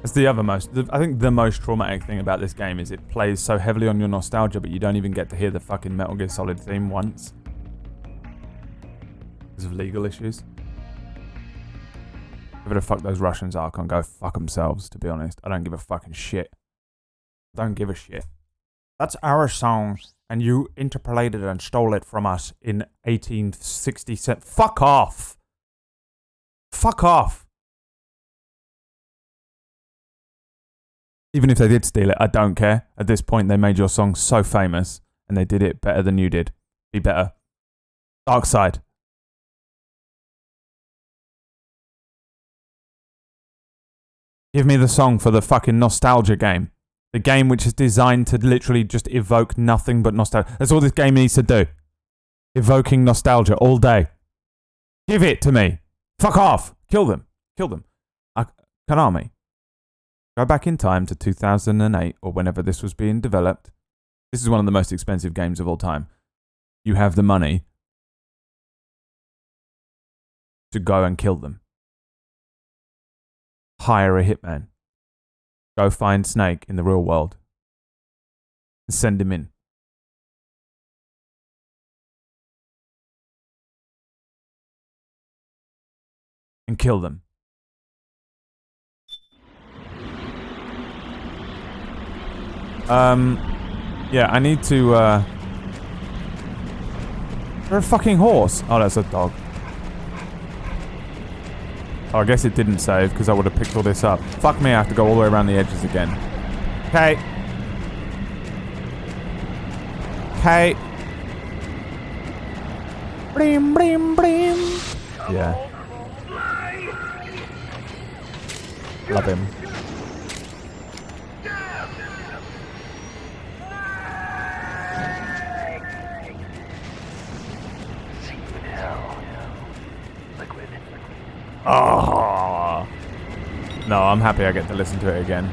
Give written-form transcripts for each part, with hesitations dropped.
That's the other most... I think the most traumatic thing about this game is it plays so heavily on your nostalgia, but you don't even get to hear the fucking Metal Gear Solid theme once. Because of legal issues. Whoever the fuck those Russians are can go fuck themselves, to be honest. I don't give a fucking shit. Don't give a shit. That's our song, and you interpolated and stole it from us in 1867. Fuck off! Fuck off! Even if they did steal it, I don't care. At this point, they made your song so famous, and they did it better than you did. Be better. Dark Side. Give me the song for the fucking nostalgia game. The game which is designed to literally just evoke nothing but nostalgia. That's all this game needs to do. Evoking nostalgia all day. Give it to me. Fuck off. Kill them. Kill them. Konami. Go back in time to 2008 or whenever this was being developed. This is one of the most expensive games of all time. You have the money to go and kill them. Hire a hitman. Go find Snake in the real world. And send him in. And kill them. Yeah, I need to, Is there a fucking horse? Oh, that's a dog. Oh, I guess it didn't save, because I would have picked all this up. Fuck me, I have to go all the way around the edges again. Okay. Okay. Blim, blim, blim. Yeah. Love him. Oh no, I'm happy I get to listen to it again.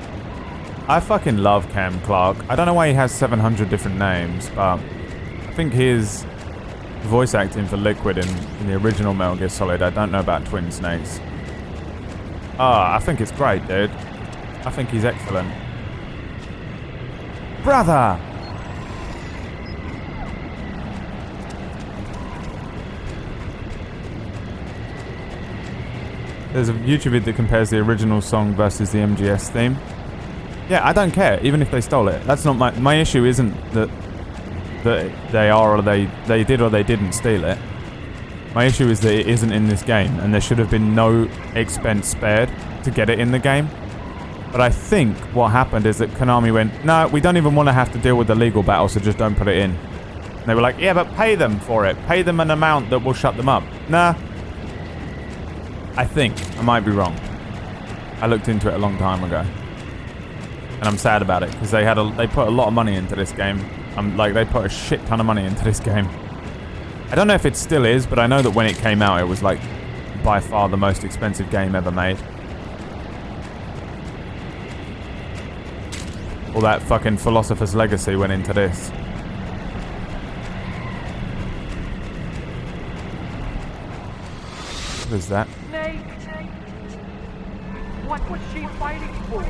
I fucking love Cam Clark. I don't know why he has 700 different names, but I think his voice acting for Liquid in the original Metal Gear Solid, I don't know about Twin Snakes. I think it's great, dude. I think he's excellent. Brother! There's a YouTube video that compares the original song versus the MGS theme. Yeah, I don't care, even if they stole it. That's not my issue isn't that they are or they did or they didn't steal it. My issue is that it isn't in this game, and there should have been no expense spared to get it in the game. But I think what happened is that Konami went, no, we don't even want to have to deal with the legal battle, so just don't put it in. And they were like, yeah, but pay them for it. Pay them an amount that will shut them up. Nah. I think. I might be wrong. I looked into it a long time ago. And I'm sad about it, because they put a lot of money into this game. They put a shit ton of money into this game. I don't know if it still is, but I know that when it came out, it was like by far the most expensive game ever made. All that fucking Philosopher's Legacy went into this. What is that? Snake! What was she fighting for?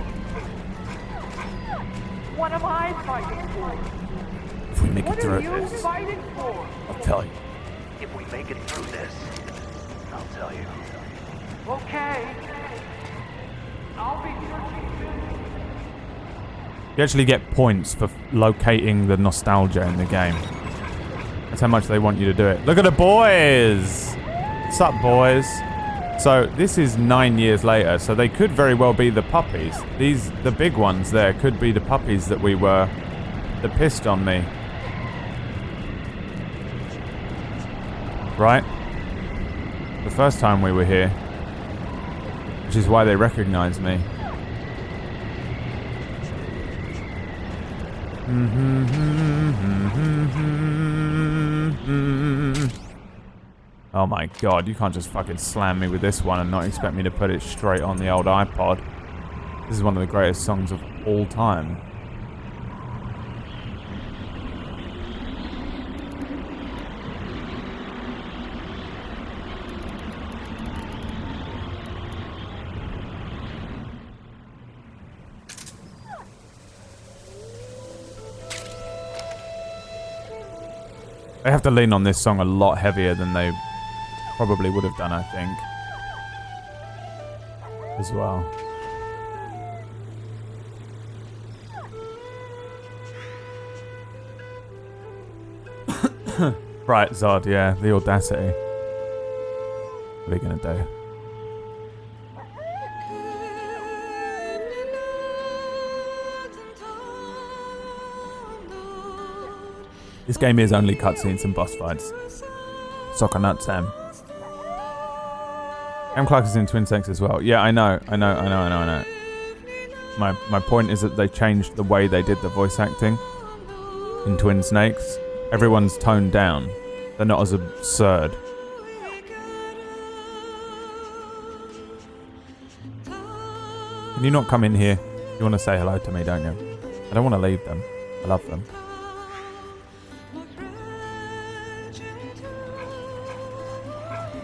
What am I fighting for? If we make it through What are you fighting for? I'll tell you. If we make it through this, I'll tell you. Okay. I'll be searching soon. You actually get points for locating the nostalgia in the game. That's how much they want you to do it. Look at the boys! What's up, boys? So, this is 9 years later, so they could very well be the puppies. The big ones there, could be the puppies that pissed on me. Right? The first time we were here. Which is why they recognized me. Oh my god, you can't just fucking slam me with this one and not expect me to put it straight on the old iPod. This is one of the greatest songs of all time. They have to lean on this song a lot heavier than they probably would have done, I think. As well. Right, Zod, yeah, the audacity. What are you gonna do? This game is only cutscenes and boss fights. Soccer nut Sam. M. Clark is in Twin Snakes as well. Yeah, I know. My point is that they changed the way they did the voice acting in Twin Snakes. Everyone's toned down. They're not as absurd. Can you not come in here? You want to say hello to me, don't you? I don't want to leave them. I love them.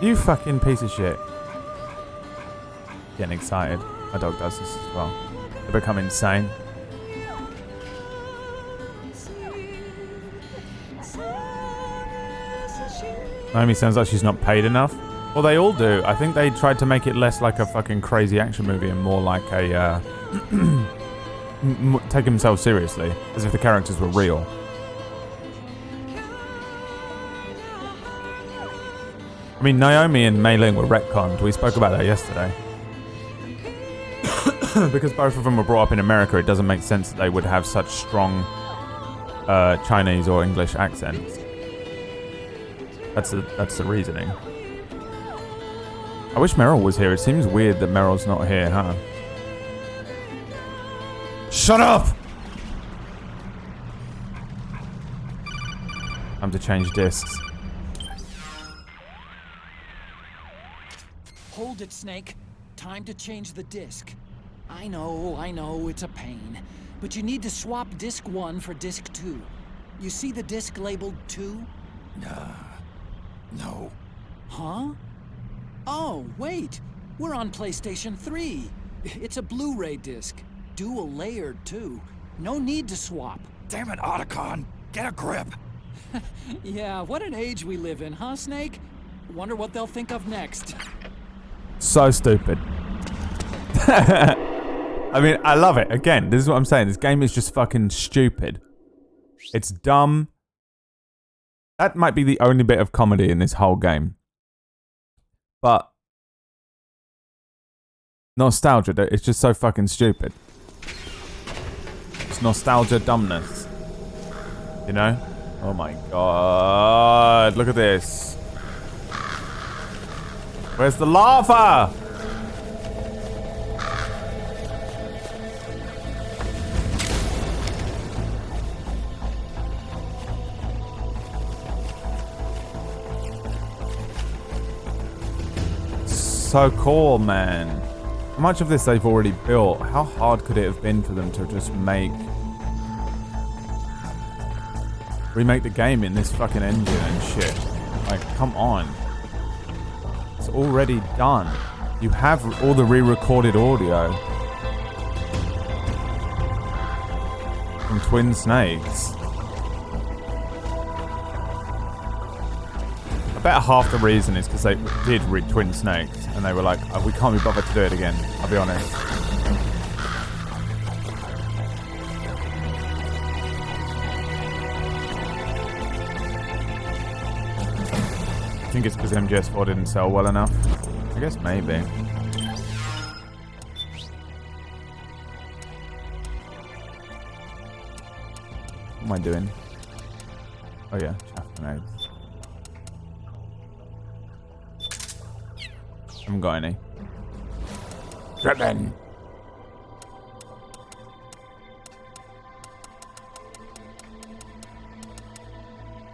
You fucking piece of shit. Getting excited. My dog does this as well. They become insane. Naomi sounds like she's not paid enough. Well, they all do. I think they tried to make it less like a fucking crazy action movie and more like a take themselves seriously, as if the characters were real. I mean, Naomi and Mei Ling were retconned. We spoke about that yesterday. Because both of them were brought up in America, it doesn't make sense that they would have such strong Chinese or English accents. That's the reasoning. I wish Meryl was here. It seems weird that Meryl's not here, huh? Shut up! Time to change discs. Hold it, Snake. Time to change the disc. I know, it's a pain. But you need to swap disc 1 for disc 2. You see the disc labeled 2? No. Huh? Oh, wait. We're on PlayStation 3. It's a Blu-ray disc. Dual layered, too. No need to swap. Damn it, Otacon. Get a grip. Yeah, what an age we live in, huh, Snake? Wonder what they'll think of next. So stupid. I mean, I love it. Again, this is what I'm saying. This game is just fucking stupid. It's dumb. That might be the only bit of comedy in this whole game. But nostalgia, it's just so fucking stupid. It's nostalgia dumbness. You know? Oh my god. Look at this. Where's the lava? So cool, man. How much of this they've already built? How hard could it have been for them to just remake the game in this fucking engine and shit? Like, come on. It's already done. You have all the re-recorded audio from Twin Snakes. I bet half the reason is because they did read Twin Snakes and they were like, oh, we can't be bothered to do it again, I'll be honest. I think it's because MGS4 didn't sell well enough. I guess maybe. What am I doing? Oh yeah, chaff grenades. I haven't got any. Driven!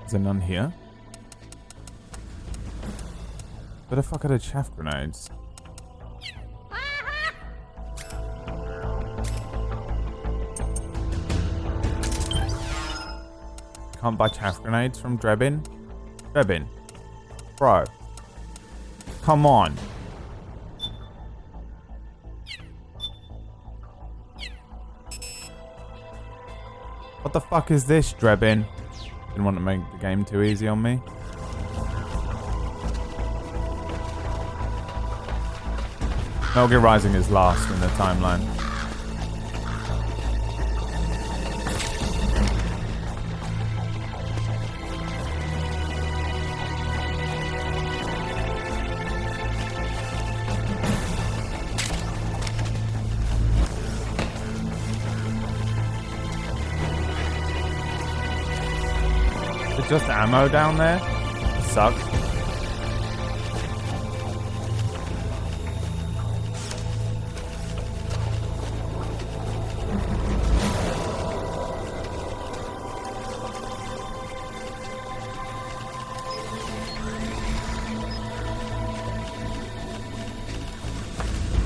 Is there none here? Where the fuck are the chaff grenades? Can't buy chaff grenades from Drebin? Drebin. Bro. Come on. What the fuck is this, Drebin? Didn't want to make the game too easy on me. Metal Gear Rising is last in the timeline. Is it just ammo down there? Sucks.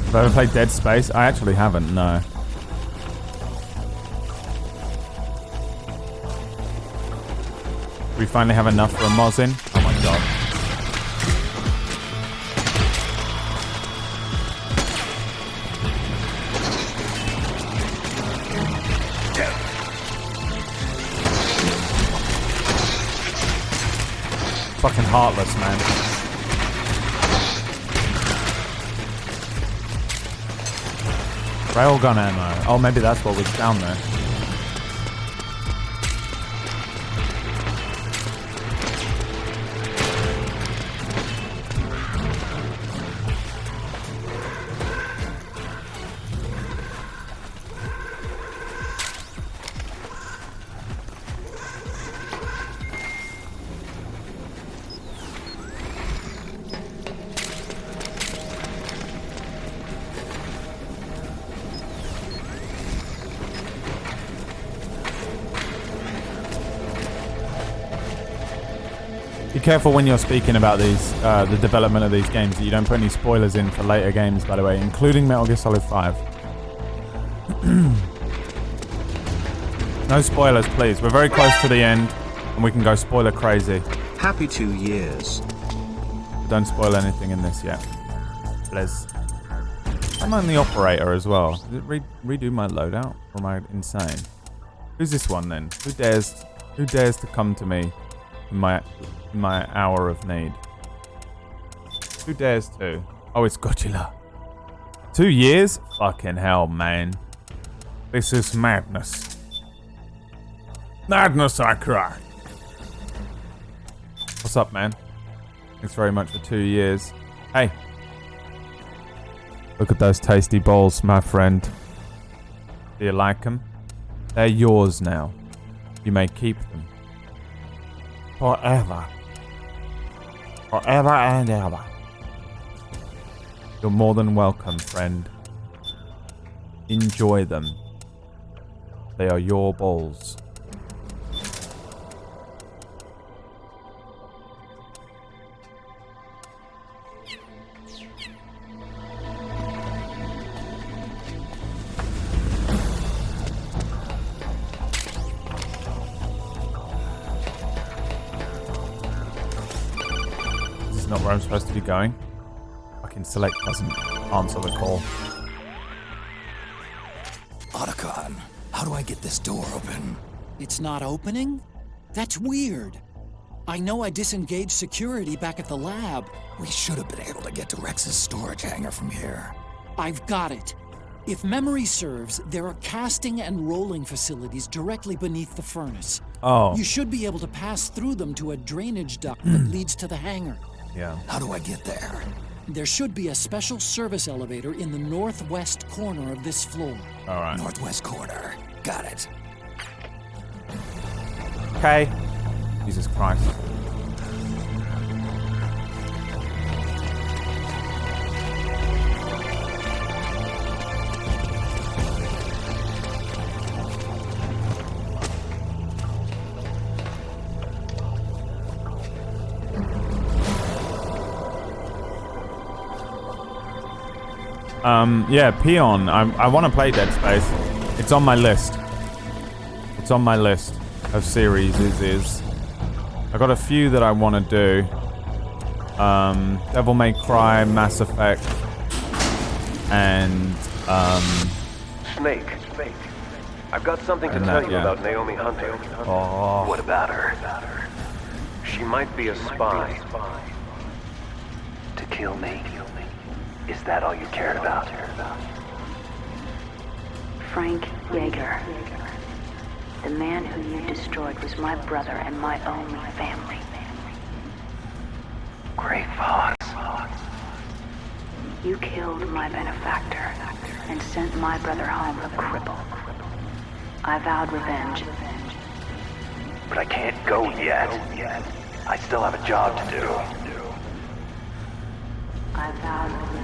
Have I ever played Dead Space? I actually haven't, no. We finally have enough for a Mosin. Oh my god. Fucking heartless, man. Railgun ammo. Oh, maybe that's what was down there. Be careful when you're speaking about these, the development of these games, that you don't put any spoilers in for later games, by the way, including Metal Gear Solid 5. No spoilers, please. We're very close to the end, and we can go spoiler crazy. Happy 2 years. Don't spoil anything in this yet. Please. I'm on the operator as well. Did it redo my loadout? Or am I insane? Who's this one then? Who dares to come to me in my hour of need? Who dares to? Oh, it's Godzilla. 2 years? Fucking hell, man. This is madness. Madness, I cry. What's up, man? Thanks very much for 2 years. Hey. Look at those tasty balls, my friend. Do you like them? They're yours now. You may keep them. Forever. Forever and ever. You're more than welcome, friend. Enjoy them. They are your balls. Not where I'm supposed to be going. Fucking select doesn't answer the call. Otacon, how do I get this door open? It's not opening? That's weird. I know I disengaged security back at the lab. We should have been able to get to Rex's storage hangar from here. I've got it. If memory serves, there are casting and rolling facilities directly beneath the furnace. Oh. You should be able to pass through them to a drainage duct that leads to the hangar. Yeah. How do I get there? There should be a special service elevator in the northwest corner of this floor. All right. Northwest corner. Got it. Okay. Jesus Christ. Yeah, Peon. I want to play Dead Space. It's on my list. It's on my list of series. I got a few that I want to do. Devil May Cry, Mass Effect, and Snake. I've got something to And tell that, you yeah. about Naomi Hunter. Oh, What about her? She might be a spy. To kill me? Is that all you cared about? Frank Yeager. The man who you destroyed was my brother and my only family. Great Fox. You killed my benefactor and sent my brother home a cripple. I vowed revenge. But I can't go yet. I still have a job to do. I vowed revenge.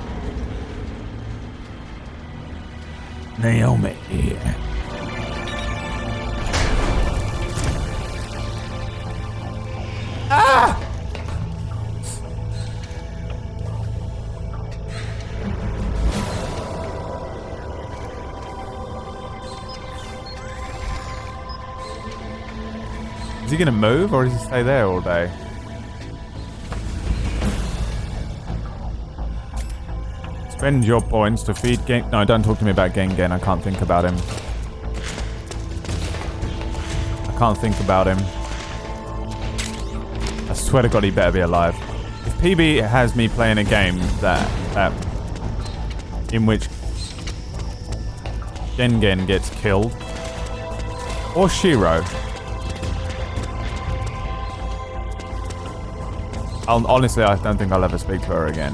Naomi. Ah! Is he gonna move or does he stay there all day? Spend your points to feed Gen... No, don't talk to me about Gengen. I can't think about him. I can't think about him. I swear to God, he better be alive. If PB has me playing a game that in which Gengen gets killed, or Shiro, honestly, I don't think I'll ever speak to her again.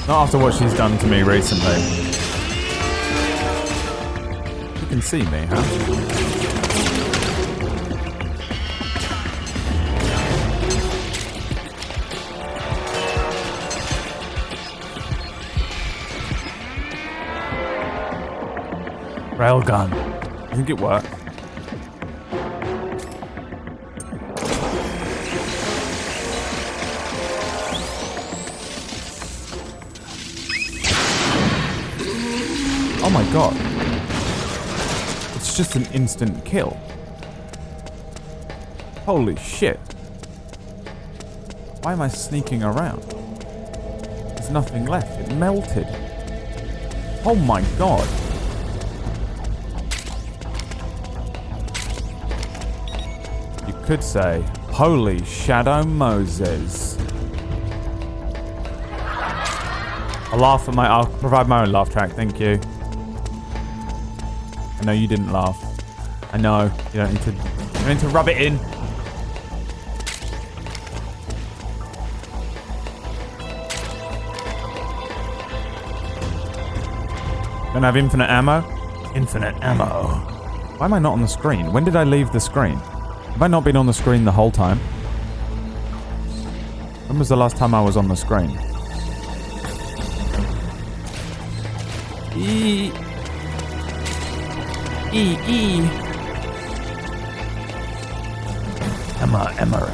Not after what she's done to me recently. You can see me, huh? Railgun. I think it worked. Oh my god. It's just an instant kill. Holy shit. Why am I sneaking around? There's nothing left. It melted. Oh my god. You could say, holy Shadow Moses. I'll provide my own laugh track, thank you. I know you didn't laugh. I know, you don't need to rub it in. Don't have infinite ammo? Infinite ammo. Why am I not on the screen? When did I leave the screen? Have I not been on the screen the whole time? When was the last time I was on the screen? Emmerich.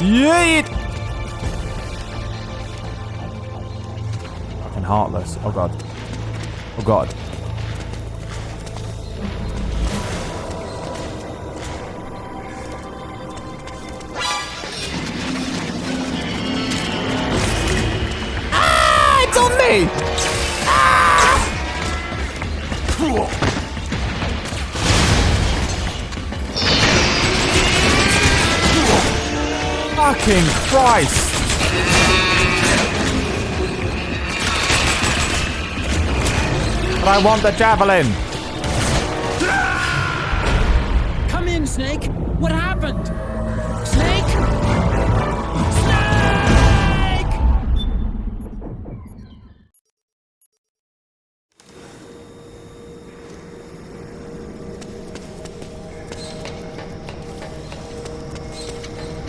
Yeet! Fucking heartless. Oh god. Oh god. Ah! It's on me! Ah! Fucking Christ! But I want the javelin! Come in, Snake! What happened? Snake!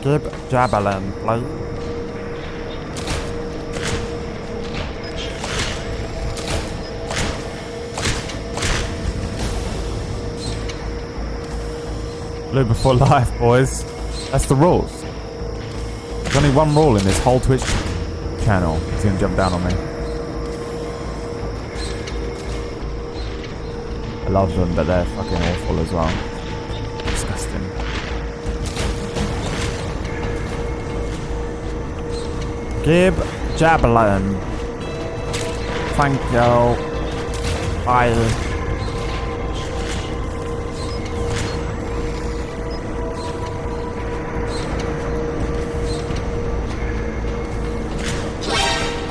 Give javelin, please. Live before life, boys. That's the rules. There's only one rule in this whole Twitch channel. He's gonna jump down on me. I love them, but they're fucking awful as well. Disgusting. Gib Javelin. Thank you. I'll...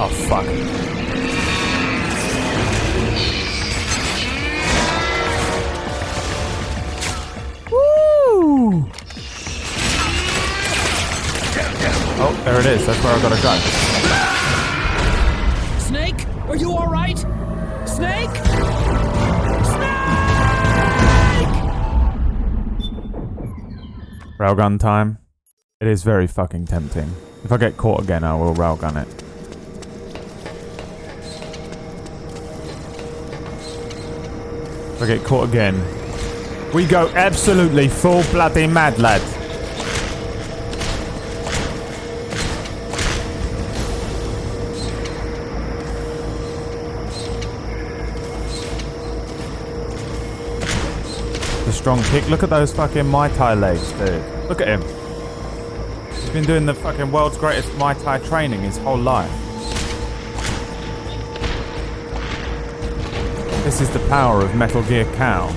Oh, fuck. Woo! Oh, there it is. That's where I gotta go. Snake, are you all right? Snake? Snake! Railgun time. It is very fucking tempting. If I get caught again, I will railgun it. If I get caught again, we go absolutely full bloody mad, lad. The strong kick. Look at those fucking Muay Thai legs, dude. Look at him. He's been doing the fucking world's greatest Muay Thai training his whole life. This is the power of Metal Gear Cow.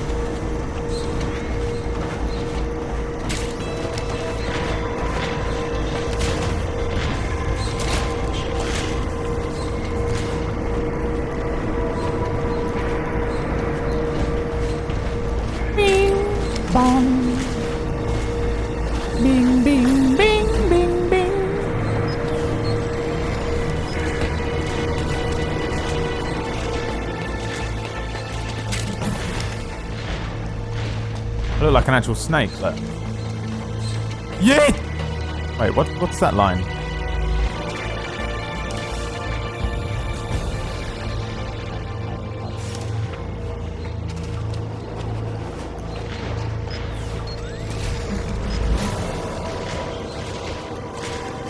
Bing, bong. Bing, bing, bing, bing, bing. I look like an actual snake, but... Yeah! Wait, what's that line?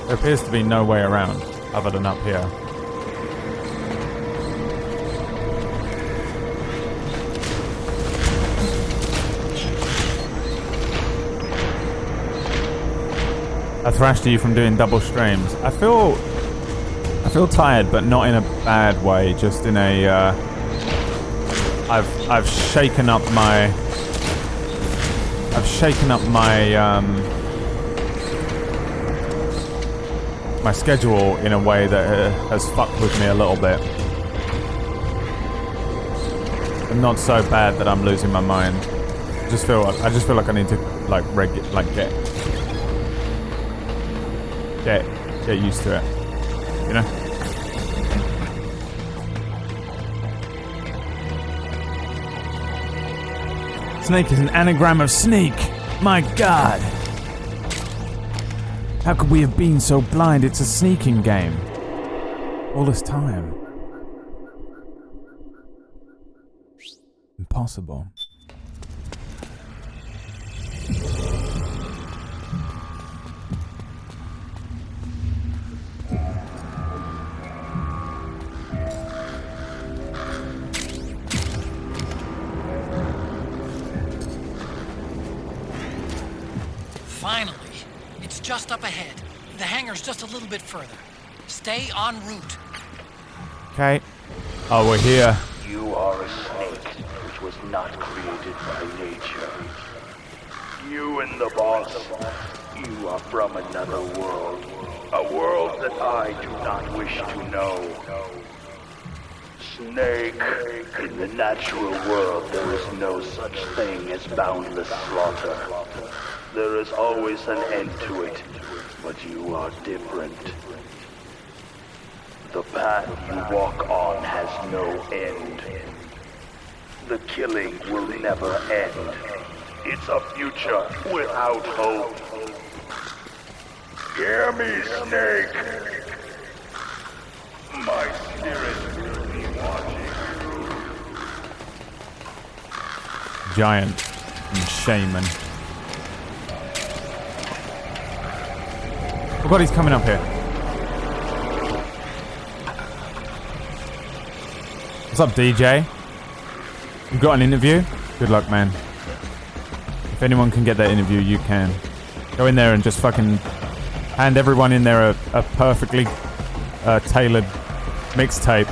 There appears to be no way around, other than up here. I thrashed you from doing double streams. I feel tired, but not in a bad way. Just in a I've shaken up my my schedule in a way that has fucked with me a little bit. But not so bad that I'm losing my mind. I just feel like I need to get used to it, you know? Snake is an anagram of sneak. My god. How could we have been so blind? It's a sneaking game. All this time. Impossible. Finally. It's just up ahead. The hangar's just a little bit further. Stay en route. Okay. Oh, we're here. You are a snake which was not created by nature. You and the boss, you are from another world. A world that I do not wish to know. Snake, in the natural world there is no such thing as boundless slaughter. There is always an end to it, but you are different. The path you walk on has no end. The killing will never end. It's a future without hope. Hear me, Snake. My spirit will be watching. Giant and shaman. God, he's coming up here. What's up, DJ? You got an interview? Good luck, man. If anyone can get that interview, you can. Go in there and just fucking hand everyone in there a perfectly tailored mixtape.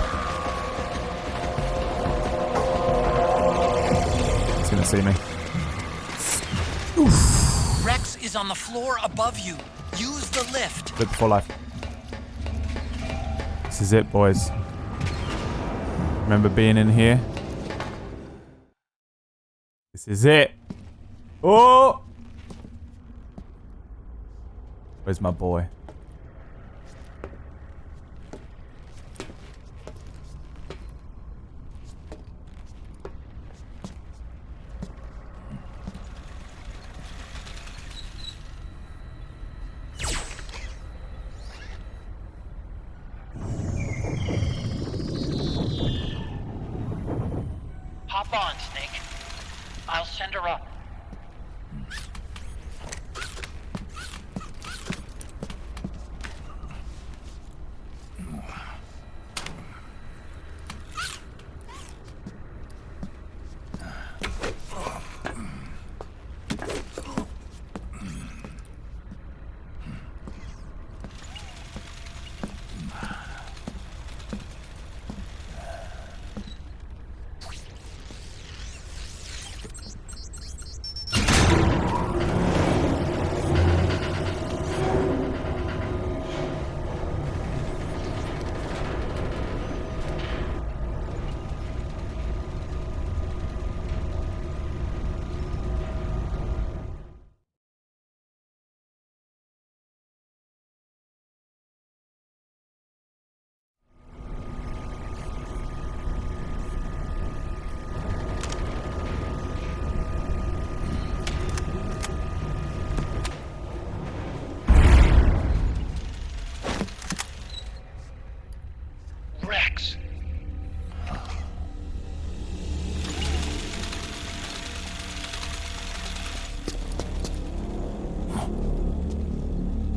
He's gonna see me. Oof. Rex is on the floor above you. Use the lift. Live before life. This is it, boys. Remember being in here? This is it. Oh! Where's my boy? Hop on, Snake. I'll send her up. Rex.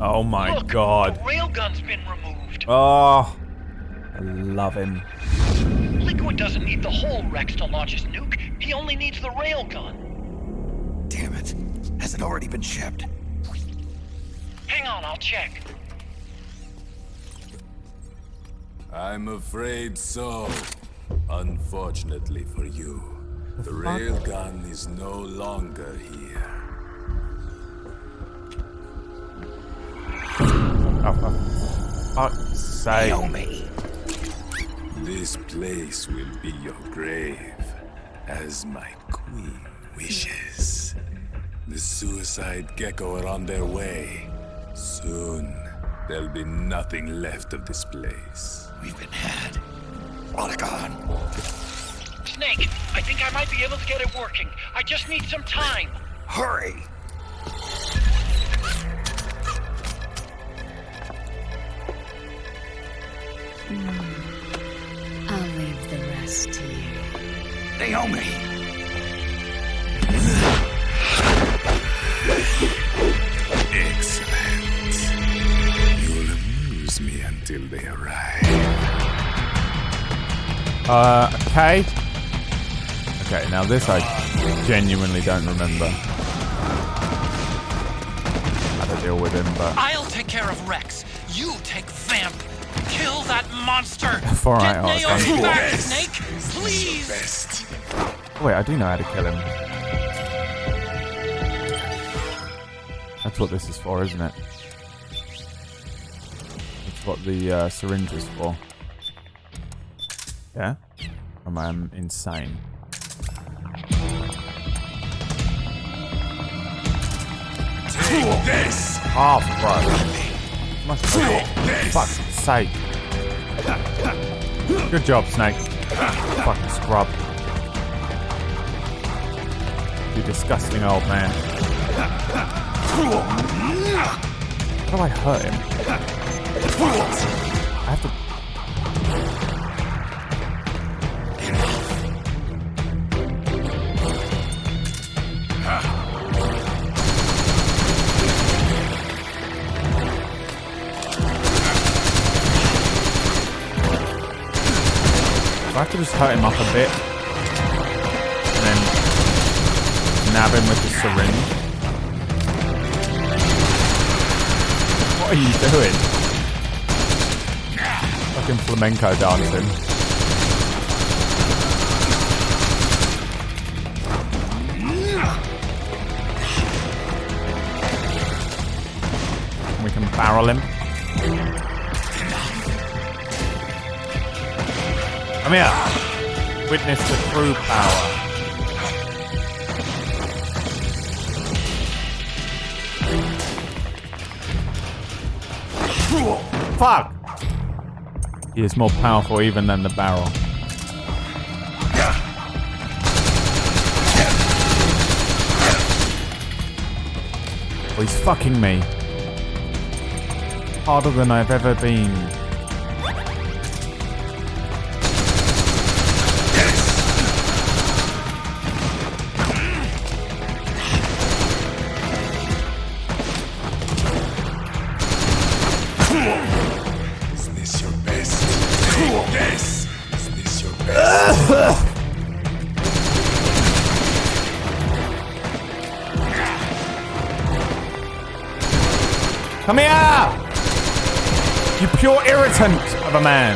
Oh my Look, God. the railgun's been removed. Oh, I love him. Liquid doesn't need the whole Rex to launch his nuke. He only needs the railgun. Damn it. Has it already been shipped? Hang on, I'll check. I'm afraid so. Unfortunately for you, the railgun is no longer here. Oh, for fuck's sake. Naomi. This place will be your grave, as my queen wishes. The suicide gecko are on their way. Soon, there'll be nothing left of this place. We've been had. Polygon. Snake, I think I might be able to get it working. I just need some time. Hurry! I'll leave the rest to you. Naomi! Excellent. You'll amuse me until they arrive. Okay. Okay, now this I genuinely don't remember how to deal with him, but... I'll take care of Rex. You take Vamp. Kill that monster. Before I Get ask Naomi him. back, Snake. Please. Wait, I do know how to kill him. That's what this is for, isn't it? That's what the syringe is for. Yeah? Or am I insane? Take this! Oh, bro. Must be fuck's sake. Good job, Snake. Fucking scrub. You disgusting old man. How do I hurt him? I have to... have to just hurt him up a bit. And then nab him with the syringe. What are you doing? Fucking flamenco dancing. We can barrel him. Come here. Witness the true power. Fuck! He is more powerful even than the barrel. Oh, he's fucking me. Harder than I've ever been. Is this your best? Yes! Is this your best? Come here! You pure irritant of a man.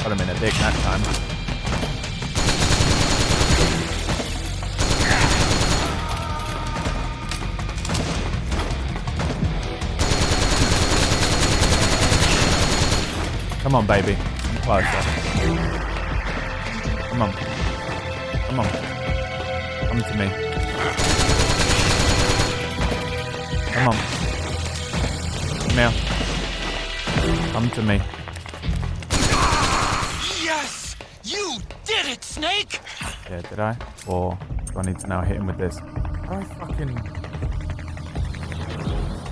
Got him in a dick that time. Come on, baby. Come closer. Come on. Come on. Come to me. Come on. Come here. Come to me. Yes! You did it, Snake! Yeah, did I? Or do I need to now hit him with this? I fucking...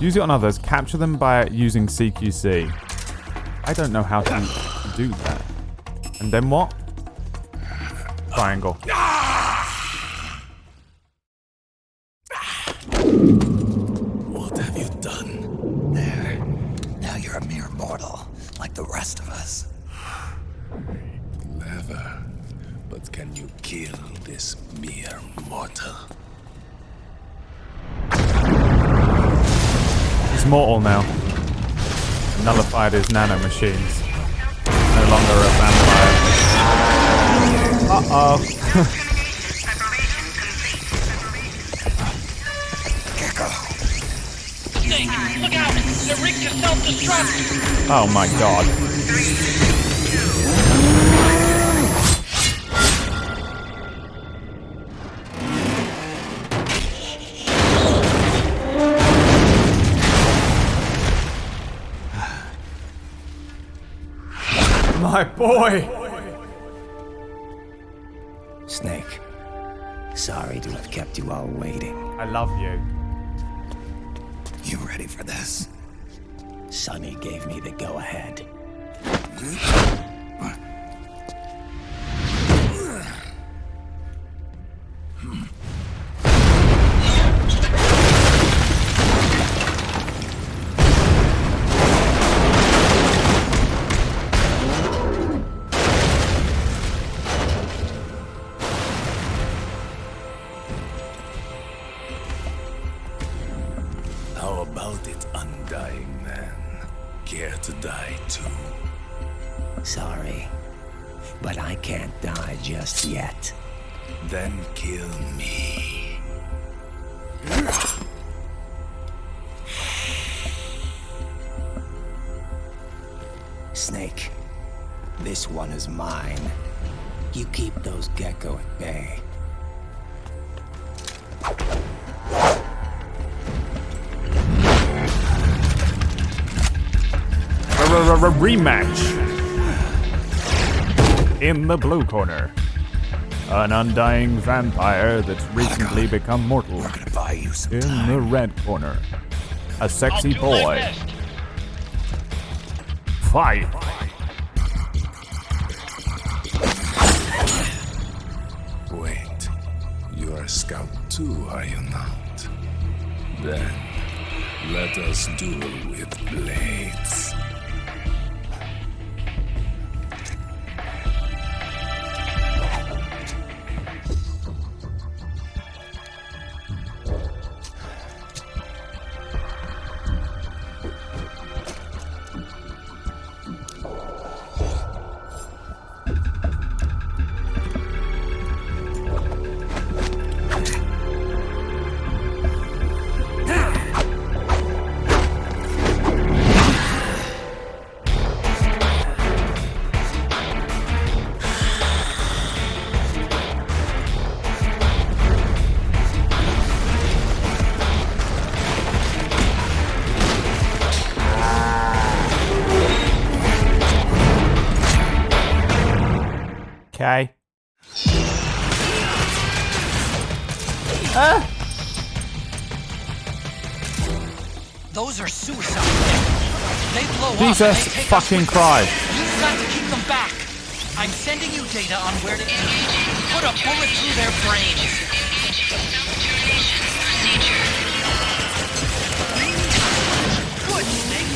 Use it on others. Capture them by using CQC. I don't know how to do that. And then what? Triangle. What have you done? There. Now you're a mere mortal, like the rest of us. Clever. But can you kill this mere mortal? He's mortal now. Nullified his nano machines. No longer a vampire. Uh-oh. Snake, look out! The rig is self-destruct! Oh my god. My boy! Snake, sorry to have kept you all waiting. I love you. You ready for this? Sonny gave me the go-ahead. How about it, undying man? Care to die too? Sorry, but I can't die just yet. Then kill me. Snake, this one is mine. You keep those gecko at bay. Rematch. In the blue corner, an undying vampire that's recently become mortal. We're gonna buy you some In time. the red corner, a sexy boy. Fight. Wait, you're a scout too, are you not? Then, Let us duel with blades. Okay. Those are suicide. They blow up. Jesus And they take us fucking with them. Christ. You've got to keep them back. I'm sending you data on where to put a bullet through their brains. Good, Snake.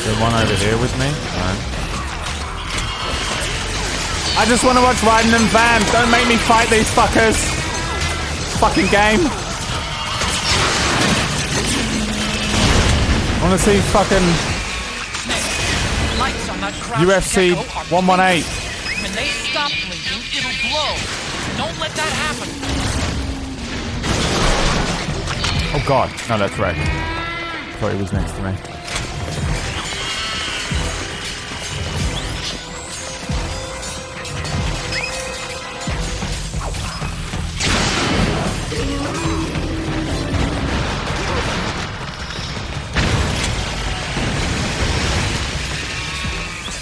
There's one over here with me. No. I just want to watch Riding in Vans. Don't make me fight these fuckers. Fucking game. I want to see fucking Lights on that crouched UFC gecko are 118. When they stop blinking, it'll glow. Don't let that happen. Oh god. No, that's right. I thought he was next to me.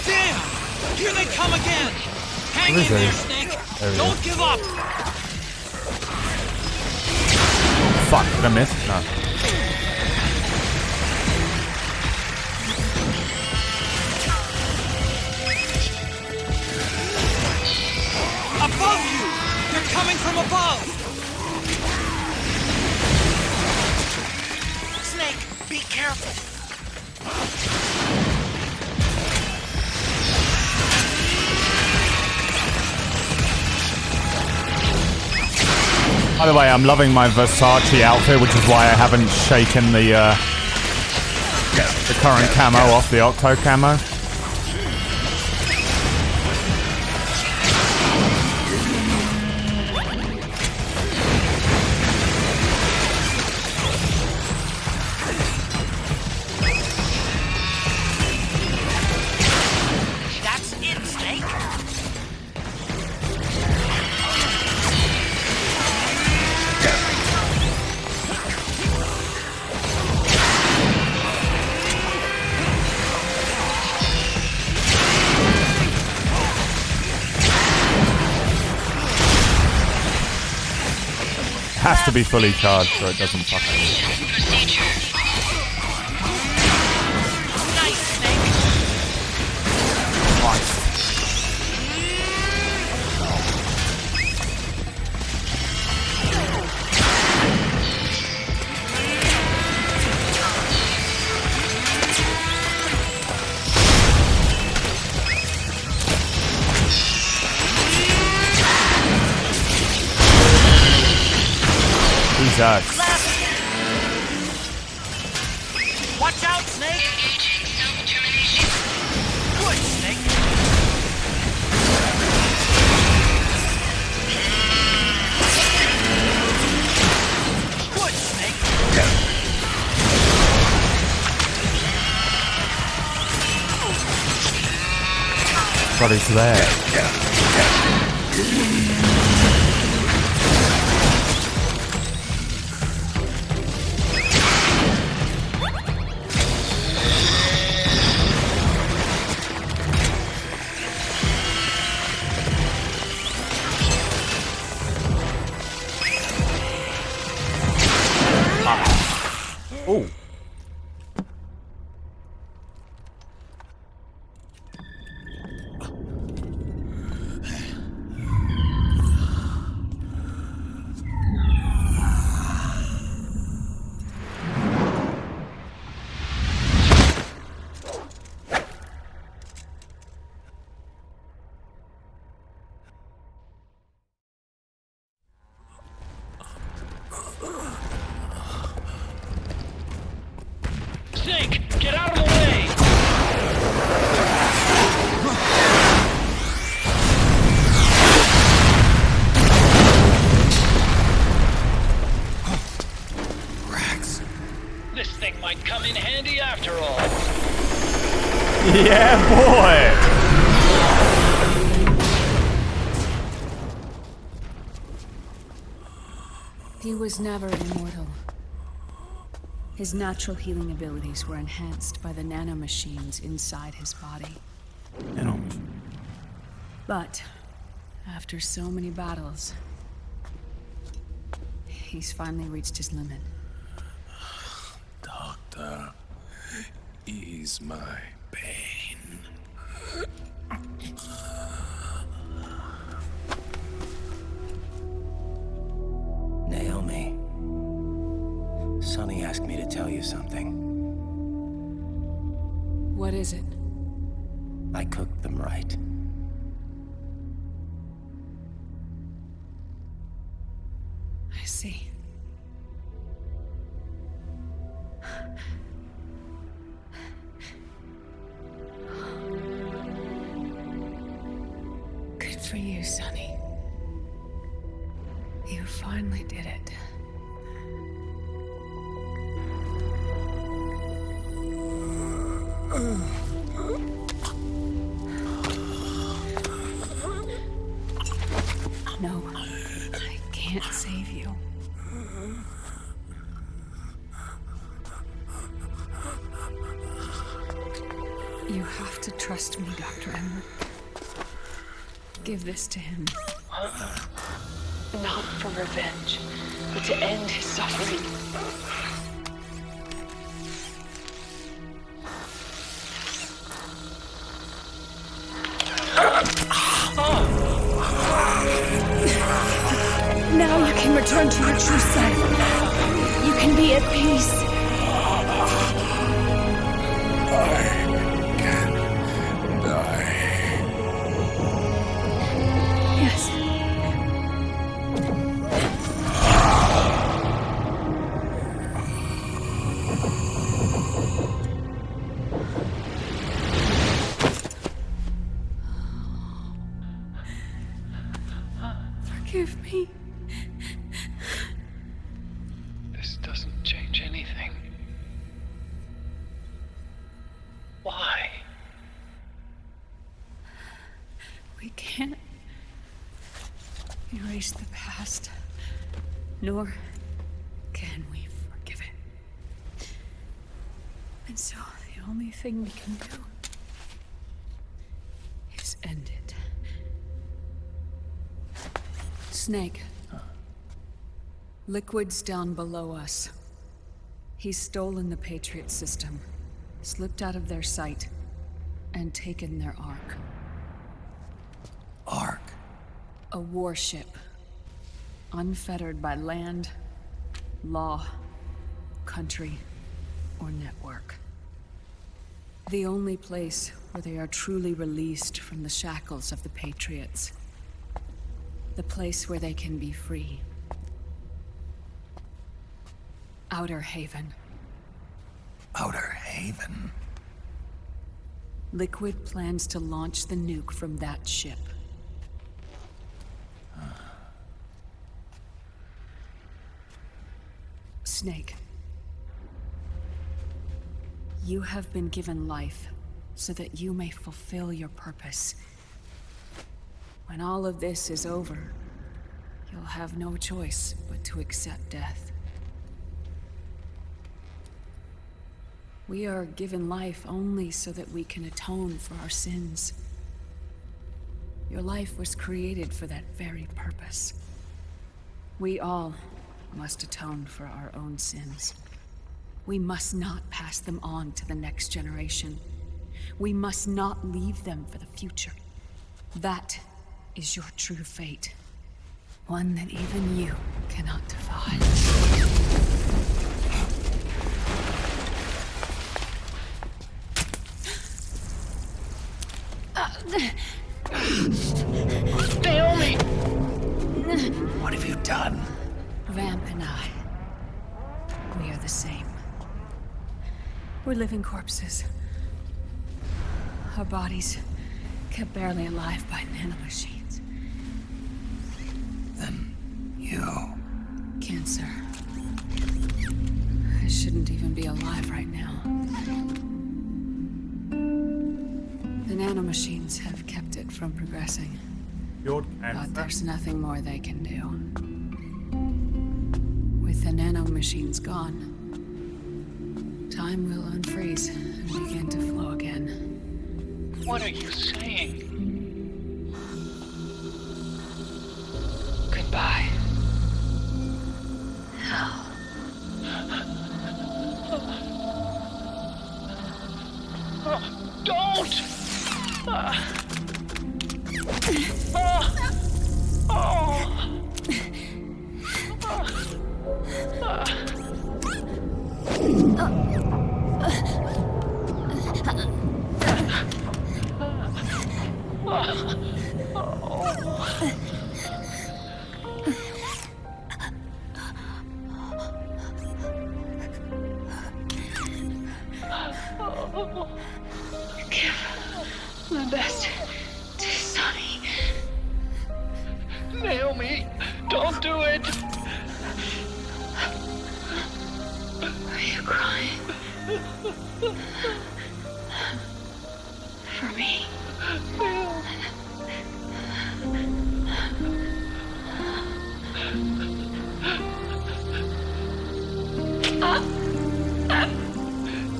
Damn! Here they come again! Hang Where in is there, he? Snake! There he Don't is. give up! Fuck, did I miss? No. Above you! They're coming from above! Snake, be careful! By the way, I'm loving my Versace outfit, which is why I haven't shaken the current camo off the Octo camo. That's it, Snake! Has to be fully charged so it doesn't fuck up. Nice, Snake! Jesus. Watch out, Snake! Good, Snake! Good, Snake! But it's there. Oh. Snake, get out of the way! Rex. This thing might come in handy after all. Yeah, boy! He was never immortal. His natural healing abilities were enhanced by the nanomachines inside his body. But after so many battles, he's finally reached his limit. Doctor, ease my pain. Naomi. Sonny asked me to tell you something. What is it? I cooked them right. I see. Good for you, Sonny. You finally did it. No, I can't save you. You have to trust me, Dr. Emmer. Give this to him. Not for revenge, but to end his suffering. Now you can return to your true self. You can be at peace. I can die. Yes. Forgive me. This doesn't change anything. Why? We can't erase the past, nor can we forgive it. And so the only thing we can do is end it. Snake. Liquid's down below us. He's stolen the Patriot system, slipped out of their sight, and taken their Ark. Ark? A warship. Unfettered by land, law, country, or network. The only place where they are truly released from the shackles of the Patriots. The place where they can be free. Outer Haven. Outer Haven? Liquid plans to launch the nuke from that ship. Snake. You have been given life so that you may fulfill your purpose. When all of this is over, you'll have no choice but to accept death. We are given life only so that we can atone for our sins. Your life was created for that very purpose. We all must atone for our own sins. We must not pass them on to the next generation. We must not leave them for the future. That is your true fate. One that even you cannot defy. Naomi! What have you done? Vamp and I, we are the same. We're living corpses. Our bodies kept barely alive by nanomachines. Then you... Cancer. I shouldn't even be alive right now. The nanomachines have kept it from progressing. But there's nothing more they can do. With the nanomachines gone, time will unfreeze and begin to flow again. What are you saying? Goodbye. Don't! Give my best to Sonny. Naomi, don't do it! Are you crying? For me?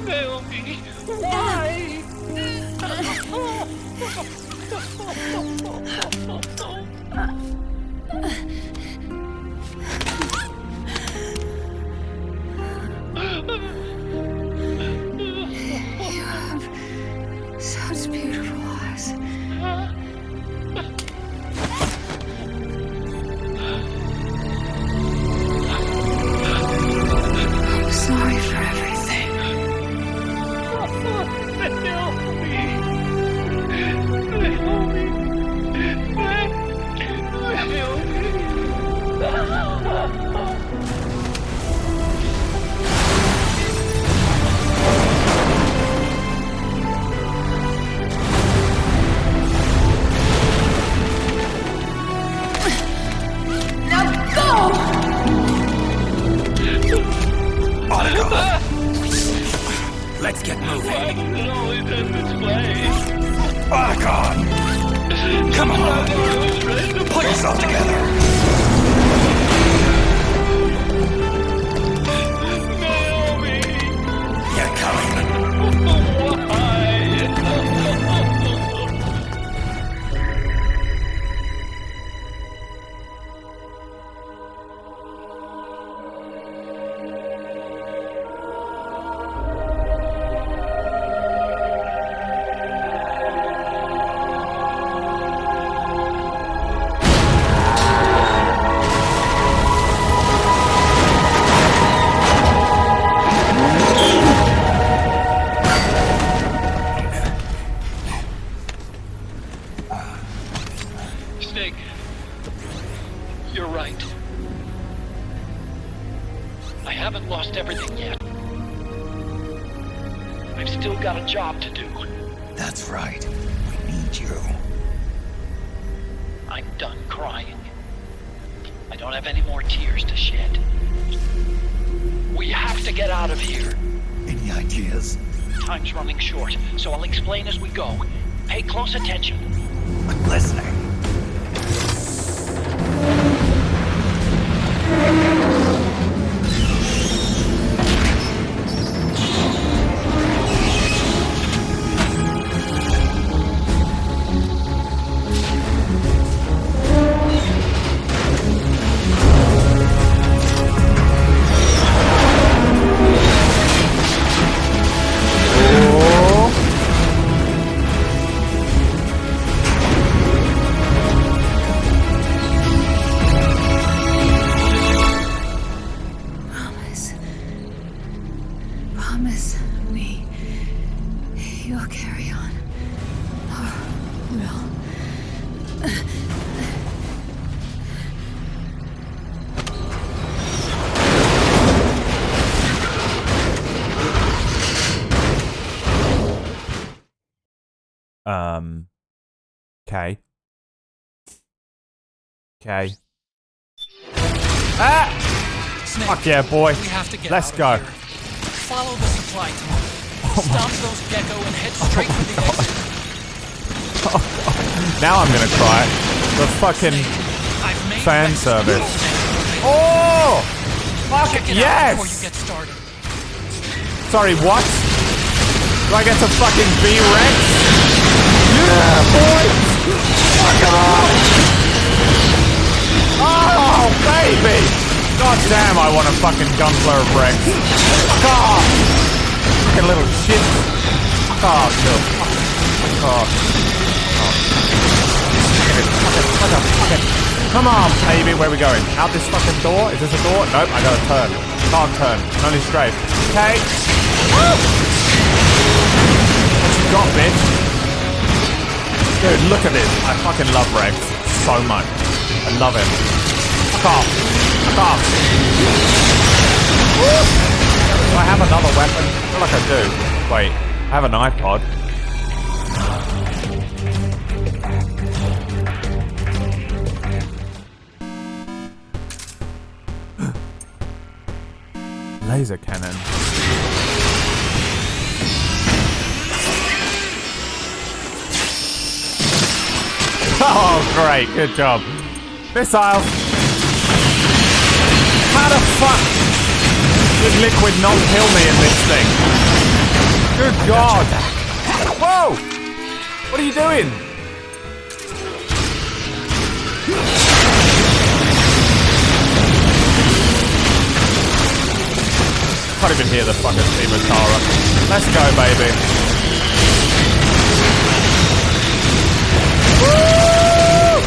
Naomi, why? You have such beautiful eyes. I'm sorry for everything. Let's get moving. Why does it always end this way? Otacon! Come on! Pull yourself together! Naomi! You're coming. Why? Snake, you're right. I haven't lost everything yet. I've still got a job to do. That's right. We need you. I'm done crying. I don't have any more tears to shed. We have to get out of here. Any ideas? Time's running short, so I'll explain as we go. Pay close attention. I'm listening. Promise me you'll carry on. Or Okay. Okay. Ah! Snake, Fuck yeah, boy. we have to get Let's out go. of here. Follow the supply tunnel. Stomp those gecko and head straight for the exit. Now I'm gonna cry. The fucking I've made fan Rex service. go. Oh! Fuck Check it out yes! before you get started. Sorry, what? Do I get to fucking be Rex? Yeah, boy! Fuck off! Oh, baby! God damn, I want a fucking gunflow of Rex. Fuck off! Fucking little shit. Fuck off, Phil. Fuck off. Fuck it. Come on, baby, where are we going? Out this fucking door? Is this a door? Nope, I gotta turn. Can't turn. Only strafe. Okay. Woo! What you got, bitch? Dude, look at this. I fucking love Rex so much. I love him. Fuck off. Fuck off. Woo! Do I have another weapon? I feel like I do. Wait, I have an iPod. Laser cannon. Oh, great. Good job. Missiles. How the fuck did liquid not kill me in this thing? Good God. Whoa! What are you doing? Can't even hear the fucking theme of Tara. Let's go, baby. Woo!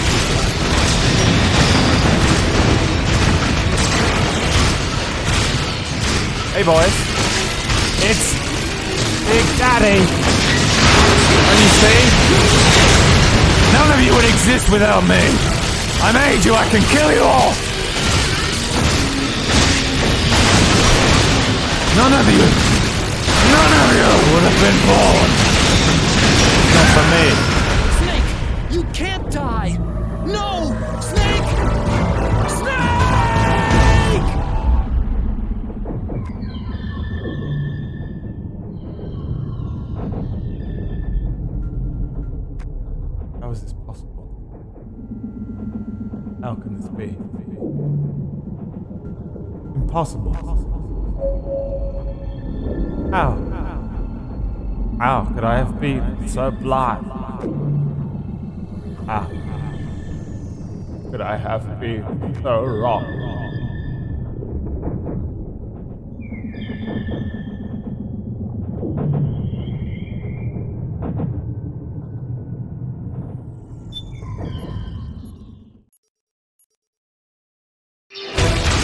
Hey, boys. It's Big Daddy. And you see? None of you would exist without me. I made you. I can kill you all. None of you would have been born. Not for me. Snake, you can't die. No, Snake! Snake! How is this possible? How can this be? Impossible. How could I have been so blind? How could I have been so wrong?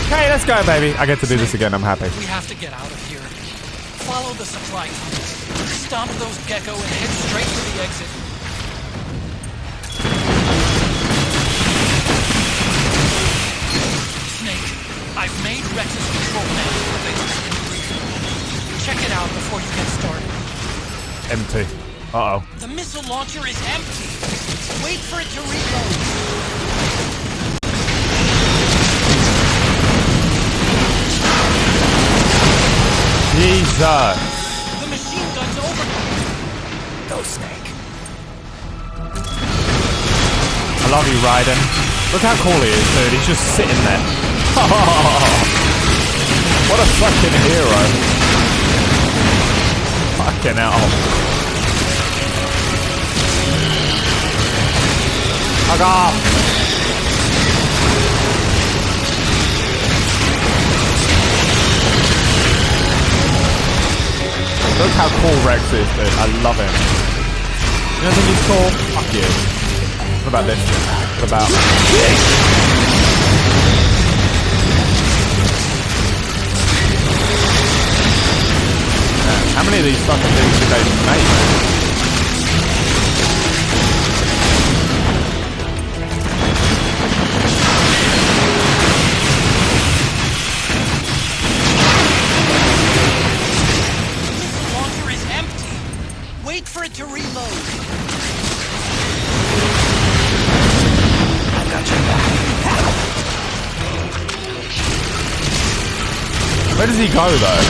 Okay, let's go, baby. I get to do this again. I'm happy. We have to get out of here. Follow the supply tunnels. Stomp those gecko and head straight for the exit. Snake, I've made Rex's control panel available. Check it out before you get started. Empty. Uh-oh. The missile launcher is empty. Wait for it to reload. Jesus. The machine gun's over. Go, Snake. I love you, Raiden. Look how cool he is, dude. He's just sitting there. What a fucking hero. Fucking hell. Fuck off. Look how cool Rex is, dude. I love him. You don't think he's cool? Fuck you. What about this? What about... How many of these fucking things did they make, man? The launcher is empty. Wait for it to reload. I've got your back. Where does he go, though?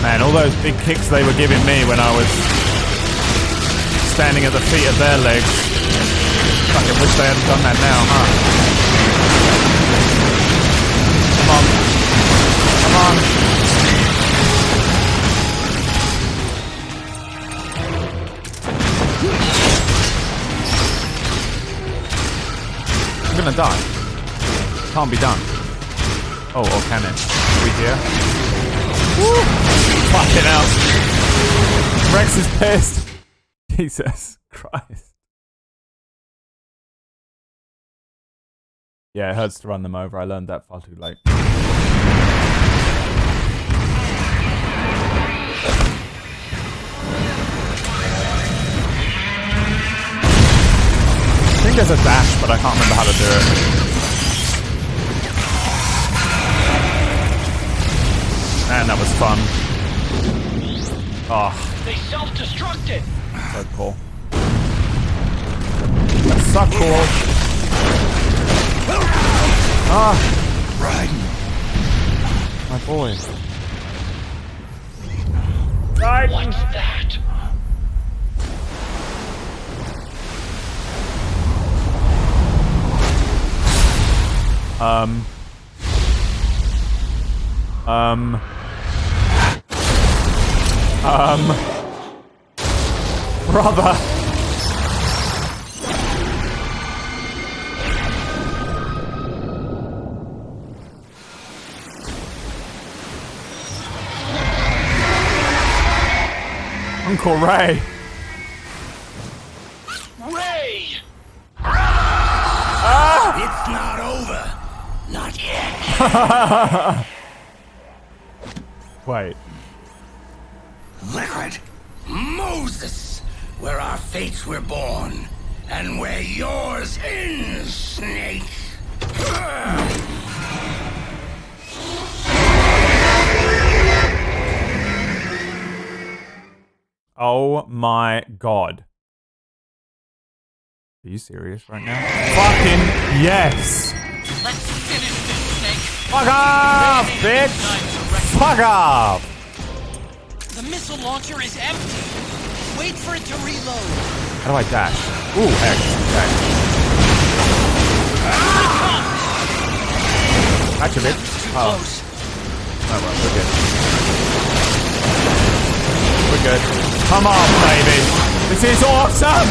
Man, all those big kicks they were giving me when I was standing at the feet of their legs. Fucking wish they hadn't done that now, huh? Come on. Come on. I'm gonna die. Can't be done. Oh, or can it? Are we here? Woo! Fucking hell. Rex is pissed. Jesus Christ. Yeah, it hurts to run them over. I learned that far too late. I think there's a dash, but I can't remember how to do it. Man, that was fun. Oh. They self-destructed. So cool. That's so cool. Ah. Right. My boy. What's that? Brother. Uncle Ray. Ray! It's not over. Not yet. Wait. Liquid Moses, where our fates were born, and where yours ends, Snake. Oh my god. Are you serious right now? Fucking yes! Let's finish this, Snake. Fuck off, bitch! Fuck off! The missile launcher is empty. Wait for it to reload. How do I dash? Ooh, X. Okay. Gotcha, bitch. Oh. Close. Oh, well, we're good. We're good. Come on, baby. This is awesome!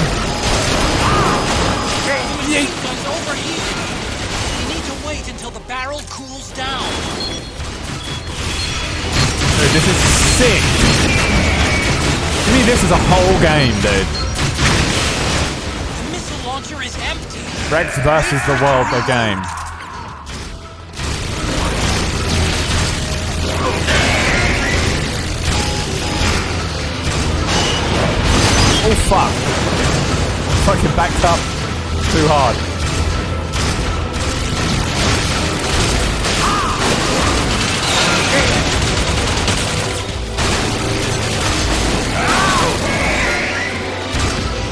Guns overheated. We need to wait until the barrel cools down. Dude, this is sick. To me, this is a whole game, dude. The missile launcher is empty. Rex versus the world, the game. Oh fuck! Fucking backed up too hard.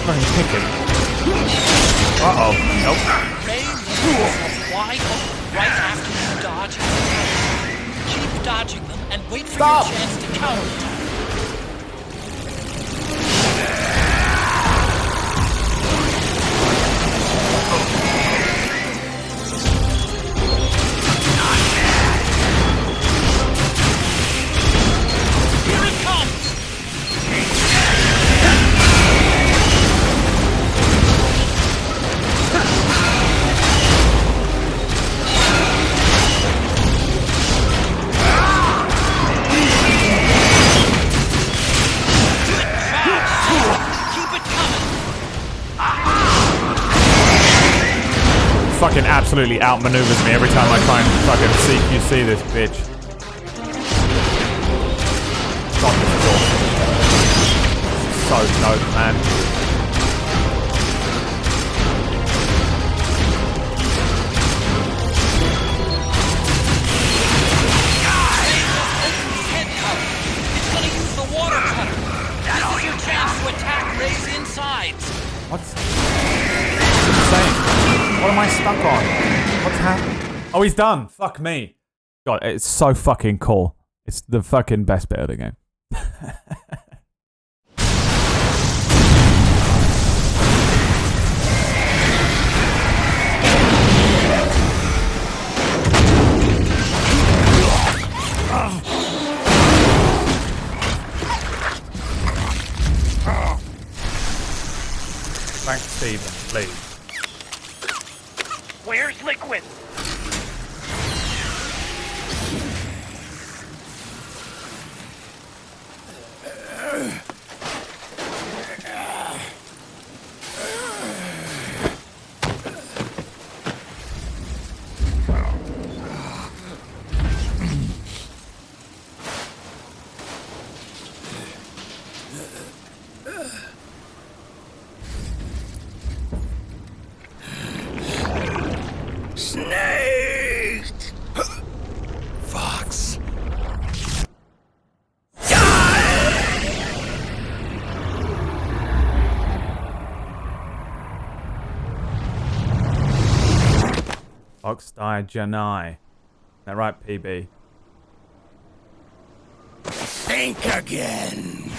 Fucking kick him. Uh-oh. Nope. Ray moves wide open right after you dodge. Keep dodging them and wait for your chance to counterattack. Here it comes! Fucking absolutely outmaneuvers me every time I try and fucking CQC this bitch. God, this is awesome. So dope, man. It's gonna use the water cutter. This is your chance to attack Ray's insides. What's insane? What am I stuck on? What's happened? Oh, he's done. Fuck me. God, it's so fucking cool. It's the fucking best bit of the game. Thanks, Steven, please. Where's Liquid? Snake! Fox. Fox died Janai. Is that right, PB? Think again.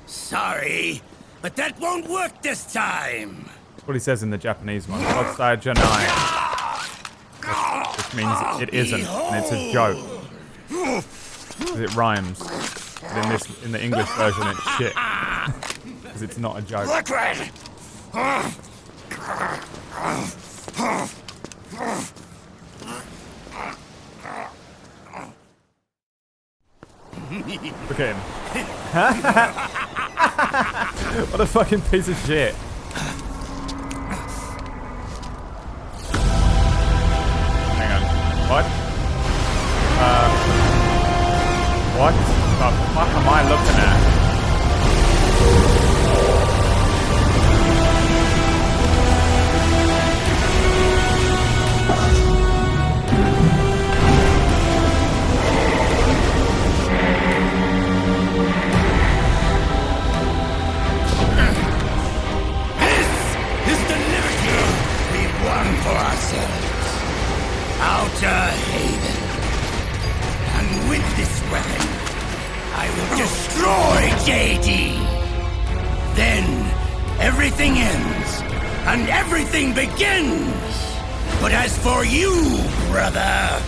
Sorry, but that won't work this time. That's what he says in the Japanese one. Fox died Janai. Which means it isn't, and it's a joke. 'Cause it rhymes. But in the English version, it's shit. Because it's not a joke. Liquid! Look at him. What a fucking piece of shit. Hang on. What? What the fuck am I looking at? For ourselves. Outer Haven. And with this weapon, I will destroy JD. Then everything ends and everything begins. But as for you, brother,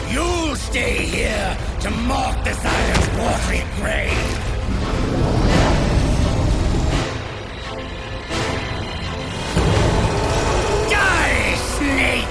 you'll stay here to mark the silent's watery grave. Snake!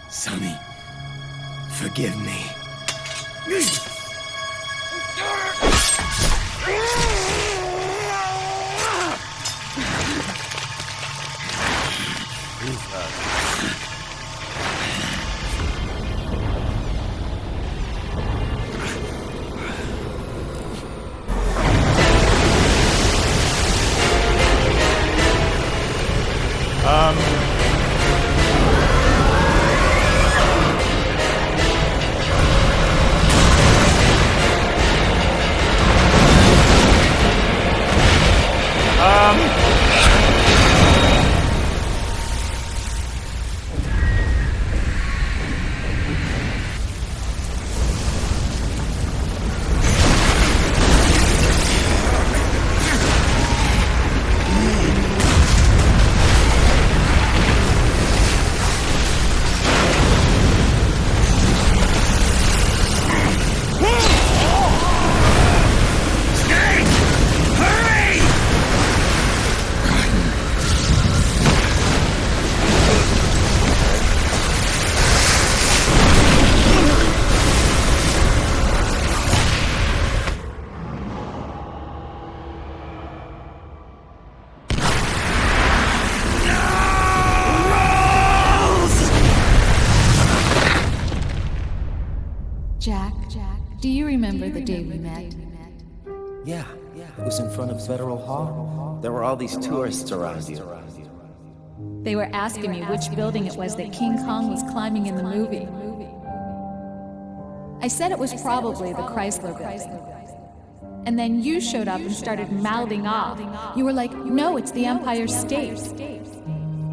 Sonny, forgive me. Jack, do you remember the day we met? Yeah, it was in front of Federal Hall. There were all these tourists around you. They were asking me which building it was that King Kong was climbing in the movie. I said it was probably the Chrysler building. And then you showed up and started mouthing off. You were like, no, it's the Empire State.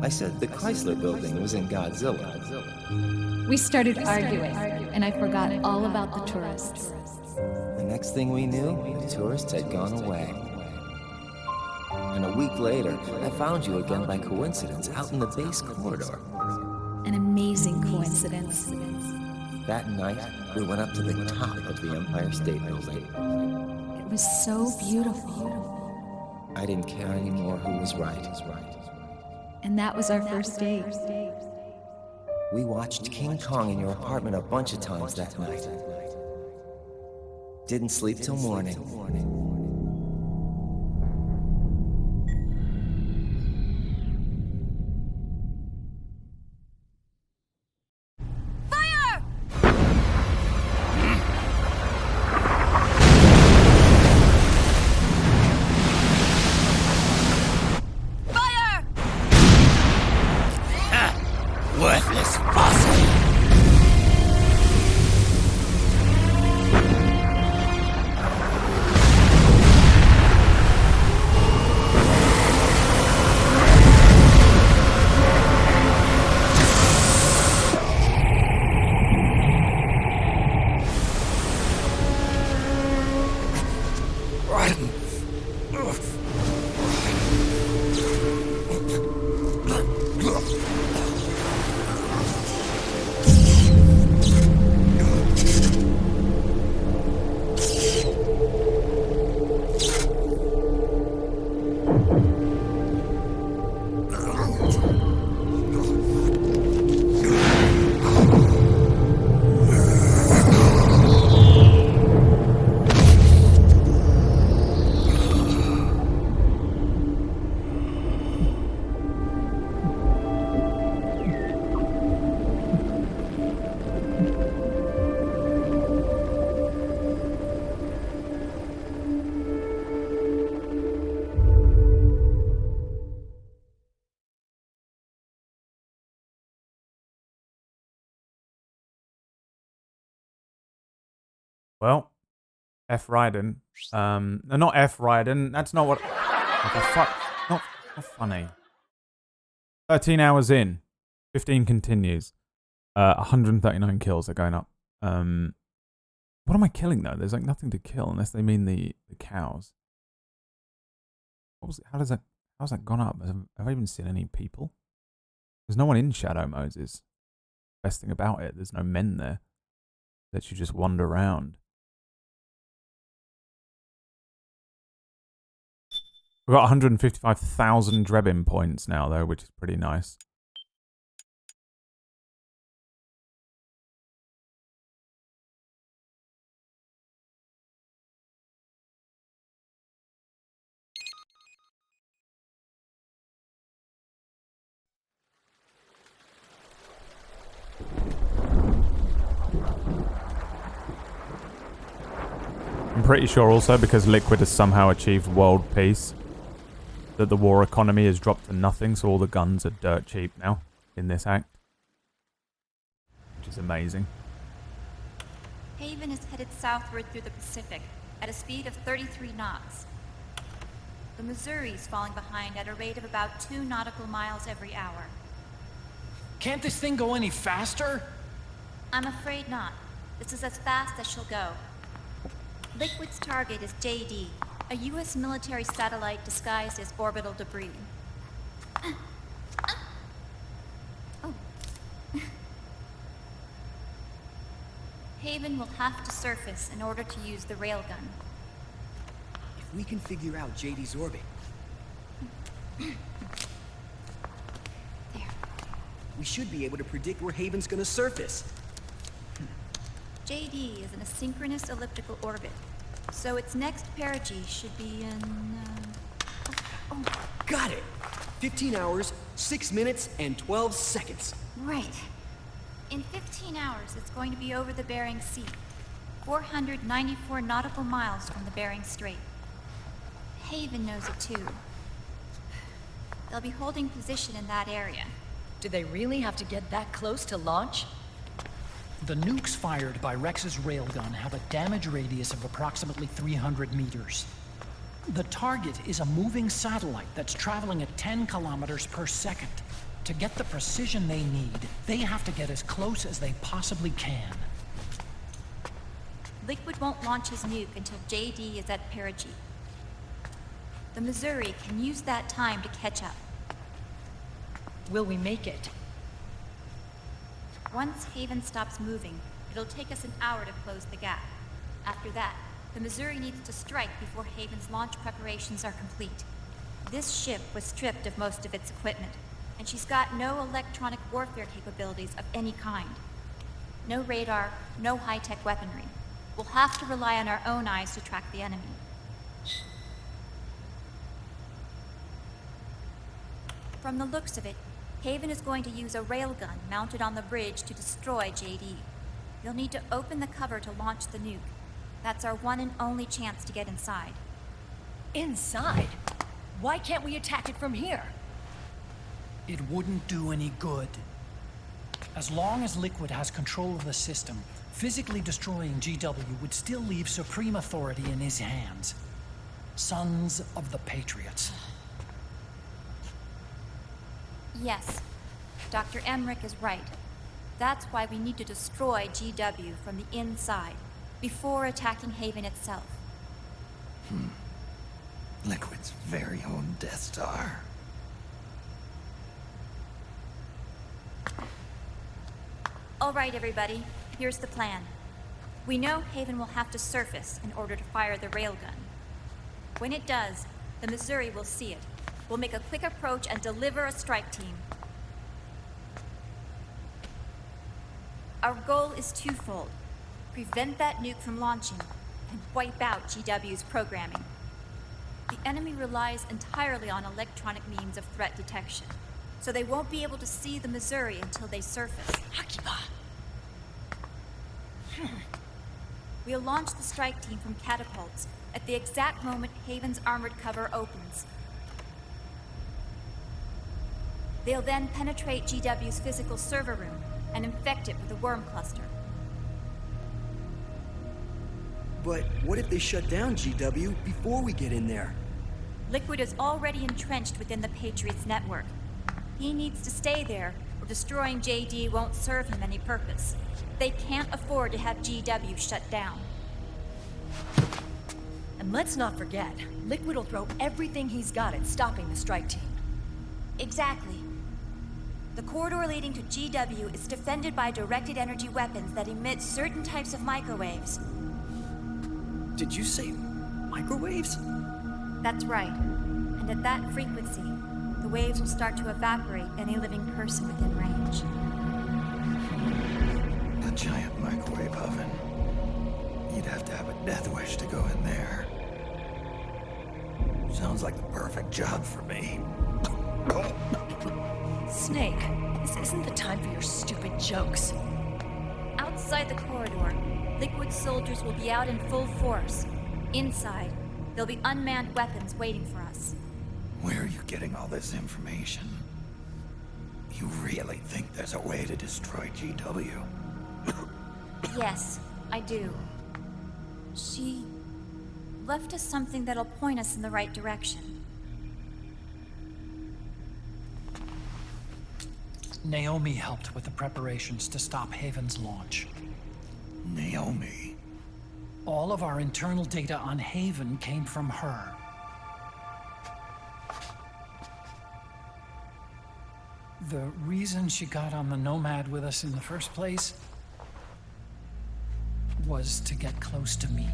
I said the Chrysler building was in Godzilla. We started arguing, and I forgot all about the tourists. The next thing we knew, the tourists had gone away. And a week later, I found you again by coincidence out in the base corridor. An amazing coincidence. That night, we went up to the top of the Empire State Building. It was so beautiful. I didn't care anymore who was right. And that was our first date. We watched King Kong in your apartment a bunch of times that night. Didn't sleep till morning. Worthless fossil! Well, F Raiden. Not F Raiden. That's not what. What the fuck? Not funny. 13 hours in. 15 continues. 139 kills are going up. What am I killing though? There's like nothing to kill unless they mean the cows. What was it? How's that gone up? Have I even seen any people? There's no one in Shadow Moses. Best thing about it, there's no men there. That you just wander around. We've got 155,000 Drebin points now, though, which is pretty nice. I'm pretty sure also because Liquid has somehow achieved world peace that the war economy has dropped to nothing, so all the guns are dirt cheap now in this act. Which is amazing. Haven is headed southward through the Pacific at a speed of 33 knots. The Missouri's falling behind at a rate of about 2 nautical miles every hour. Can't this thing go any faster? I'm afraid not. This is as fast as she'll go. Liquid's target is JD, a U.S. military satellite disguised as orbital debris. Oh. Haven will have to surface in order to use the railgun. If we can figure out JD's orbit... we should be able to predict where Haven's gonna surface. JD is in a synchronous elliptical orbit, so its next perigee should be in... Got it! 15 hours, 6 minutes, and 12 seconds. Right. In 15 hours, it's going to be over the Bering Sea, 494 nautical miles from the Bering Strait. Haven knows it too. They'll be holding position in that area. Do they really have to get that close to launch? The nukes fired by Rex's railgun have a damage radius of approximately 300 meters. The target is a moving satellite that's traveling at 10 kilometers per second. To get the precision they need, they have to get as close as they possibly can. Liquid won't launch his nuke until JD is at perigee. The Missouri can use that time to catch up. Will we make it? Once Haven stops moving, it'll take us an hour to close the gap. After that, the Missouri needs to strike before Haven's launch preparations are complete. This ship was stripped of most of its equipment, and she's got no electronic warfare capabilities of any kind. No radar, no high-tech weaponry. We'll have to rely on our own eyes to track the enemy. From the looks of it, Haven is going to use a railgun mounted on the bridge to destroy JD. You'll need to open the cover to launch the nuke. That's our one and only chance to get inside. Inside? Why can't we attack it from here? It wouldn't do any good. As long as Liquid has control of the system, physically destroying GW would still leave supreme authority in his hands. Sons of the Patriots. Yes, Dr. Emmerich is right. That's why we need to destroy GW from the inside, before attacking Haven itself. Liquid's very own Death Star. All right, everybody, here's the plan. We know Haven will have to surface in order to fire the railgun. When it does, the Missouri will see it. We'll make a quick approach and deliver a strike team. Our goal is twofold. Prevent that nuke from launching, and wipe out GW's programming. The enemy relies entirely on electronic means of threat detection, so they won't be able to see the Missouri until they surface. We'll launch the strike team from catapults at the exact moment Haven's armored cover opens. They'll then penetrate GW's physical server room and infect it with a worm cluster. But what if they shut down GW before we get in there? Liquid is already entrenched within the Patriots network. He needs to stay there, or destroying JD won't serve him any purpose. They can't afford to have GW shut down. And let's not forget, Liquid will throw everything he's got at stopping the strike team. Exactly. The corridor leading to GW is defended by directed energy weapons that emit certain types of microwaves. Did you say microwaves? That's right. And at that frequency, the waves will start to evaporate any living person within range. A giant microwave oven. You'd have to have a death wish to go in there. Sounds like the perfect job for me. Snake, this isn't the time for your stupid jokes. Outside the corridor, Liquid soldiers will be out in full force. Inside, there'll be unmanned weapons waiting for us. Where are you getting all this information? You really think there's a way to destroy GW? Yes, I do. She left us something that'll point us in the right direction. Naomi helped with the preparations to stop Haven's launch. Naomi? All of our internal data on Haven came from her. The reason she got on the Nomad with us in the first place was to get close to me.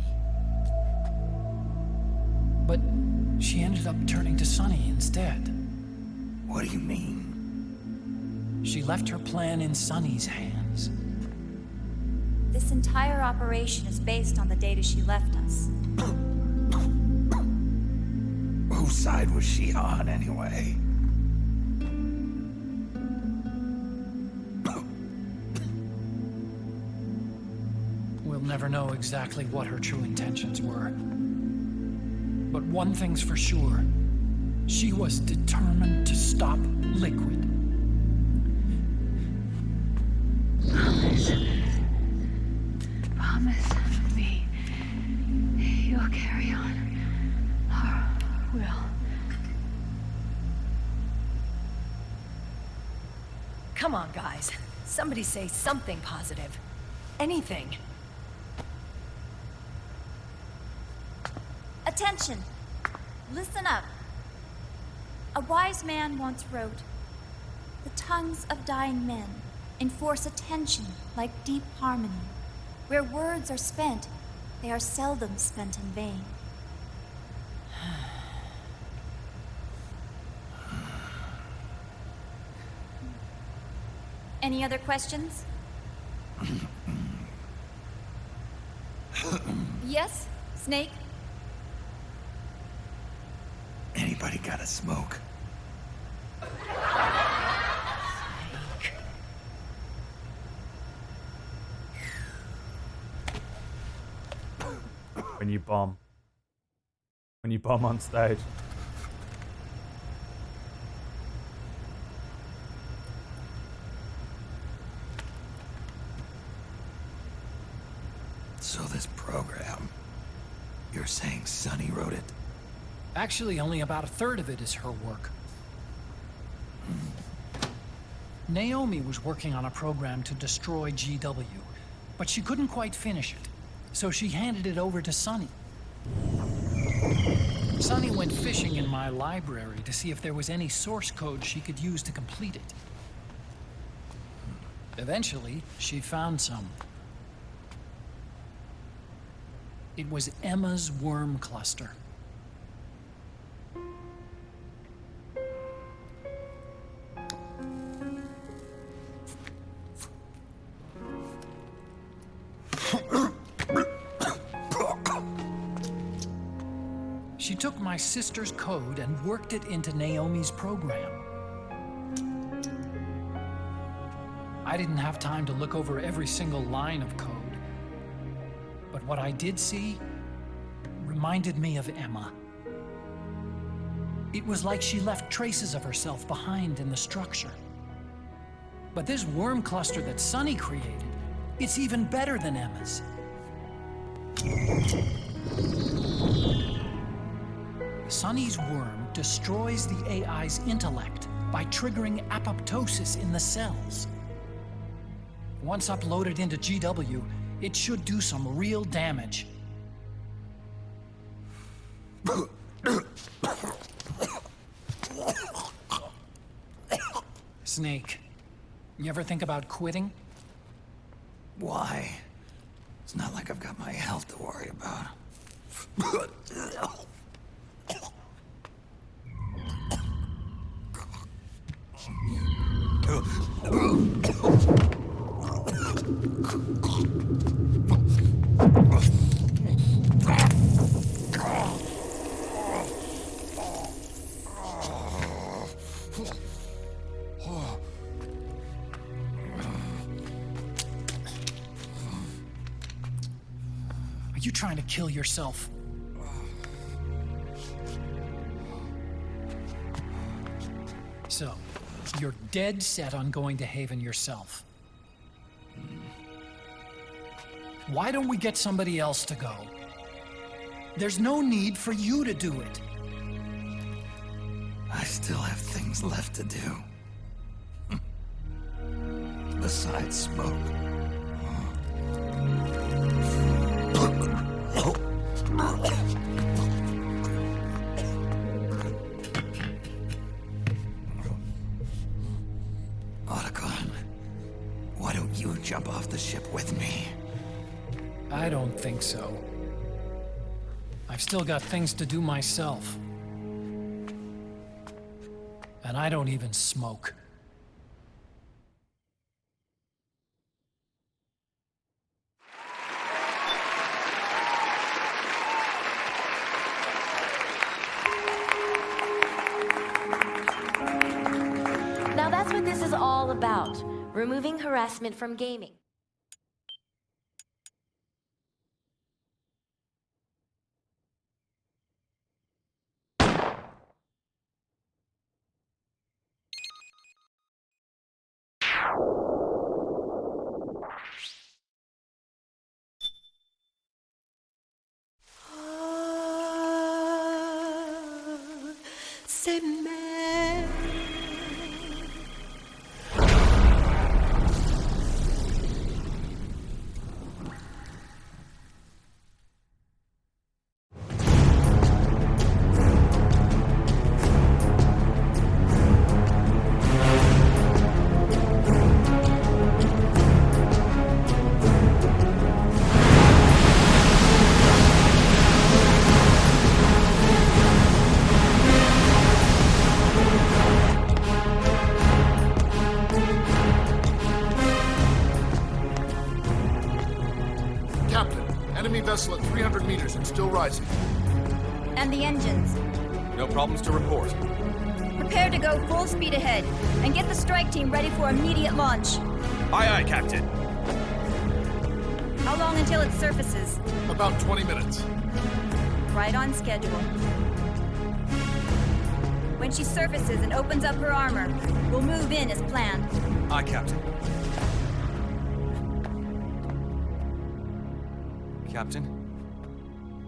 But she ended up turning to Sunny instead. What do you mean? She left her plan in Sunny's hands. This entire operation is based on the data she left us. Whose side was she on, anyway? We'll never know exactly what her true intentions were. But one thing's for sure. She was determined to stop Liquid. Promise me you'll carry on. Or will. Come on, guys. Somebody say something positive. Anything. Attention! Listen up. A wise man once wrote, "The tongues of dying men enforce attention like deep harmony. Where words are spent, they are seldom spent in vain." Any other questions? Yes, Snake? Anybody got a smoke? When you bomb. When you bomb on stage. So this program, you're saying Sunny wrote it? Actually, only about a third of it is her work. Naomi was working on a program to destroy GW, but she couldn't quite finish it, so she handed it over to Sunny. Sunny went fishing in my library to see if there was any source code she could use to complete it. Eventually, she found some. It was Emma's worm cluster. She took my sister's code and worked it into Naomi's program. I didn't have time to look over every single line of code, but what I did see reminded me of Emma. It was like she left traces of herself behind in the structure. But this worm cluster that Sunny created, it's even better than Emma's. Sunny's worm destroys the AI's intellect by triggering apoptosis in the cells. Once uploaded into GW, it should do some real damage. Snake, you ever think about quitting? Why? It's not like I've got my health to worry about. Are you trying to kill yourself? So, you're dead set on going to Haven yourself. Why don't we get somebody else to go? There's no need for you to do it. I still have things left to do. Besides smoke. Otacon, why don't you jump off the ship with me? I don't think so. I've still got things to do myself. And I don't even smoke. Now that's what this is all about. Removing harassment from gaming. C'est même. Enemy vessel at 300 meters and still rising. And the engines. No problems to report. Prepare to go full speed ahead, and get the strike team ready for immediate launch. Aye, aye, Captain. How long until it surfaces? About 20 minutes. Right on schedule. When she surfaces and opens up her armor, we'll move in as planned. Aye, Captain. Captain,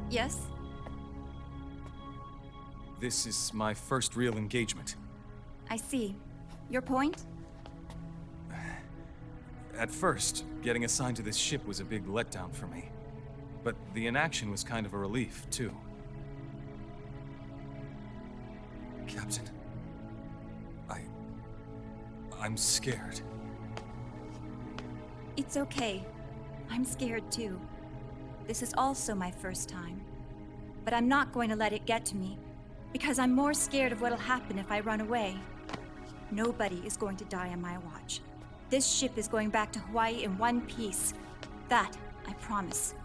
Yes? this is my first real engagement. I see. Your point? At first, getting assigned to this ship was a big letdown for me. But the inaction was kind of a relief, too. Captain, I'm scared. It's okay. I'm scared too. This is also my first time. But I'm not going to let it get to me, because I'm more scared of what'll happen if I run away. Nobody is going to die on my watch. This ship is going back to Hawaii in one piece. That, I promise.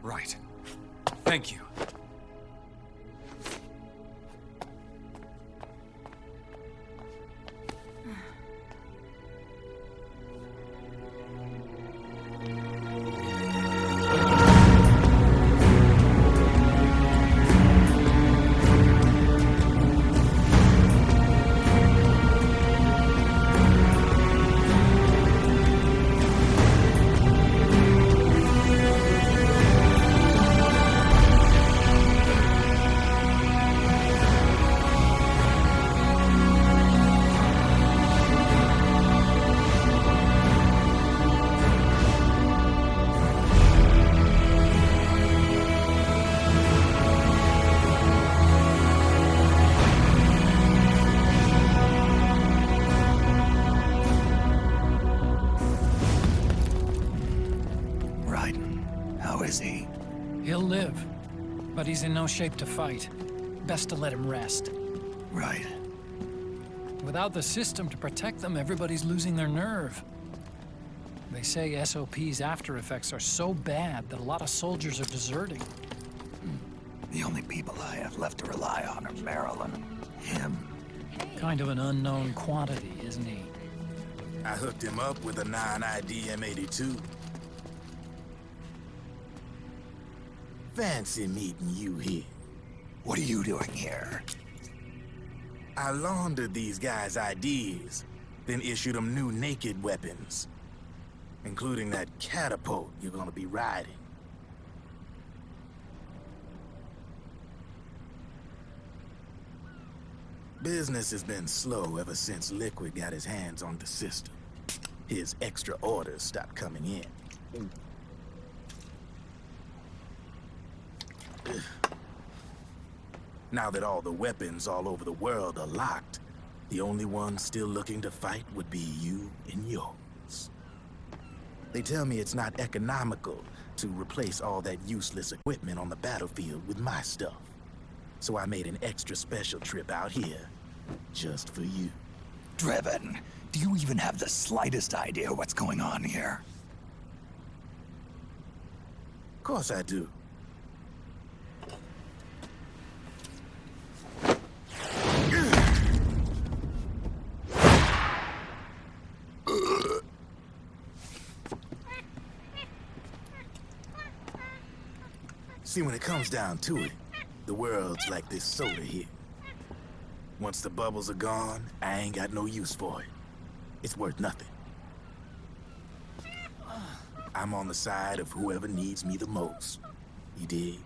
Right. Thank you. He'll live, but he's in no shape to fight. Best to let him rest. Right. Without the system to protect them, everybody's losing their nerve. They say SOP's after effects are so bad that a lot of soldiers are deserting. The only people I have left to rely on are Marilyn, him. Kind of an unknown quantity, isn't he? I hooked him up with a 9ID M82. Fancy meeting you here. What are you doing here? I laundered these guys' IDs, then issued them new naked weapons, including that catapult you're gonna be riding. Business has been slow ever since Liquid got his hands on the system. His extra orders stopped coming in. Now that all the weapons all over the world are locked, the only ones still looking to fight would be you and yours. They tell me it's not economical to replace all that useless equipment on the battlefield with my stuff. So I made an extra special trip out here, just for you. Driven, do you even have the slightest idea what's going on here? Of course I do. See, when it comes down to it, the world's like this soda here. Once the bubbles are gone, I ain't got no use for it. It's worth nothing. I'm on the side of whoever needs me the most. You dig?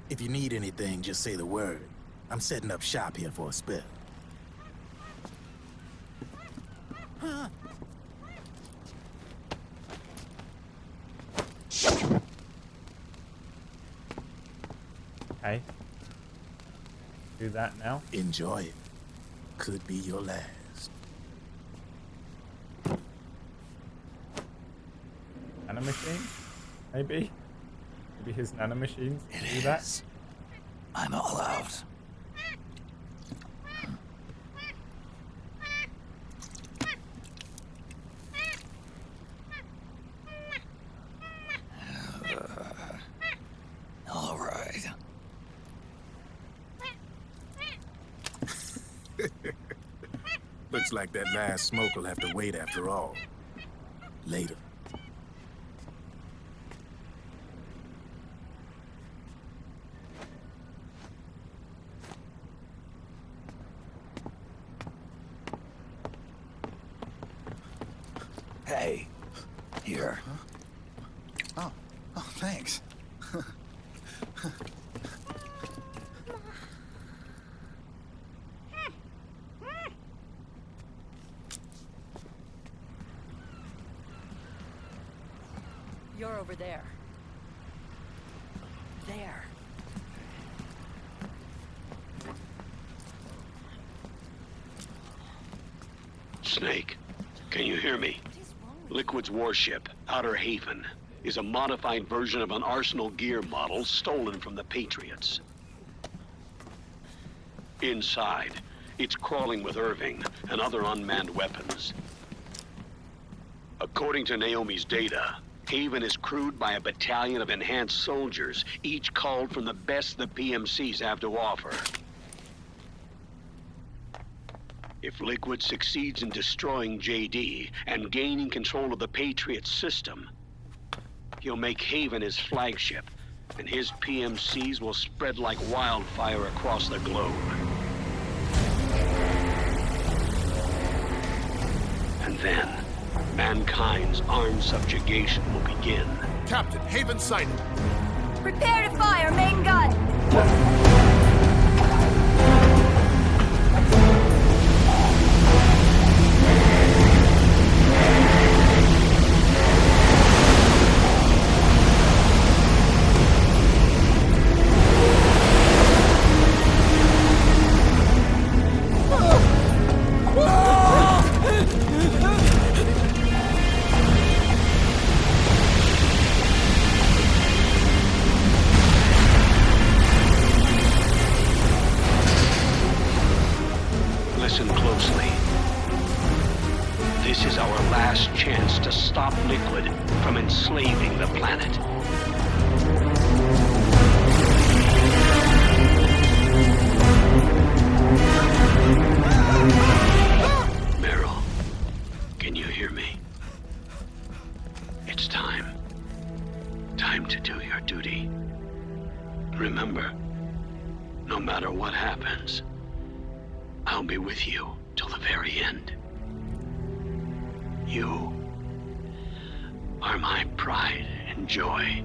If you need anything, just say the word. I'm setting up shop here for a spell. Okay. Do that now. Enjoy it. Could be your last. Nanomachine? Maybe? Maybe his nanomachines do that? I'm all out. All right. Looks like that last smoke will have to wait after all. Later. Hey, here. Oh, thanks. You're over there. There. Snake, can you hear me? Liquid's warship, Outer Haven, is a modified version of an Arsenal gear model stolen from the Patriots. Inside, it's crawling with Irving and other unmanned weapons. According to Naomi's data, Haven is crewed by a battalion of enhanced soldiers, each culled from the best the PMCs have to offer. If Liquid succeeds in destroying JD and gaining control of the Patriots system, he'll make Haven his flagship, and his PMCs will spread like wildfire across the globe. And then, mankind's armed subjugation will begin. Captain, Haven sighted. Prepare to fire, main gun! Listen closely. This is our last chance to stop Liquid from enslaving the planet. Meryl, can you hear me? till the very end. You are my pride and joy.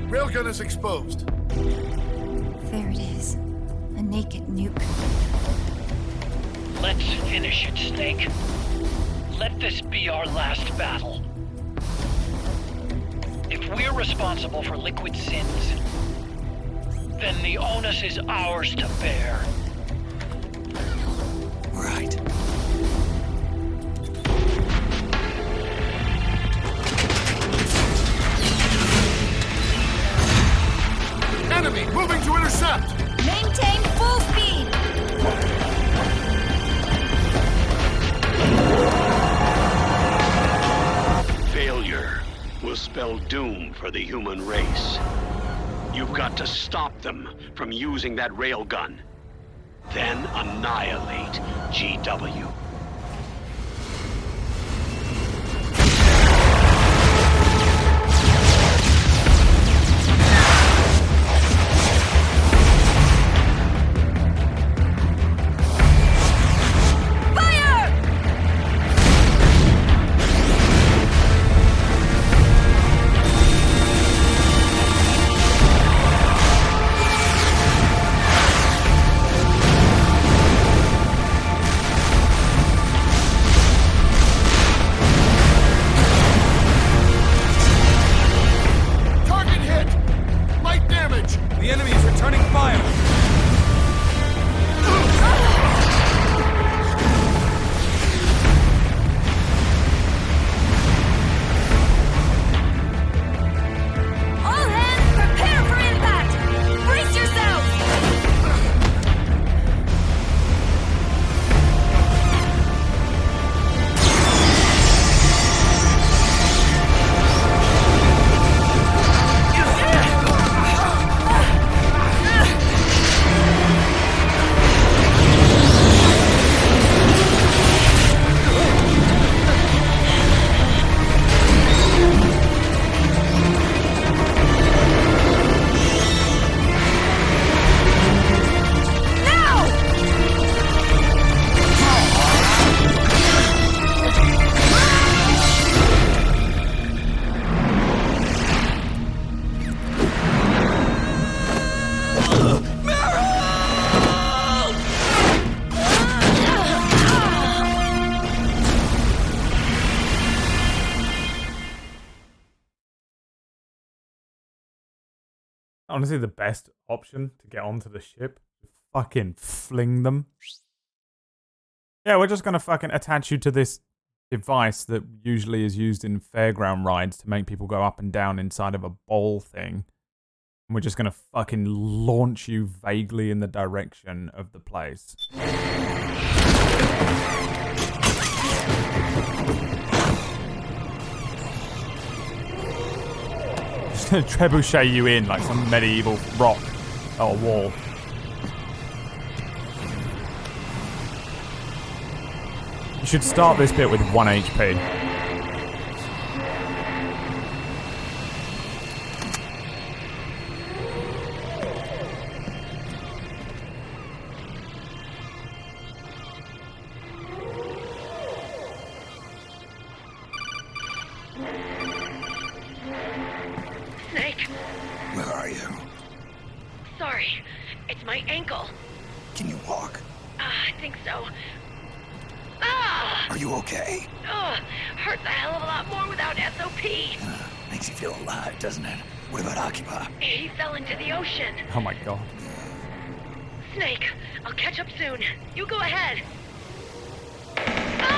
Railgun is exposed. There it is. A naked nuke. Let's finish it, Snake. Let this be our last battle. If we're responsible for Liquid's sins, then the onus is ours to bear. Right. Enemy moving to intercept! Maintain full speed! Failure will spell doom for the human race. You've got to stop them from using that railgun. Then annihilate GW. The enemy is returning fire! All hands, prepare for impact! Brace yourselves! Honestly, the best option to get onto the ship, fucking fling them. Yeah, we're just gonna fucking attach you to this device that usually is used in fairground rides to make people go up and down inside of a ball thing. And we're just gonna fucking launch you vaguely in the direction of the place. Just gonna trebuchet you in like some medieval rock or wall. You should start this bit with 1 HP. Snake, Where are you? sorry. It's my ankle. Can you walk? I think so. Ah! Are you okay? Ugh, hurts a hell of a lot more without SOP. Makes you feel alive, doesn't it? What about Occupy? He fell into the ocean. Oh my god. Snake, I'll catch up soon. You go ahead. Ah!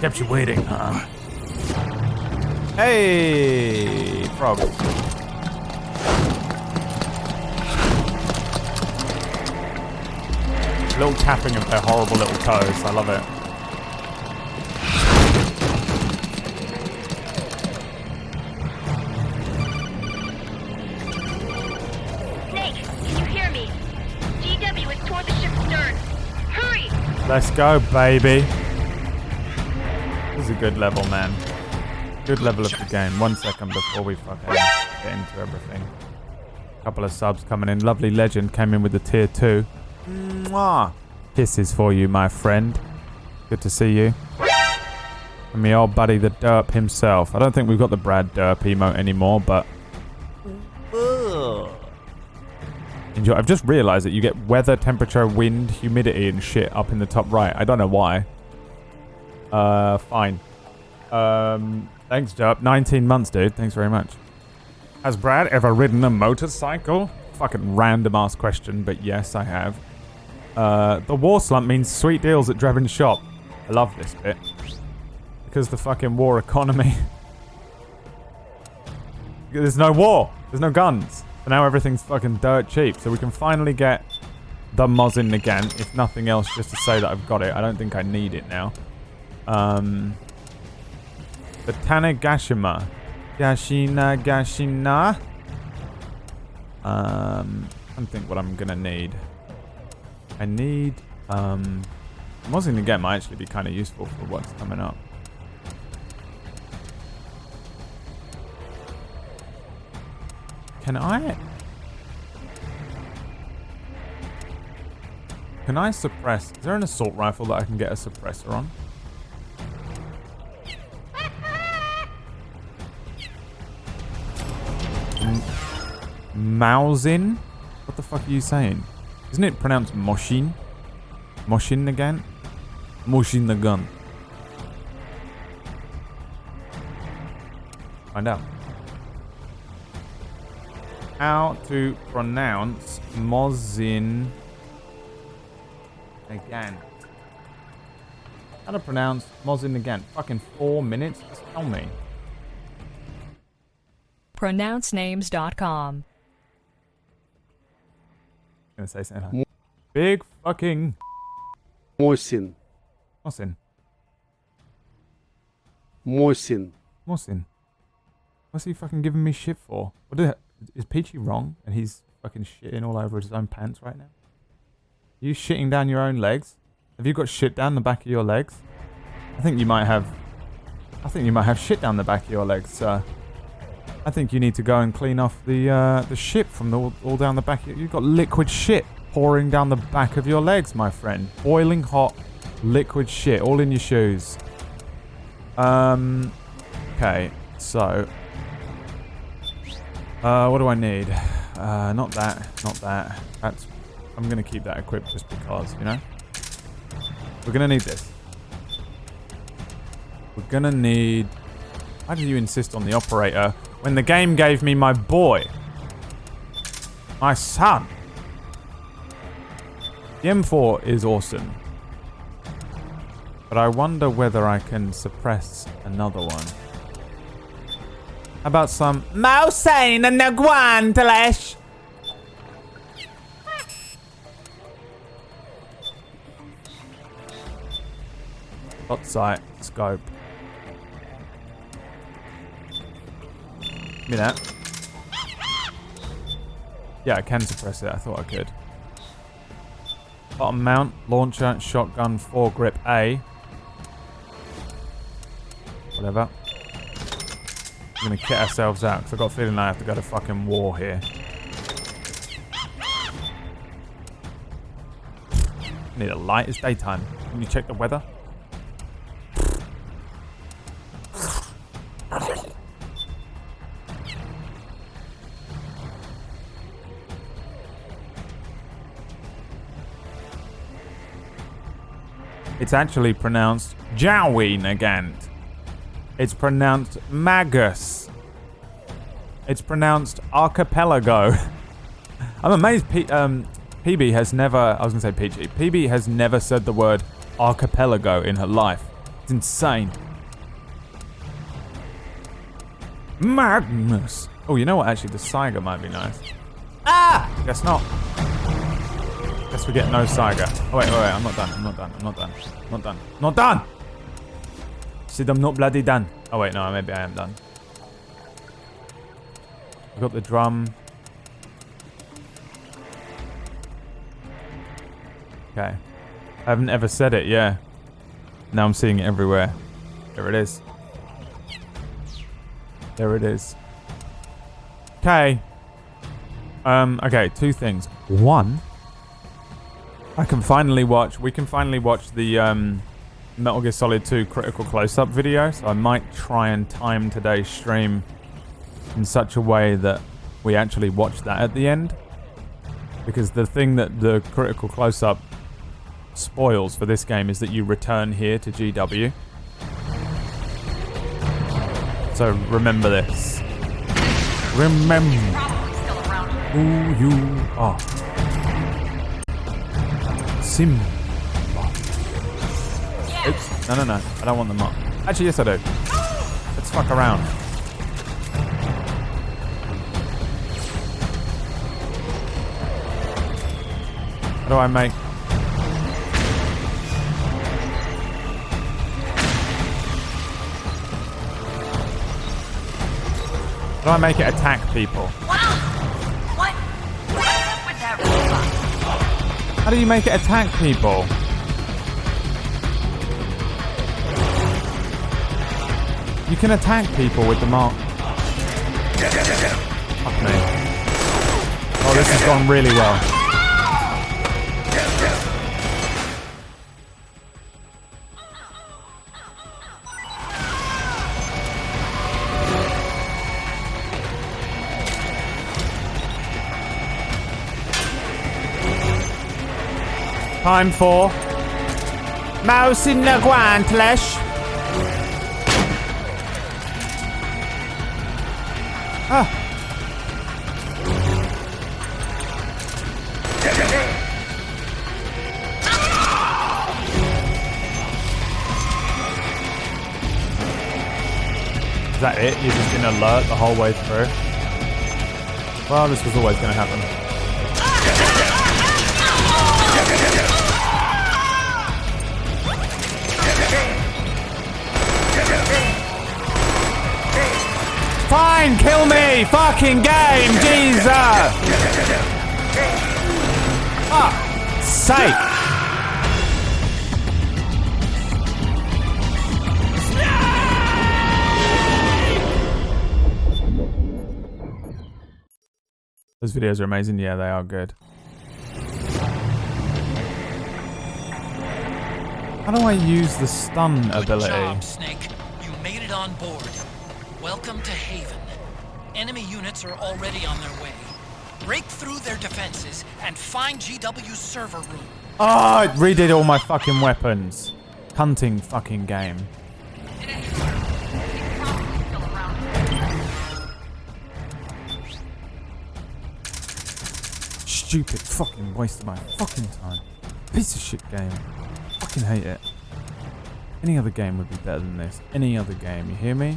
Kept you waiting, huh? Hey, frog. Little tapping of their horrible little toes. I love it. Snake, can you hear me? GW is toward the ship's stern. Hurry! Let's go, baby. This is a good level, man. Good level of the game. 1 second before we fucking get into everything. Couple of subs coming in. Lovely Legend came in with the tier 2. Mwah. Kisses for you, my friend. Good to see you. And me old buddy, the Derp himself. I don't think we've got the Brad Derp emote anymore, but... Enjoy. I've just realised that you get weather, temperature, wind, humidity and shit up in the top right. I don't know why. Fine. Thanks, Derp. 19 months, dude. Thanks very much. Has Brad ever ridden a motorcycle? Fucking random ass question, but yes, I have. The war slump means sweet deals at Drebin's shop. I love this bit. Because the fucking war economy. There's no war. There's no guns. So now everything's fucking dirt cheap. So we can finally get the Mosin again. If nothing else, just to say that I've got it. I don't think I need it now. The Tanegashima. Gashina. I don't think what I'm gonna need. I need Mosin again might actually be kind of useful for what's coming up. Can I suppress? Is there an assault rifle that I can get a suppressor on? Mausin? What the fuck are you saying? Isn't it pronounced Moshin? Moshin again? Moshin the gun. Find out. How to pronounce Mosin again. How to pronounce Mosin again. Fucking 4 minutes? Just tell me. PronounceNames.com. Gonna say something like big fucking Mosin. Mosin. Mosin. Mosin. What's he fucking giving me shit for? Is Peachy wrong and he's fucking shitting all over his own pants right now? Are you shitting down your own legs? Have you got shit down the back of your legs? I think you might have shit down the back of your legs, sir. I think you need to go and clean off the shit from all down the back. You've got liquid shit pouring down the back of your legs, my friend. Boiling hot liquid shit all in your shoes. Okay, so what do I need? Not that. I'm gonna keep that equipped just because, you know. We're gonna need this. We're gonna need. Why did you insist on the operator when the game gave me my boy? My son. The M4 is awesome. But I wonder whether I can suppress another one. How about some Mausain and Naguantalash? Hot sight, scope. Give me that. Yeah, I can suppress it. I thought I could. Bottom mount, launcher, shotgun, foregrip A. Whatever. We're gonna kit ourselves out because I've got a feeling I have to go to fucking war here. Need a light. It's daytime. Can you check the weather? It's actually pronounced Jowie-Nagant. It's pronounced Magus. It's pronounced Archipelago. I'm amazed PB has never... I was going to say PG. PB has never said the word archipelago in her life. It's insane. Madness. Oh, you know what? Actually, the Saiga might be nice. Ah! Guess not. Guess we get no Saiga. Oh, wait. I'm not done. Not done! Said I'm not bloody done. Oh, wait. No, maybe I am done. I got the drum. Okay. I haven't ever said it, yeah. Now I'm seeing it everywhere. There it is. There it is. Okay. Okay, two things. One, we can finally watch the Metal Gear Solid 2 critical close-up video. So I might try and time today's stream in such a way that we actually watch that at the end. Because the thing that the critical close-up spoils for this game is that you return here to GW. So remember this. Remember who you are. Simba. Oops. No. I don't want them up. Actually, yes I do. Let's fuck around. How do I make... How do I make it attack people? Wow! What? What's up with that robot? How do you make it attack people? You can attack people with the mark. Fuck me. Oh, this has gone really well. Time for mouse in the guantlesh. Ah. Is that it? You're just in alert the whole way through? Well, this was always going to happen. Fine, kill me! Fucking game! Jesus! Fuck's sake! Those videos are amazing. Yeah, they are good. How do I use the stun ability? Good job, Snake. You made it on board. Welcome to Haven. Enemy units are already on their way. Break through their defenses and find GW's server room. Oh, it redid all my fucking weapons. Hunting fucking game. Stupid fucking waste of my fucking time. Piece of shit game. Fucking hate it. Any other game would be better than this. Any other game, you hear me?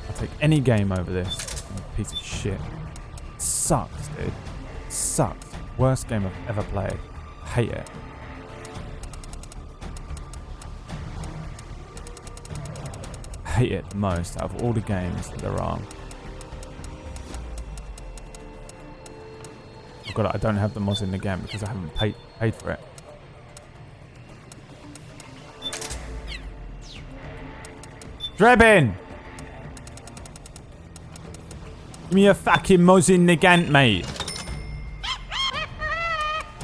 I'll take any game over this. Piece of shit. It sucks, dude. It sucks. Worst game I've ever played. Hate it. Hate it the most out of all the games that there are. I don't have the mods in the game because I haven't paid for it. Drebin! Give me a fucking mods in the game, mate.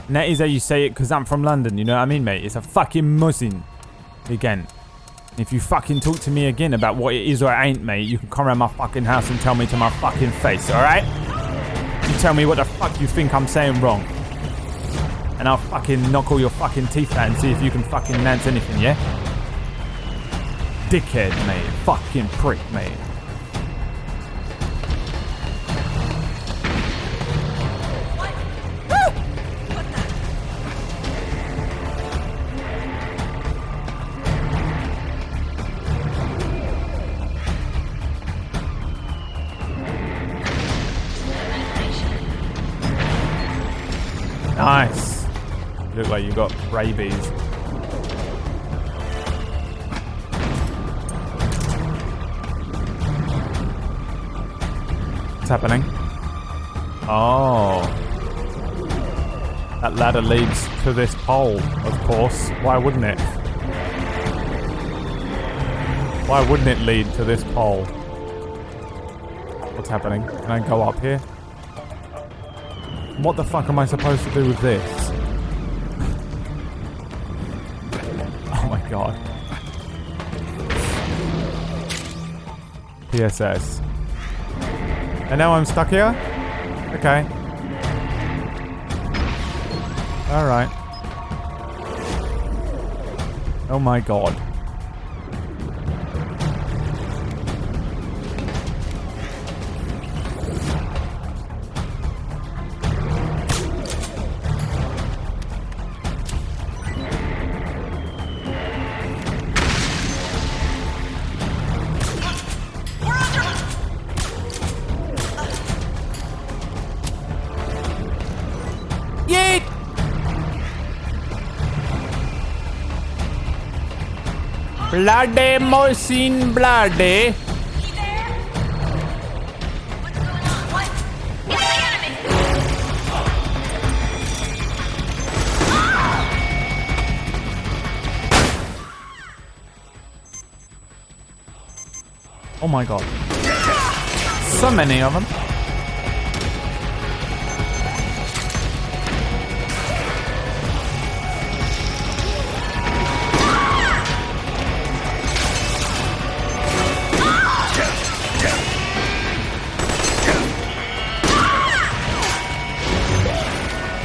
And that is how you say it because I'm from London, you know what I mean, mate? It's a fucking muzzin again. If you fucking talk to me again about what it is or it ain't, mate, you can come around my fucking house and tell me to my fucking face, alright? You tell me what the fuck you think I'm saying wrong. And I'll fucking knock all your fucking teeth out and see if you can fucking announce anything, yeah? Dickhead, mate. Fucking prick, mate. Nice. You look like you got rabies. What's happening? Oh. That ladder leads to this pole, of course. Why wouldn't it? Why wouldn't it lead to this pole? What's happening? Can I go up here? What the fuck am I supposed to do with this? Oh my god. PSS. And now I'm stuck here? Okay. Alright. Oh my god. Yeet! Bloody Mosin bloody. Oh my god. So many of them.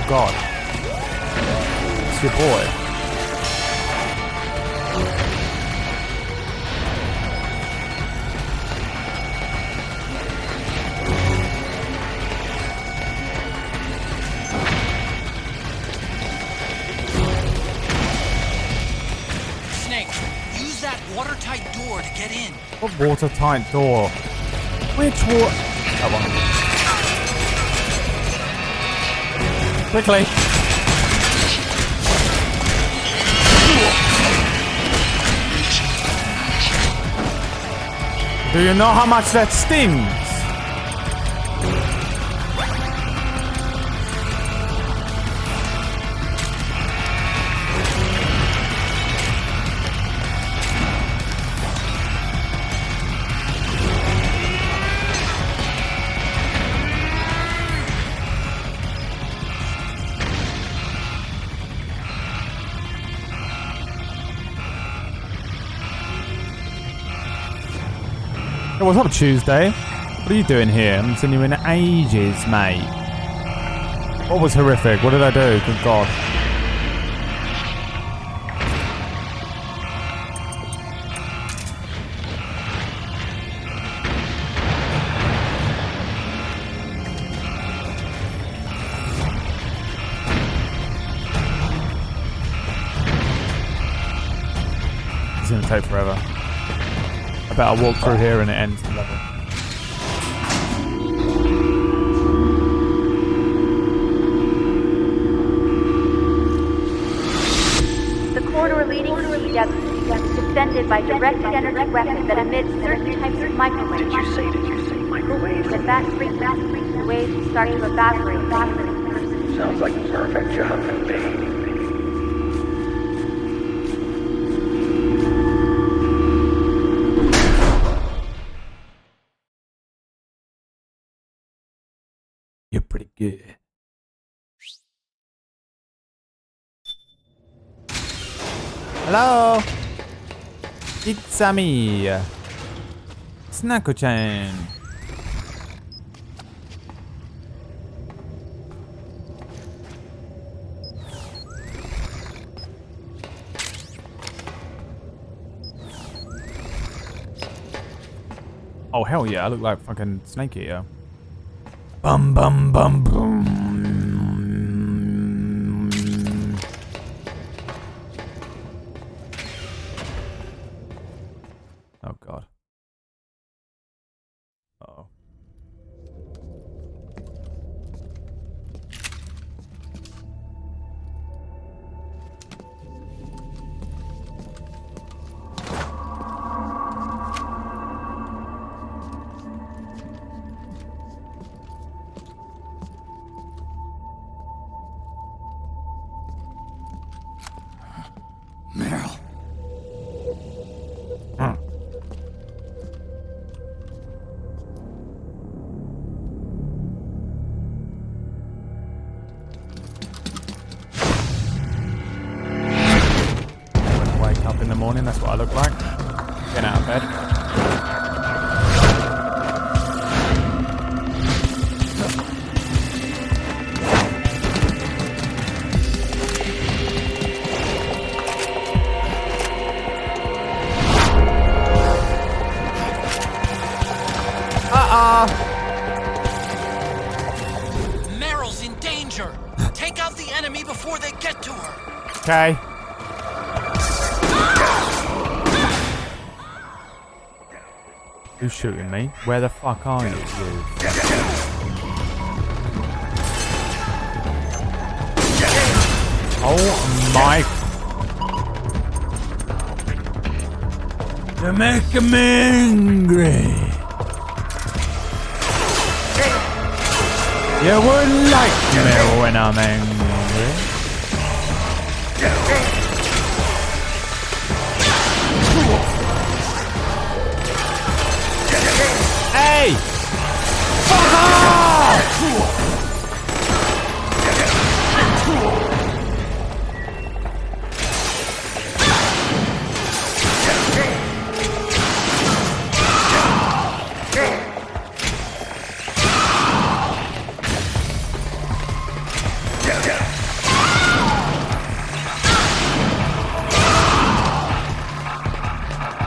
God. It's your boy. Snake, use that watertight door to get in. What watertight door? Which water? That one. Quickly. Do you know how much that stings? Hey, what's up, Tuesday? What are you doing here? I haven't seen you in ages, mate. What was horrific? What did I do? Good God. It's gonna take forever. I bet I'll walk through here and it ends the level. The corridor leading to GW is defended by directed energy weapons that emit certain types of microwaves. Did you say microwaves? At that frequency, the waves will start to evaporate. Sounds like a perfect job for me. You're pretty good. Hello! It's me! Snacko-chan! Oh hell yeah, I look like fucking Snake Eater. Bum bum bum boom. Oh god. Uh-oh. Meryl. Wake up in the morning, that's what I look like. Get out of bed. Meryl's in danger. Take out the enemy before they get to her. Okay. Who's shooting me? Where the fuck are you? Oh my... You make me angry. You wouldn't like me when I'm angry. Hey! Fuck off!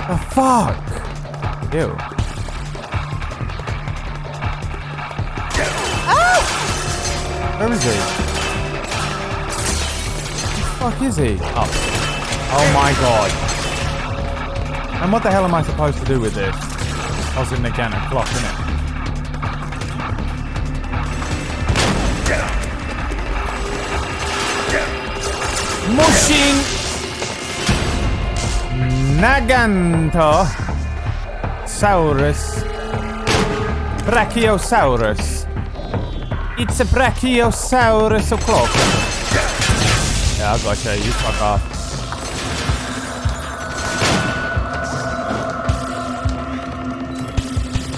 The fuck? Ew. Where is he? Where the fuck is he? Oh. Oh my god. And what the hell am I supposed to do with this? I was in the Gannon clock, innit? Mushing Nagantosaurus Brachiosaurus. It's a Brachiosaurus o'clock. Yeah, I gotcha. You fuck off.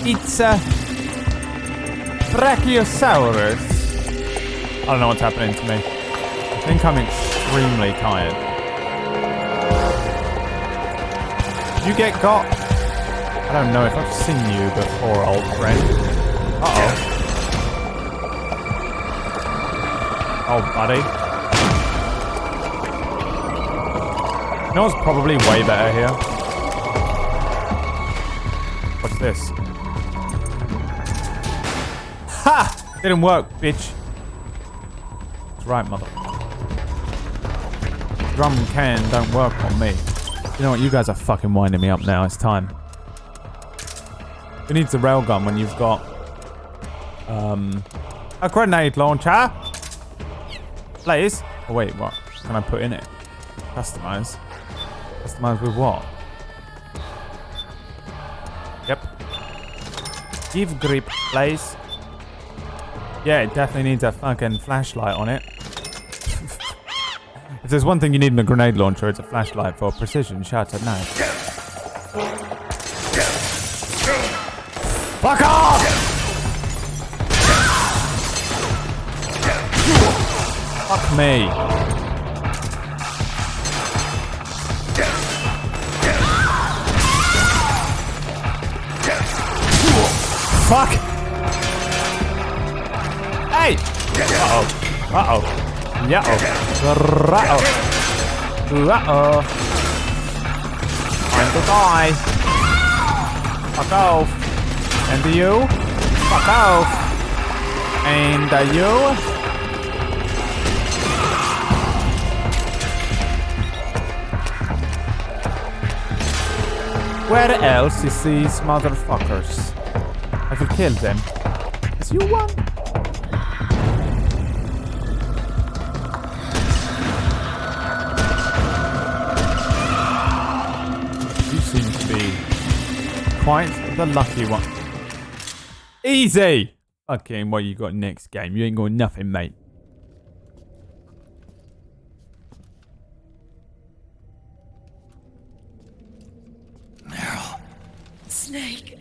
It's a Brachiosaurus. I don't know what's happening to me. I think I'm extremely tired. Did you get got? I don't know if I've seen you before, old friend. Uh-oh. Oh, buddy. You know what's probably way better here? What's this? Ha! Didn't work, bitch. That's right, motherfucker. Drum can don't work on me. You know what? You guys are fucking winding me up now. It's time. Who needs a railgun when you've got a grenade launcher? Please. Oh wait, what can I put in it? Customize. Customize with what? Yep. Give grip, please. Yeah, it definitely needs a fucking flashlight on it. If there's one thing you need in a grenade launcher, it's a flashlight for precision shots at night. Fuck off! Fuck me. Fuck! Hey! Uh-oh. Uh-oh. Yeah-oh. Uh-oh. Uh-oh. Time to die. Fuck off. And you? Fuck off. And you? Where else is these motherfuckers? I will kill them. Is you one? You seem to be quite the lucky one. Easy! Okay, what you got next game? You ain't got nothing, mate. Snake.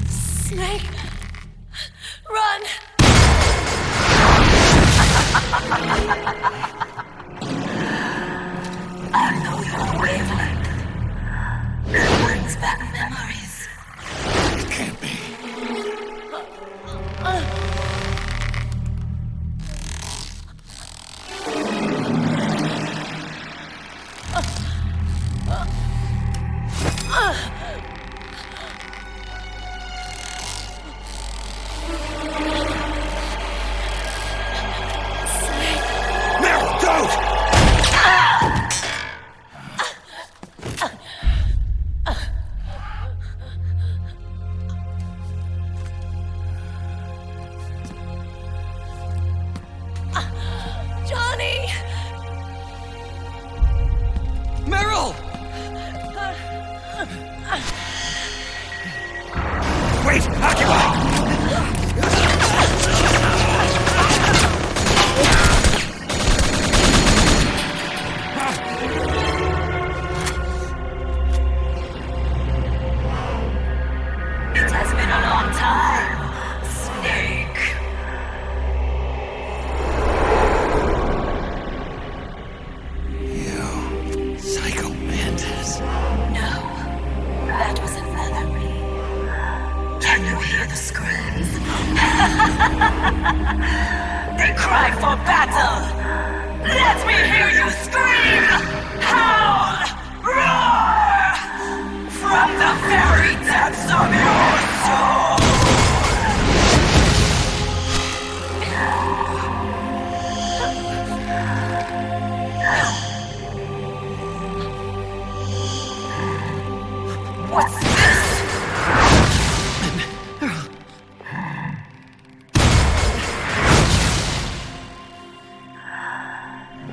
Snake, run! I know your wavelength. It brings back memories. It can't be. Meryl, don't! Johnny! Meryl! Wait! Occupy! It has been a long time, Snake. You psycho mantis. No, that was another me. Can you hear the screams? They cry for battle. Let me hear you scream! Howl! Roar! From the very depths of your soul! What's this?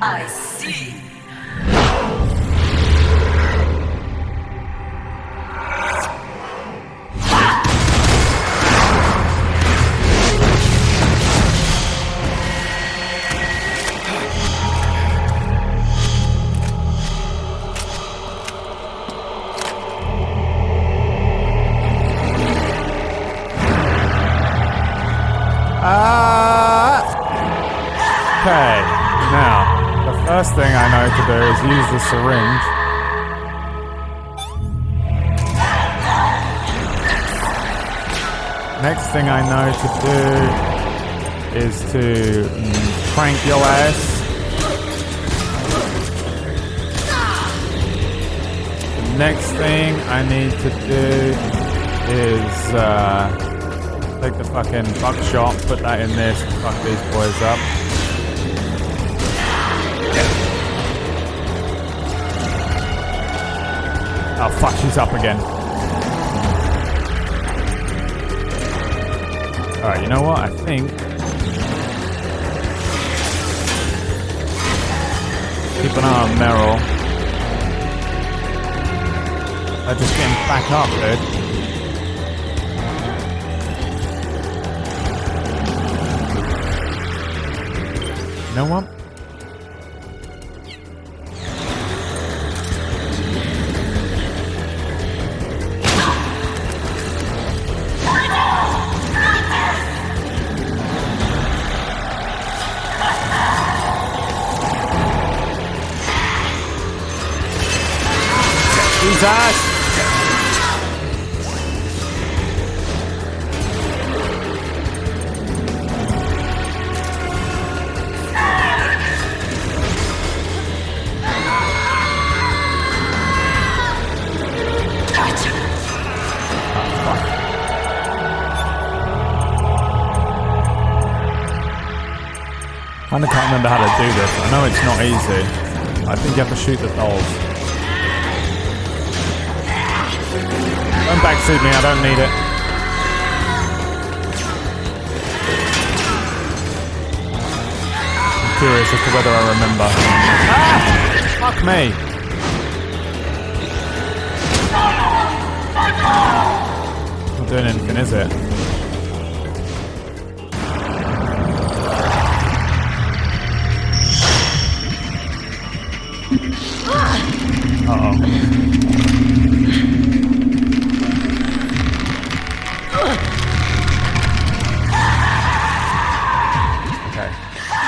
I see. Okay, now, the first thing I know to do is use the syringe. Next thing I know to do is to crank your ass. The next thing I need to do is take the fucking buckshot, put that in this, and fuck these boys up. Oh fuck, she's up again. Alright, you know what? I think keep an eye on Meryl. They're just getting back up, dude. You know what? Jesus! I kinda can't remember how to do this. I know it's not easy. I think you have to shoot the dolls. Don't backseat me, I don't need it. curious as to whether I remember. Ah! Fuck me. Not doing anything, is it? Uh-oh. Okay.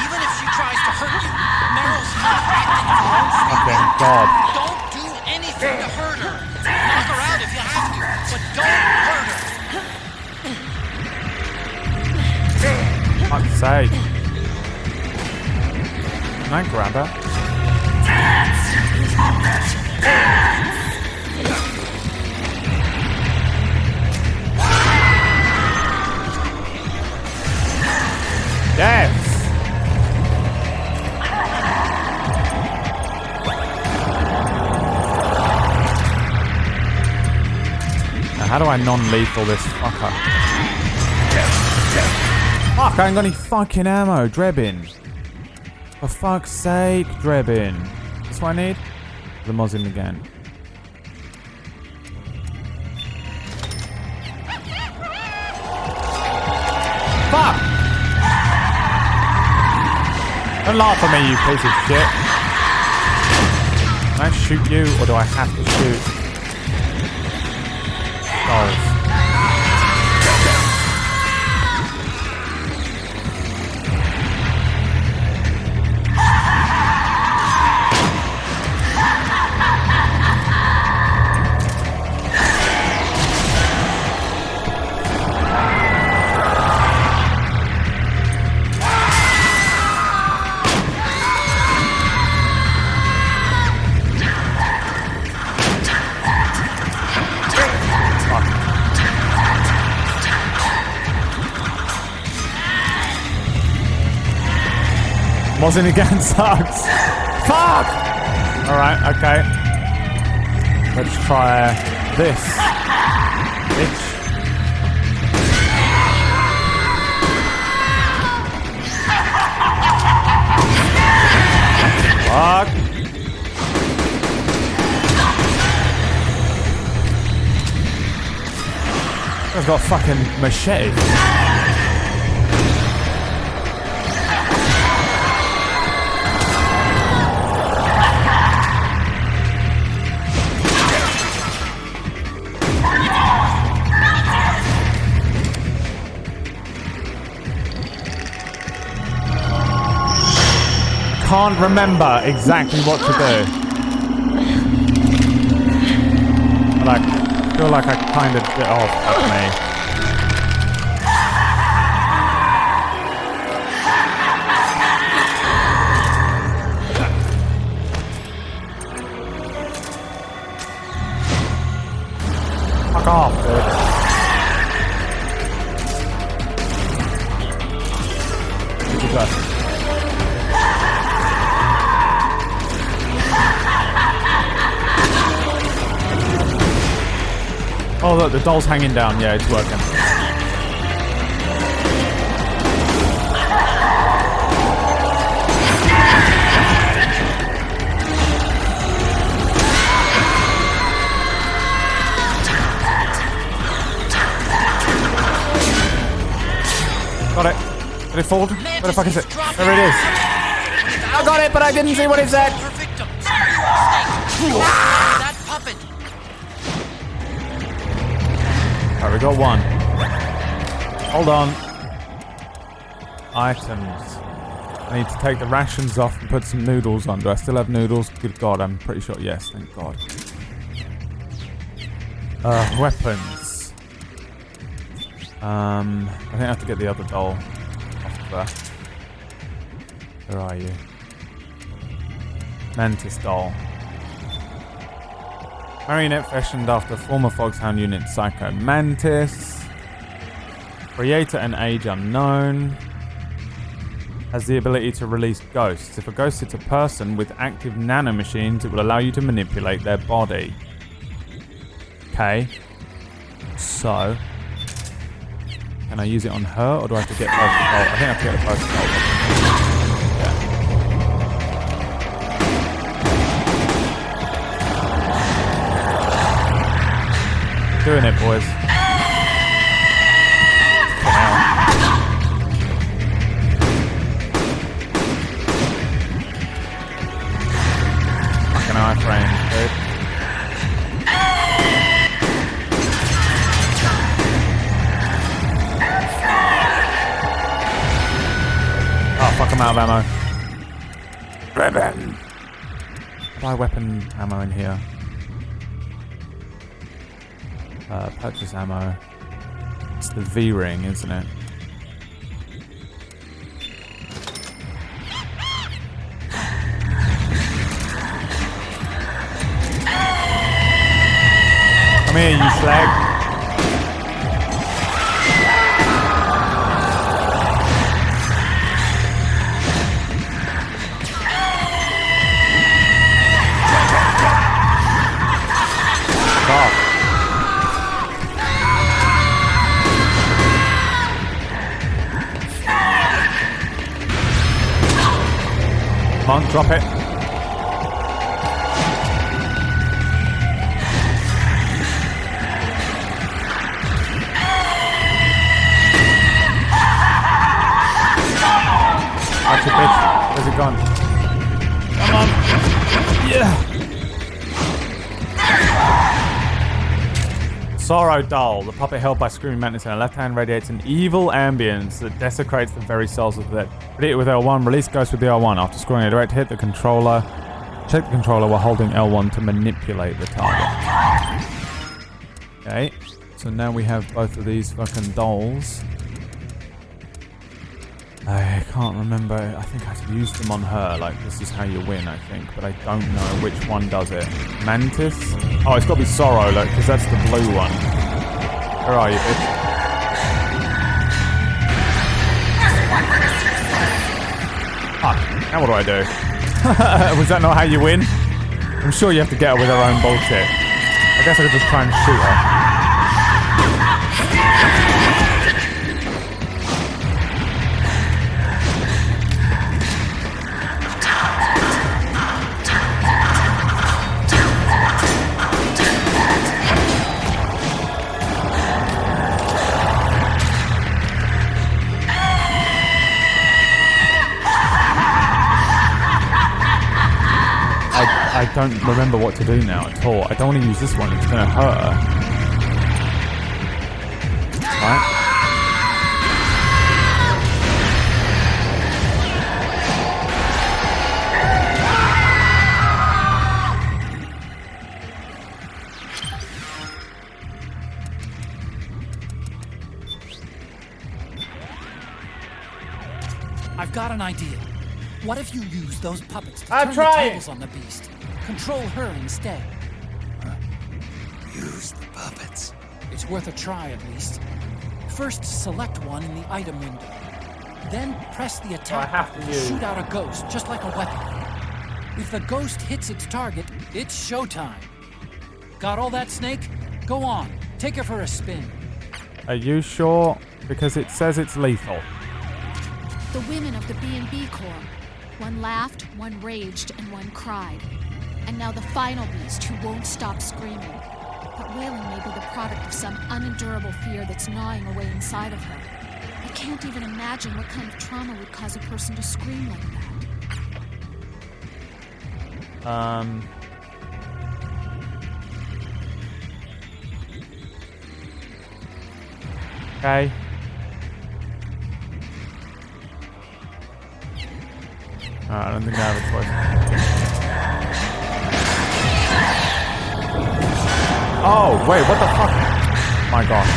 Even if she tries to hurt you, Meryl's not acting of her own free Okay, will. God. Don't do anything to hurt her. Knock her out if you have to, but don't hurt her. Fuck's sake. Can I grab her? Yes! Now how do I non-lethal this fucker? Fuck, I ain't got any fucking ammo. Drebin. For fuck's sake, Drebin. That's what I need? The Mosin again. Fuck! Don't laugh at me, you piece of shit. Can I shoot you, or do I have to shoot? Dolls. Mosin again sucks. Fuck! Alright, okay. Let's try this. Bitch. Fuck. I've got a fucking machete. Can't remember exactly what to do. But I feel like I kind of did. Oh, fuck me. Fuck off, dude. Where'd you go? Oh look, the doll's hanging down. Yeah, it's working. Got it. Did it fall? Where the fuck is it? There it is. I got it, but I didn't see what it said. That puppet. Alright, we got one. Hold on. Items. I need to take the rations off and put some noodles on. Do I still have noodles? Good God, I'm pretty sure. Yes, thank God. Weapons. I think I have to get the other doll off of there. Where are you? Mantis doll. Marionette fashioned after former Foxhound unit Psycho Mantis. Creator and age unknown. Has the ability to release ghosts. If a ghost hits a person with active nanomachines, it will allow you to manipulate their body. Okay. So, can I use it on her, or do I have to get both? Oh, I think I have to get both. Yeah. Doing it, boys. Fucking iframes, dude. Oh, fuck, I'm out of ammo. Buy weapon ammo in here. Purchase ammo. It's the V-ring, isn't it? Come here, you slag. Fuck. Come on, drop it. That's it, bitch. Where's it gone? Come on. Yeah. Sorrow Doll. The puppet held by Screaming Mantis in her left hand radiates an evil ambience that desecrates the very souls of the dead. Ready it with L1. Release Ghost with the L1. After scoring a direct hit, the controller... Check the controller while holding L1 to manipulate the target. Okay. So now we have both of these fucking dolls. I can't remember. I think I have to use them on her. Like, this is how you win, I think. But I don't know which one does it. Mantis? Oh, it's got to be Sorrow, look, because that's the blue one. Where are you, bitch? Ah, now what do I do? Was that not how you win? I'm sure you have to get her with her own bullshit. I guess I could just try and shoot her. I don't remember what to do now at all. I don't want to use this one. It's going to hurt her. Right? I've got an idea. What if you use those puppets to turn the tables on the beast? Control her instead. Use the puppets. It's worth a try, at least. First, select one in the item window. Then press the attack button to shoot out a ghost, just like a weapon. If the ghost hits its target, it's showtime. Got all that, Snake? Go on, take her for a spin. Are you sure? Because it says it's lethal. The women of the B&B Corps. One laughed, one raged, and one cried. And now the final beast who won't stop screaming. But wailing may be the product of some unendurable fear that's gnawing away inside of her. I can't even imagine what kind of trauma would cause a person to scream like that. Okay. I don't think I have a choice. Oh, wait, what the fuck? My god.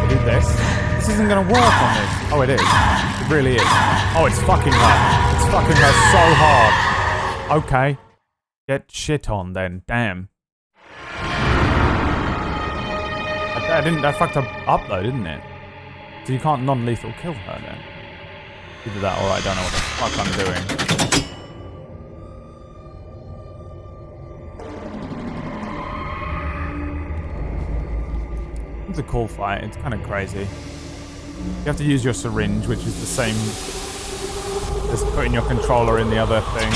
Do this. This isn't gonna work on this. Oh, it is. It really is. Oh, it's fucking her. It's fucking her so hard. Okay. Get shit on then. Damn. That fucked her up though, didn't it? So you can't non-lethal kill her then? Either that or I don't know what the fuck I'm doing. It's a cool fight. It's kind of crazy. You have to use your syringe, which is the same as putting your controller in the other thing.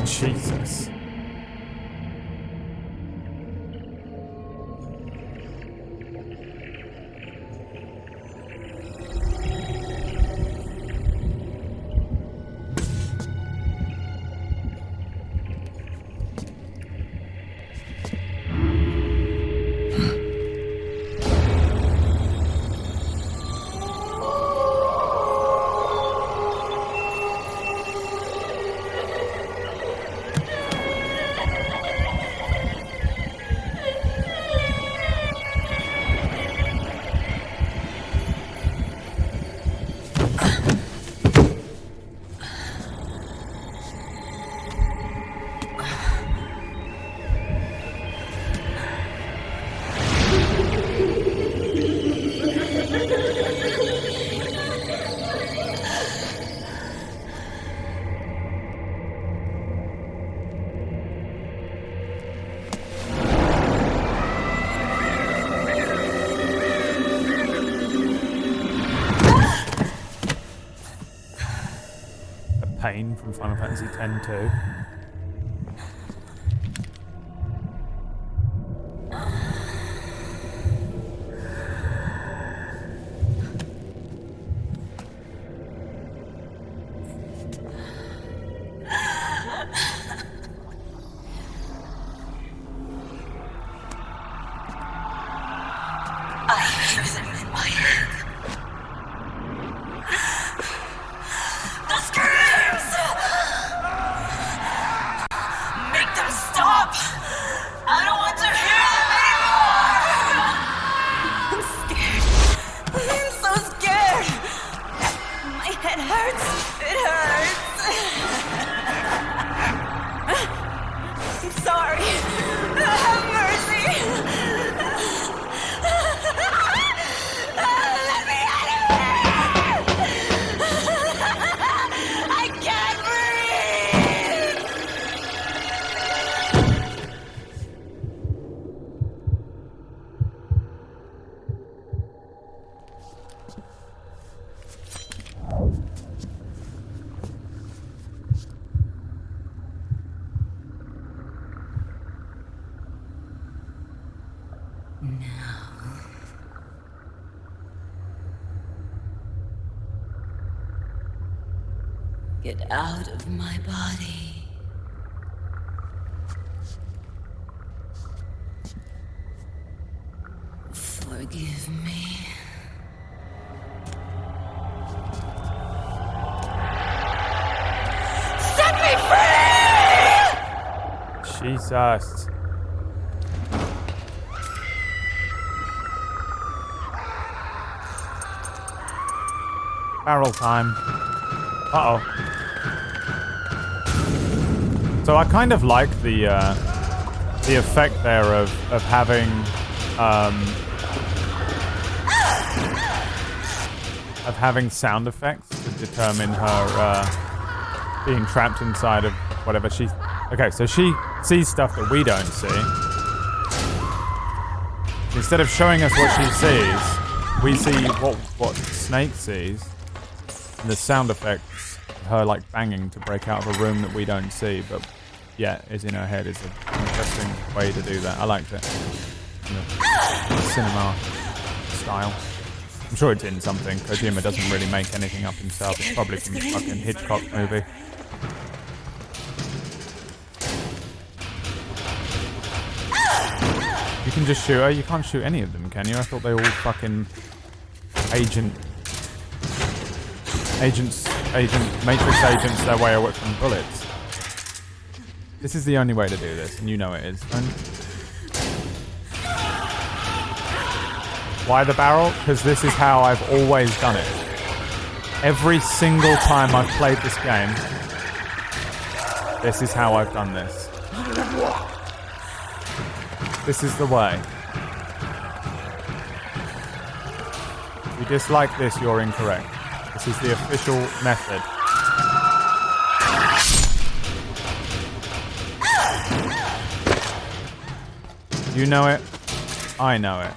Jesus. Pain from Final Fantasy X too. I hear them in my head. The screams! Make them stop! I don't want to hear them anymore! I'm scared. I'm so scared. My head hurts. It hurts. I'm sorry. Have mercy. Let me out of here! I can't breathe! Get out of my body. Forgive me. Set me free! Jesus. Barrel time. Uh-oh. So I kind of like the effect there of having sound effects to determine her being trapped inside of whatever she. Okay, so she sees stuff that we don't see. Instead of showing us what she sees, we see what Snake sees. And the sound effects of her like banging to break out of a room that we don't see, but yeah, is in her head is an interesting way to do that. I liked it. Cinema style. I'm sure it's in something. Kojima doesn't really make anything up himself. It's probably from a fucking Hitchcock movie. You can just shoot her. You can't shoot any of them, can you? I thought they all fucking Matrix agents their way away from bullets. This is the only way to do this, and you know it is. Why the barrel? Because this is how I've always done it. Every single time I've played this game, this is how I've done this. This is the way. If you dislike this, you're incorrect. This is the official method. You know it. I know it.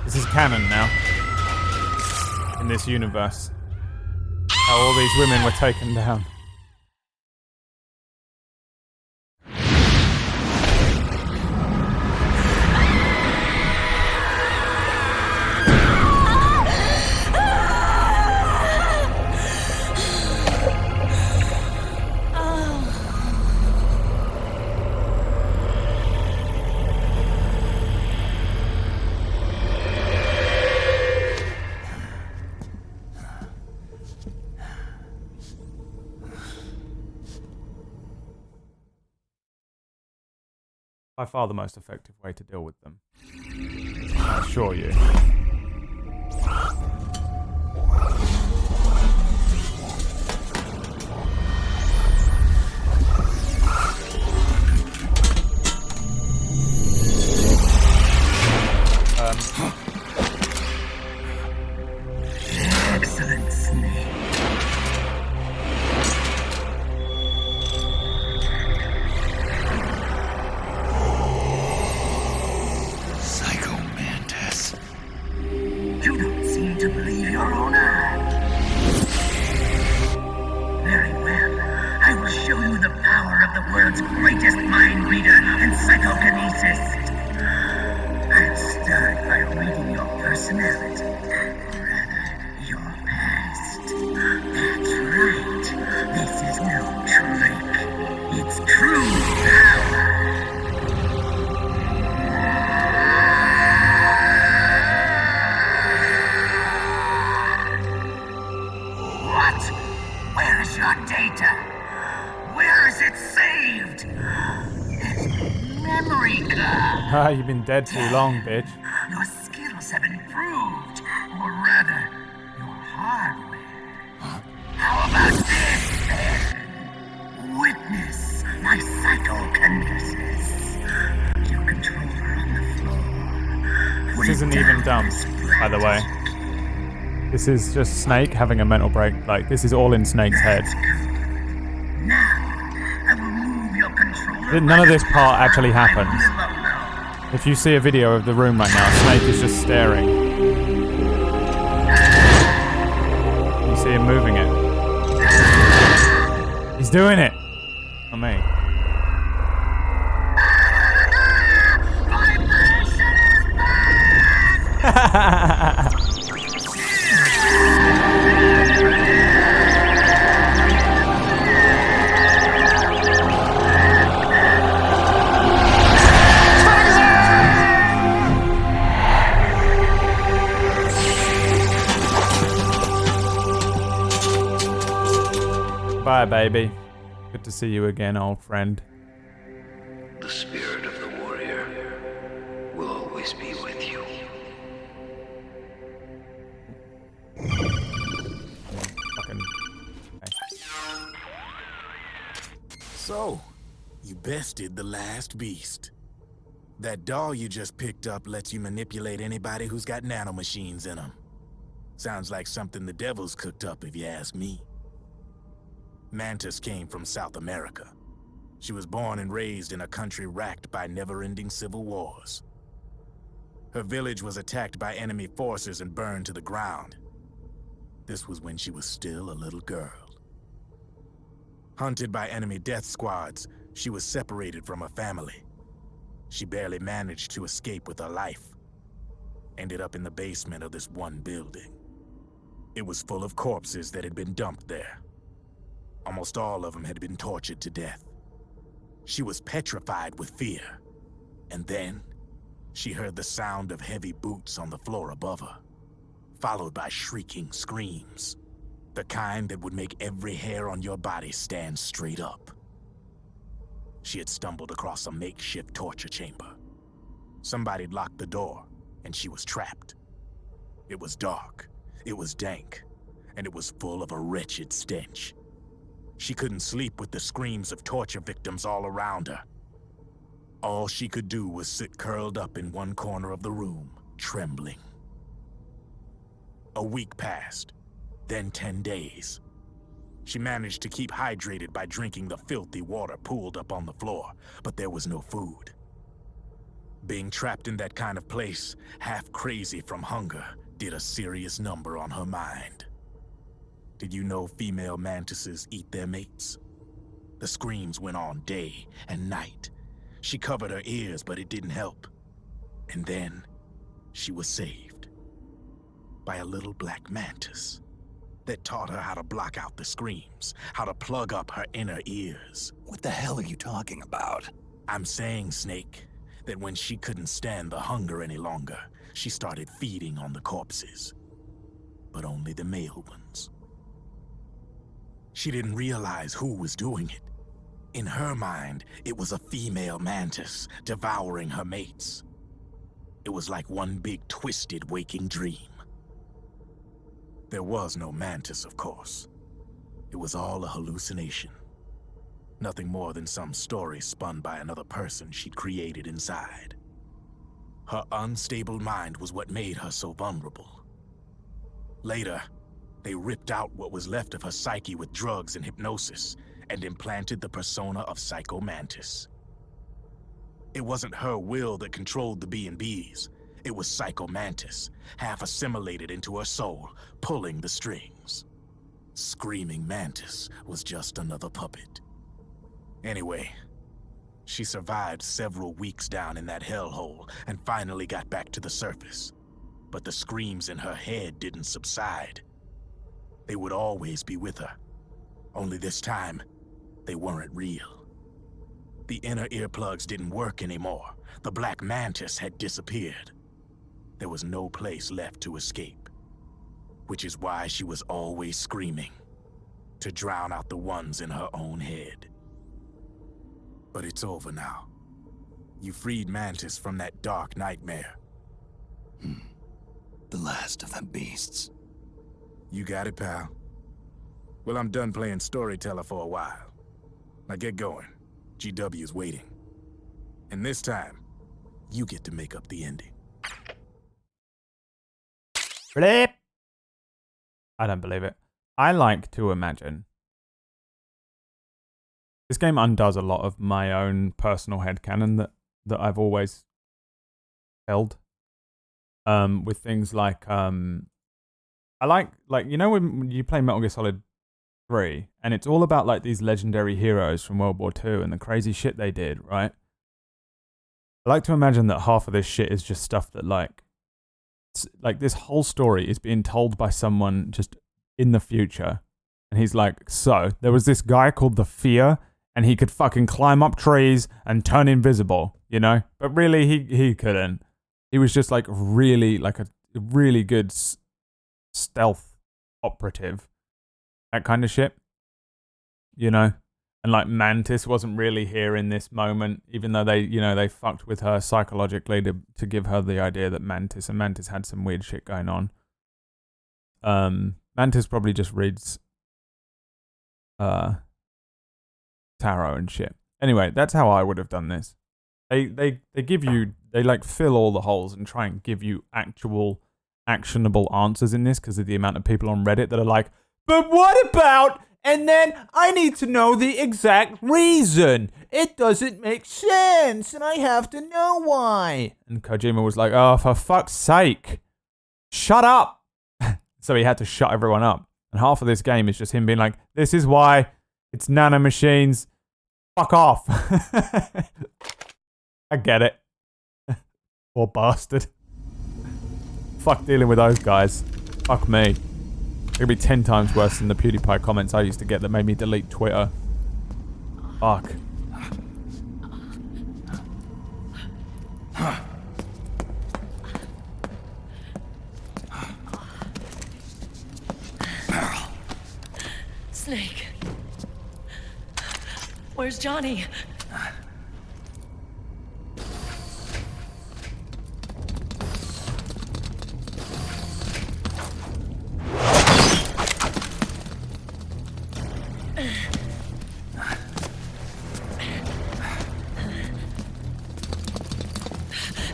This is canon now. In this universe. How all these women were taken down. By far the most effective way to deal with them. I assure you. Excellent, Snake. You don't seem to believe your own eyes. Very well. I will show you the power of the world's greatest mind reader and psychokinesis. I'll start by reading your personality. Rather, your past. That's right. This is no trick. It's true power. What? Where is your data? Where is it saved? It's memory card. You've been dead too long, bitch. Your skills have improved, or rather, your hardware. How about this, then? Witness my psychokinesis. Your controller on the floor. This isn't even dumb, by the way. This is just Snake having a mental break. Like, this is all in Snake's head. None of this part actually happens. If you see a video of the room right now, Snake is just staring. You see him moving it. He's doing it! Not me. Bye, baby. Good to see you again, old friend. The spirit of the warrior will always be with you. So, you bested the last beast. That doll you just picked up lets you manipulate anybody who's got nanomachines in them. Sounds like something the devil's cooked up, if you ask me. Mantis came from South America. She was born and raised in a country racked by never-ending civil wars. Her village was attacked by enemy forces and burned to the ground. This was when she was still a little girl. Hunted by enemy death squads, she was separated from her family. She barely managed to escape with her life. Ended up in the basement of this one building. It was full of corpses that had been dumped there. Almost all of them had been tortured to death. She was petrified with fear. And then, she heard the sound of heavy boots on the floor above her, followed by shrieking screams. The kind that would make every hair on your body stand straight up. She had stumbled across a makeshift torture chamber. Somebody'd locked the door, and she was trapped. It was dark, it was dank, and it was full of a wretched stench. She couldn't sleep with the screams of torture victims all around her. All she could do was sit curled up in one corner of the room, trembling. A week passed, then 10 days. She managed to keep hydrated by drinking the filthy water pooled up on the floor, but there was no food. Being trapped in that kind of place, half crazy from hunger, did a serious number on her mind. Did you know female mantises eat their mates? The screams went on day and night. She covered her ears, but it didn't help. And then, she was saved. By a little black mantis that taught her how to block out the screams, how to plug up her inner ears. What the hell are you talking about? I'm saying, Snake, that when she couldn't stand the hunger any longer, she started feeding on the corpses. But only the male ones. She didn't realize who was doing it. In her mind, it was a female mantis devouring her mates. It was like one big twisted waking dream. There was no mantis, of course. It was all a hallucination. Nothing more than some story spun by another person she'd created inside. Her unstable mind was what made her so vulnerable. Later, they ripped out what was left of her psyche with drugs and hypnosis and implanted the persona of Psycho Mantis. It wasn't her will that controlled the B&Bs. It was Psycho Mantis, half assimilated into her soul, pulling the strings. Screaming Mantis was just another puppet. Anyway, she survived several weeks down in that hellhole and finally got back to the surface. But the screams in her head didn't subside. They would always be with her. Only this time, they weren't real. The inner earplugs didn't work anymore. The black mantis had disappeared. There was no place left to escape. Which is why she was always screaming, to drown out the ones in her own head. But it's over now. You freed Mantis from that dark nightmare. The last of them beasts. You got it, pal. Well, I'm done playing storyteller for a while. Now get going. GW's waiting. And this time, you get to make up the ending. Flip! I don't believe it. I like to imagine. This game undoes a lot of my own personal headcanon that I've always held. With things like I like you know when you play Metal Gear Solid 3 and it's all about like these legendary heroes from World War II and the crazy shit they did, right? I like to imagine that half of this shit is just stuff that like this whole story is being told by someone just in the future. And he's like, so there was this guy called the Fear and he could fucking climb up trees and turn invisible, you know? But really he couldn't. He was just like really like a really good stealth operative. That kind of shit. You know? And like Mantis wasn't really here in this moment, even though they fucked with her psychologically to give her the idea that Mantis had some weird shit going on. Mantis probably just reads tarot and shit. Anyway, that's how I would have done this. They like fill all the holes and try and give you actual actionable answers in this because of the amount of people on Reddit that are like, but what about, and then I need to know the exact reason. It doesn't make sense and I have to know why. And Kojima was like, oh, for fuck's sake, shut up. So he had to shut everyone up. And half of this game is just him being like, this is why, it's nanomachines, fuck off. I get it. Poor bastard. Fuck dealing with those guys. Fuck me. It'll be 10 times worse than the PewDiePie comments I used to get that made me delete Twitter. Fuck. Snake. Where's Johnny?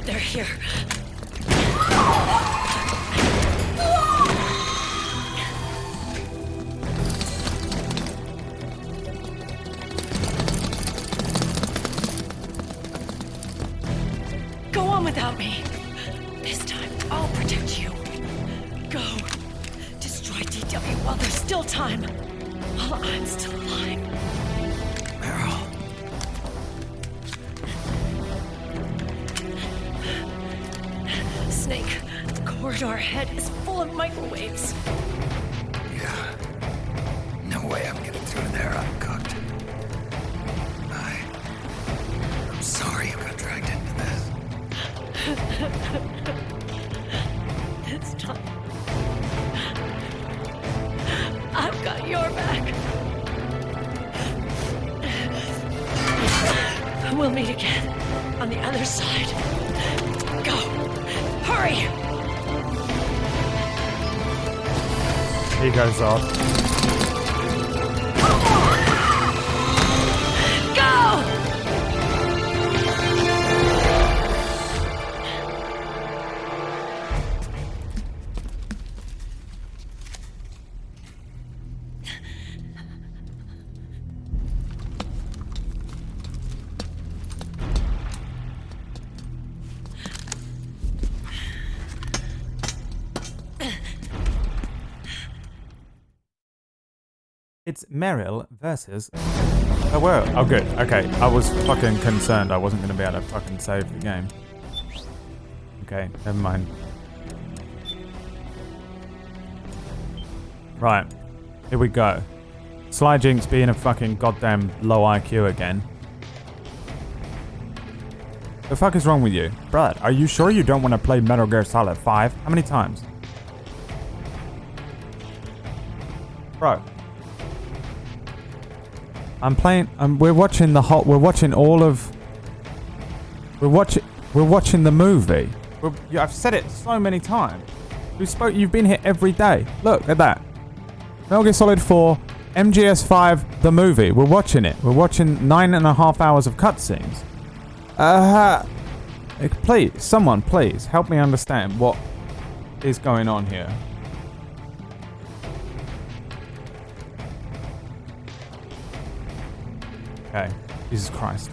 They're here. Go on without me. This time, I'll protect you. Go. Destroy DW while there's still time. While I'm still alive. Meryl. Snake, the corridor ahead is full of microwaves. Yeah. No way I'm getting through there uncooked. I'm sorry you got dragged into this. This time, I've got your back. We'll meet again on the other side. Go! Hurry! He goes off. Go! It's Meryl versus the world. Oh, good. Okay, I was fucking concerned I wasn't going to be able to fucking save the game. Okay, never mind. Right, here we go. Sly Jinx being a fucking goddamn low IQ again. The fuck is wrong with you? Brad, are you sure you don't want to play Metal Gear Solid 5? How many times? Bro. I'm playing. We're watching the hot. We're watching all of. We're watching the movie. I've said it so many times. You've been here every day. Look at that. Metal Gear Solid 4, MGS5, the movie. We're watching it. We're watching 9.5 hours of cutscenes. Please, someone, please help me understand what is going on here. Okay, Jesus Christ.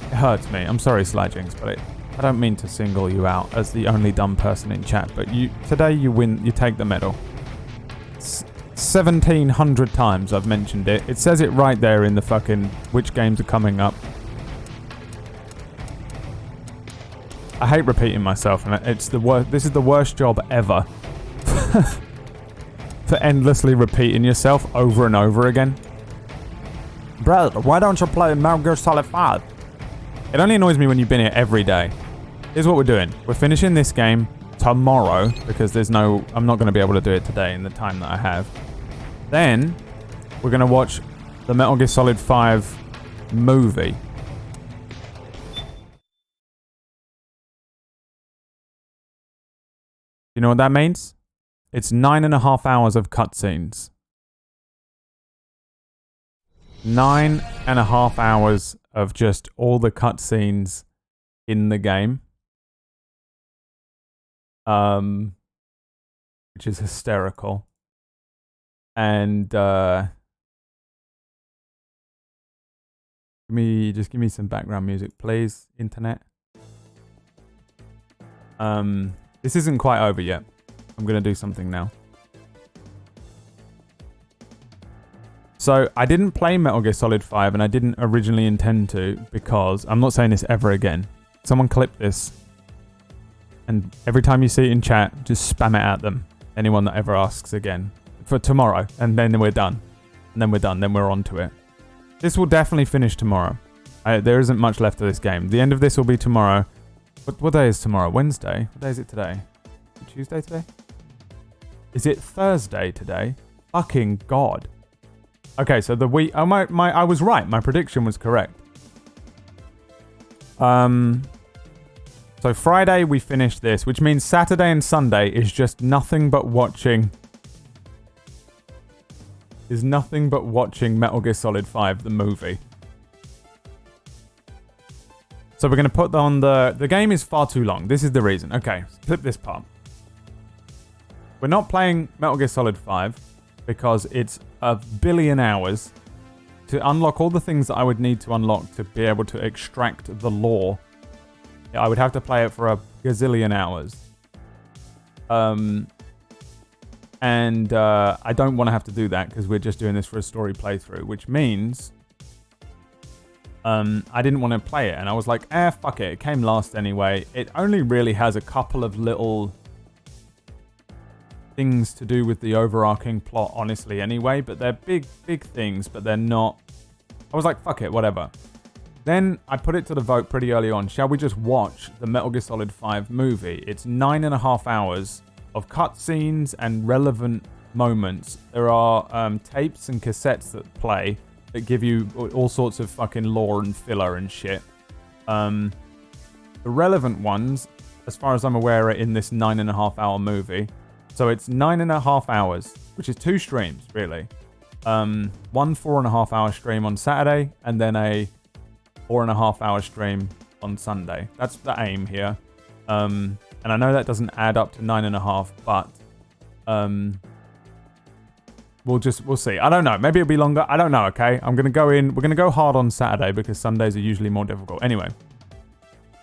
It hurts me. I'm sorry, Sly Jinx, but I don't mean to single you out as the only dumb person in chat, but today you win, you take the medal. 1,700 times I've mentioned it. It says it right there in the fucking which games are coming up. I hate repeating myself, and it's the worst. This is the worst job ever. For endlessly repeating yourself over and over again. Brother, why don't you play Metal Gear Solid 5? It only annoys me when you've been here every day. Here's what we're doing. We're finishing this game tomorrow because I'm not going to be able to do it today in the time that I have. Then we're going to watch the Metal Gear Solid 5 movie. You know what that means? It's 9.5 hours of cutscenes. 9.5 hours of just all the cutscenes in the game. Which is hysterical. And give me some background music, please, internet. This isn't quite over yet. I'm gonna do something now. So I didn't play Metal Gear Solid 5 and I didn't originally intend to because I'm not saying this ever again. Someone clip this and every time you see it in chat, just spam it at them. Anyone that ever asks again. For tomorrow. And then we're done. And then we're done. Then we're on to it. This will definitely finish tomorrow. There isn't much left of this game. The end of this will be tomorrow. What day is tomorrow? Wednesday? What day is it today? Is it Tuesday today? Is it Thursday today? Fucking God. Okay, so the week... Oh, I was right. My prediction was correct. So Friday we finished this, which means Saturday and Sunday is just nothing but watching... Is nothing but watching Metal Gear Solid 5, the movie. So we're going to put on the game is far too long. This is the reason. Okay, flip this part. We're not playing Metal Gear Solid 5 because it's a billion hours to unlock all the things that I would need to unlock to be able to extract the lore. I would have to play it for a gazillion hours. And I don't want to have to do that because we're just doing this for a story playthrough, which means I didn't want to play it. And I was like, fuck it. It came last anyway. It only really has a couple of little things to do with the overarching plot, honestly, anyway. But they're big things, but they're not... I was like, fuck it, whatever. Then I put it to the vote pretty early on. Shall we just watch the Metal Gear Solid 5 movie? It's 9.5 hours of cutscenes and relevant moments. There are tapes and cassettes that play that give you all sorts of fucking lore and filler and shit. The relevant ones, as far as I'm aware, are in this 9.5 hour movie. So it's 9.5 hours, which is 2 streams, really. One 4.5 hour stream on Saturday, and then a 4.5 hour stream on Sunday. That's the aim here. And I know that doesn't add up to 9.5, but we'll see. I don't know. Maybe it'll be longer. I don't know, okay? I'm going to go in. We're going to go hard on Saturday because Sundays are usually more difficult. Anyway,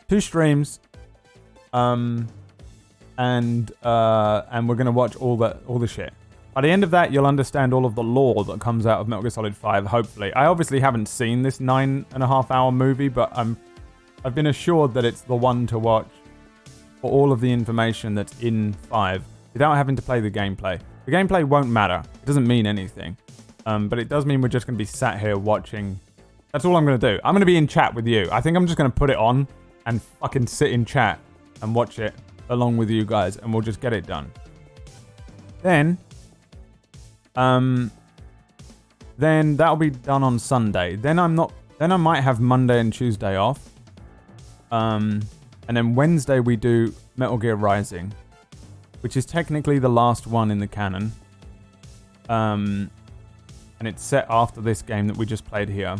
2 streams. And we're going to watch all the shit. By the end of that, you'll understand all of the lore that comes out of Metal Gear Solid 5, hopefully. I obviously haven't seen this 9.5 hour movie, but I've been assured that it's the one to watch for all of the information that's in 5 without having to play the gameplay. The gameplay won't matter. It doesn't mean anything. But it does mean we're just going to be sat here watching. That's all I'm going to do. I'm going to be in chat with you. I think I'm just going to put it on and fucking sit in chat and watch it along with you guys, and we'll just get it done. Then that'll be done on Sunday. Then I might have Monday and Tuesday off. And then Wednesday we do Metal Gear Rising, which is technically the last one in the canon. And it's set after this game that we just played here.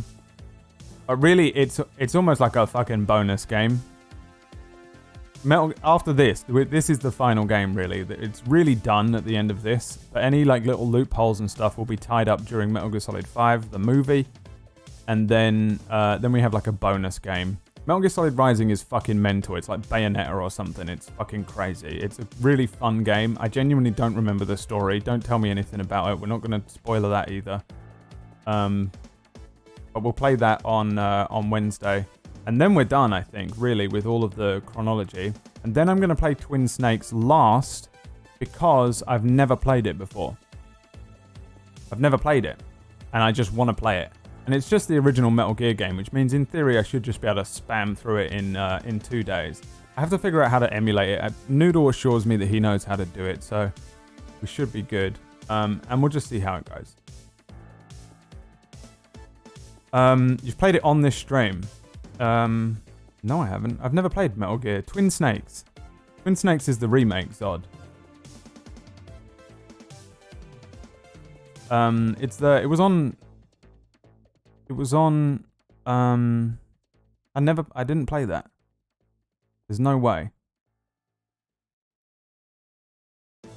But really, it's almost like a fucking bonus game. After this is the final game, really. It's really done at the end of this. But any like little loopholes and stuff will be tied up during Metal Gear Solid 5, the movie. And then we have like a bonus game. Metal Gear Solid Rising is fucking mental. It's like Bayonetta or something. It's fucking crazy. It's a really fun game. I genuinely don't remember the story. Don't tell me anything about it. We're not going to spoiler that either. But we'll play that on Wednesday. And then we're done, I think, really, with all of the chronology. And then I'm going to play Twin Snakes last because I've never played it before. I've never played it. And I just want to play it. And it's just the original Metal Gear game, which means in theory I should just be able to spam through it in 2 days. I have to figure out how to emulate it. Noodle assures me that he knows how to do it, so we should be good. And we'll just see how it goes. You've played it on this stream. No, I haven't. I've never played Metal Gear. Twin Snakes. Twin Snakes is the remake, Zod. I didn't play that. There's no way.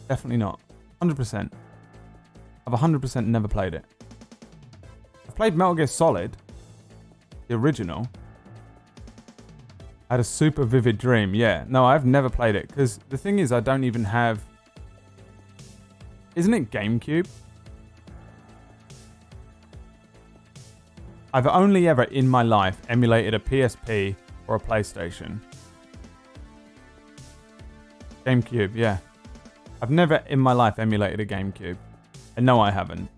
Definitely not. 100%. I've 100% never played it. I've played Metal Gear Solid, the original. I had a super vivid dream. Yeah, no, I've never played it because the thing is, I don't even have. Isn't it GameCube? I've only ever in my life emulated a PSP or a PlayStation. GameCube, yeah. I've never in my life emulated a GameCube. And no, I haven't.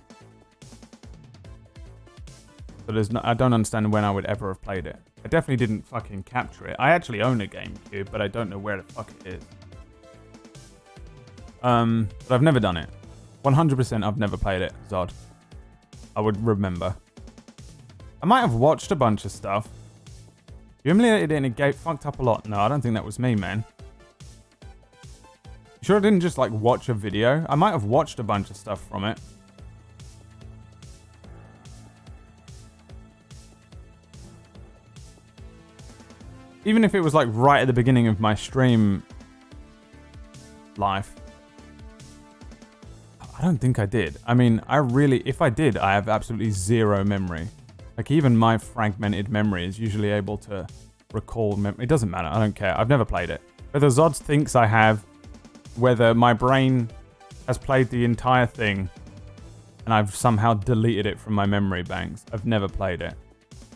So I don't understand when I would ever have played it. I definitely didn't fucking capture it. I actually own a GameCube, but I don't know where the fuck it is. But I've never done it. 100% I've never played it, Zod. I would remember. I might have watched a bunch of stuff. You emulated it and it fucked up a lot. No, I don't think that was me, man. You sure I didn't just like watch a video? I might have watched a bunch of stuff from it. Even if it was like right at the beginning of my stream life. I don't think I did. I mean, if I did, I have absolutely zero memory. Like even my fragmented memory is usually able to recall memory. It doesn't matter. I don't care. I've never played it. Whether Zod thinks I have, whether my brain has played the entire thing and I've somehow deleted it from my memory banks. I've never played it.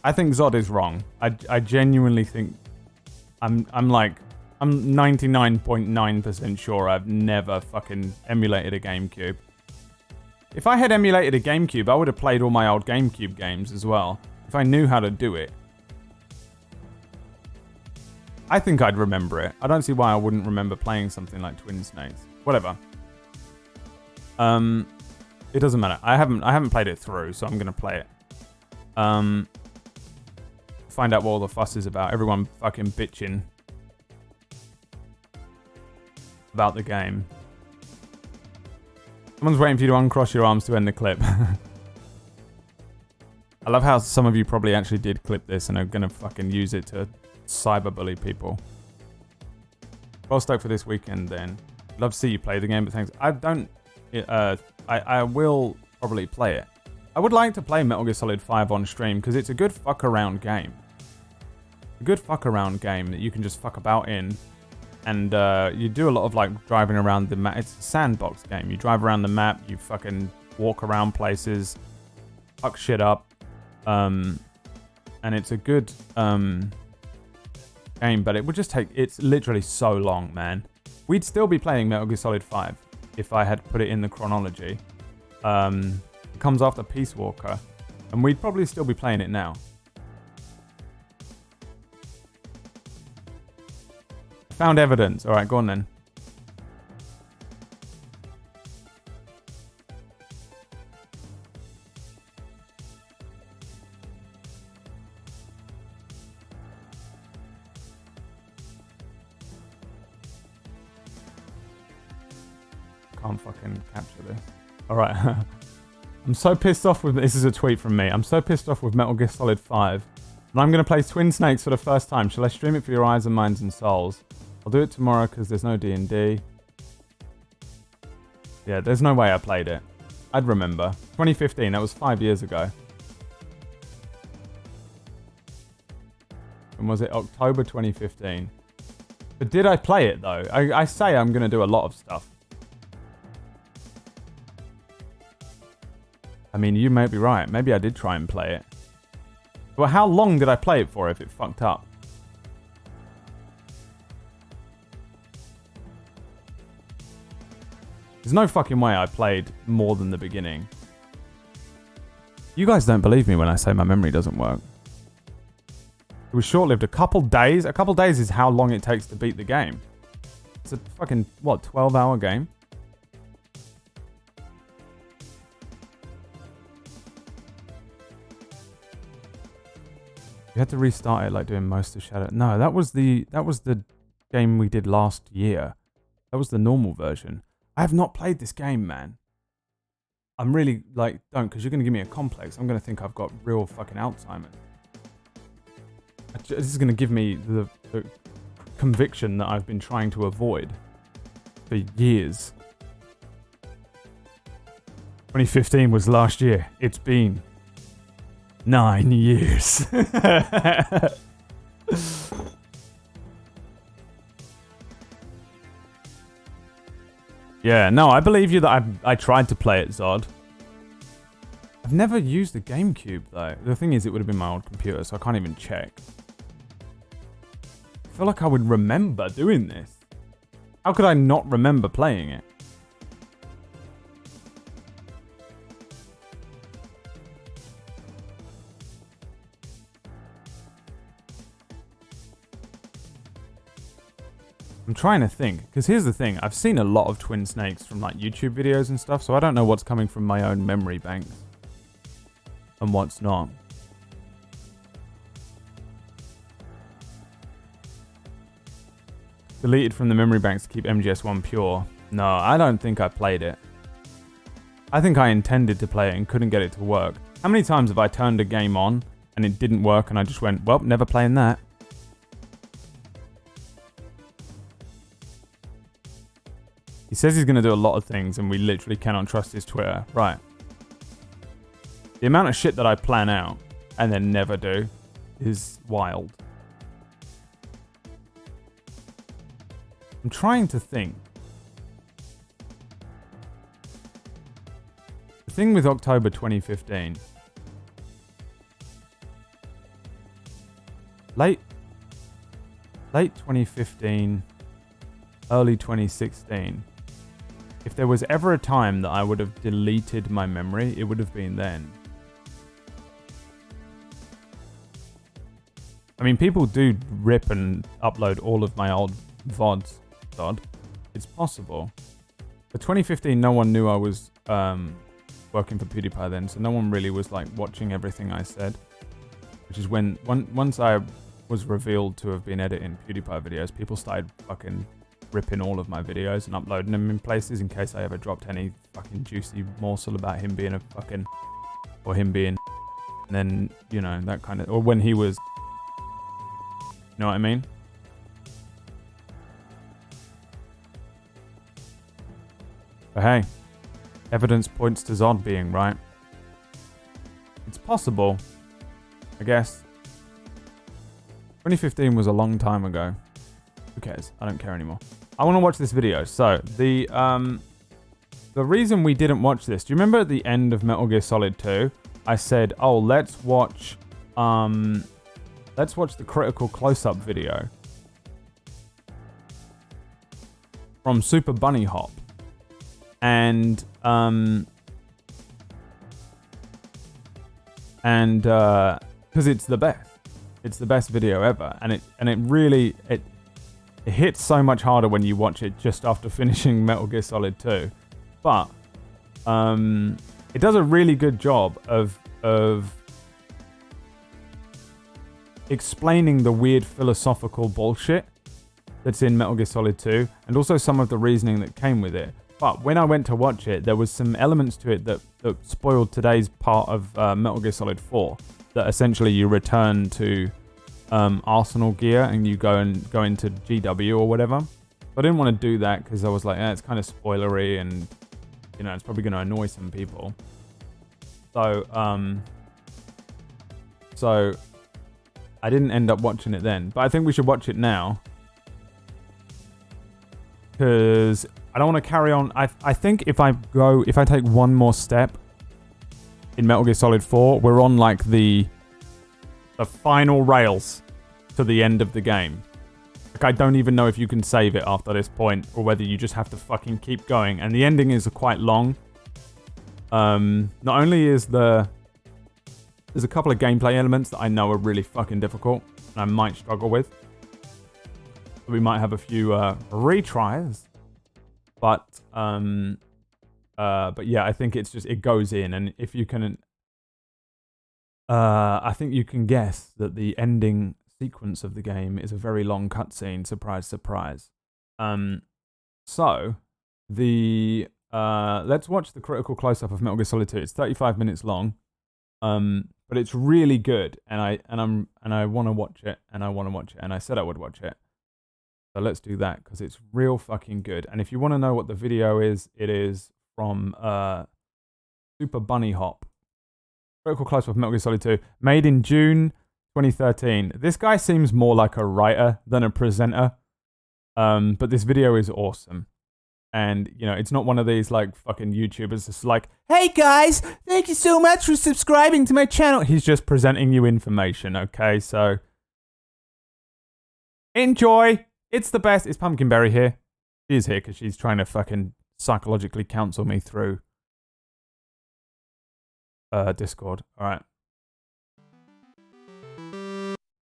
I think Zod is wrong. I genuinely think I'm 99.9% sure I've never fucking emulated a GameCube. If I had emulated a GameCube, I would have played all my old GameCube games as well. If I knew how to do it. I think I'd remember it. I don't see why I wouldn't remember playing something like Twin Snakes. Whatever. It doesn't matter. I haven't played it through, so I'm gonna play it. Find out what all the fuss is about. Everyone fucking bitching about the game. Someone's waiting for you to uncross your arms to end the clip. I love how some of you probably actually did clip this and are gonna fucking use it to cyberbully people. Well stoked for this weekend then. Love to see you play the game, but thanks. I will probably play it. I would like to play Metal Gear Solid 5 on stream because it's a good fuck around game. A good fuck around game that you can just fuck about in. And you do a lot of like driving around the map. It's a sandbox game. You drive around the map, you fucking walk around places, fuck shit up. And it's a good game, but it would just take, it's literally so long, man. We'd still be playing Metal Gear Solid 5 if I had put it in the chronology. It comes after Peace Walker, and we'd probably still be playing it now. Found evidence. All right, go on then. Can't fucking capture this. All right. I'm so pissed off with... This is a tweet from me. I'm so pissed off with Metal Gear Solid 5. And I'm going to play Twin Snakes for the first time. Shall I stream it for your eyes and minds and souls? I'll do it tomorrow because there's no D&D. Yeah, there's no way I played it. I'd remember. 2015, that was 5 years ago. And was it October 2015? But did I play it though? I say I'm going to do a lot of stuff. I mean, you may be right. Maybe I did try and play it. But how long did I play it for if it fucked up? There's no fucking way I played more than the beginning. You guys don't believe me when I say my memory doesn't work. It was short-lived. A couple days? A couple days is how long it takes to beat the game. It's a fucking, what, 12-hour game? You had to restart it like doing most of Shadow. No, that was the game we did last year. That was the normal version. I have not played this game, man. I'm really, like, don't, because you're going to give me a complex. I'm going to think I've got real fucking Alzheimer's. This is going to give me the conviction that I've been trying to avoid for years. 2015 was last year. It's been 9 years. Yeah, no, I believe you that I tried to play it, Zod. I've never used a GameCube, though. The thing is, it would have been my old computer, so I can't even check. I feel like I would remember doing this. How could I not remember playing it? I'm trying to think, because here's the thing. I've seen a lot of Twin Snakes from like YouTube videos and stuff, so I don't know what's coming from my own memory banks. and what's not. Deleted from the memory banks to keep MGS1 pure. No, I don't think I played it. I think I intended to play it and couldn't get it to work. How many times have I turned a game on and it didn't work and I just went, well, never playing that. He says he's going to do a lot of things and we literally cannot trust his Twitter. Right. The amount of shit that I plan out and then never do is wild. I'm trying to think. The thing with October 2015. Late 2015, early 2016. If there was ever a time that I would have deleted my memory, it would have been then. I mean, people do rip and upload all of my old VODs. It's possible. But 2015, no one knew I was working for PewDiePie then, so no one really was like watching everything I said. Which is when, once I was revealed to have been editing PewDiePie videos, people started fucking ripping all of my videos and uploading them in places in case I ever dropped any fucking juicy morsel about him being a fucking, or him being, and then, you know, that kind of, or when he was, you know what I mean? But hey, evidence points to Zod being right. It's possible, I guess. 2015 was a long time ago. Who cares? I don't care anymore. I want to watch this video. So, the reason we didn't watch this, do you remember at the end of Metal Gear Solid 2, I said, oh, let's watch the critical close-up video from Super Bunny Hop. And because it's the best video ever, and it really hits so much harder when you watch it just after finishing Metal Gear Solid 2, but it does a really good job of explaining the weird philosophical bullshit that's in Metal Gear Solid 2, and also some of the reasoning that came with it. But when I went to watch it, there was some elements to it that spoiled today's part of Metal Gear Solid 4. That essentially you return to Arsenal gear and you go into GW or whatever. But I didn't want to do that because I was like, it's kind of spoilery and, you know, it's probably going to annoy some people. So I didn't end up watching it then. But I think we should watch it now. Because I don't want to carry on. I think if I take one more step in Metal Gear Solid 4, we're on like the final rails to the end of the game. Like, I don't even know if you can save it after this point or whether you just have to fucking keep going. And the ending is quite long. Not only is there's a couple of gameplay elements that I know are really fucking difficult and I might struggle with. We might have a few retries, but yeah, I think it's just, it goes in, and if you can, I think you can guess that the ending sequence of the game is a very long cutscene. Surprise, surprise. So let's watch the critical close-up of Metal Gear Solid 2. It's 35 minutes long, but it's really good, and I want to watch it, and I said I would watch it. So let's do that, because it's real fucking good. And if you want to know what the video is, it is from Super Bunny Hop. Critical close-up of Metal Gear Solid 2. Made in June 2013. This guy seems more like a writer than a presenter. But this video is awesome. And, you know, it's not one of these, like, fucking YouTubers that's like, hey guys, thank you so much for subscribing to my channel. He's just presenting you information, okay? So, enjoy. It's the best. It's Pumpkinberry here. She is here because she's trying to fucking psychologically counsel me through Discord. All right.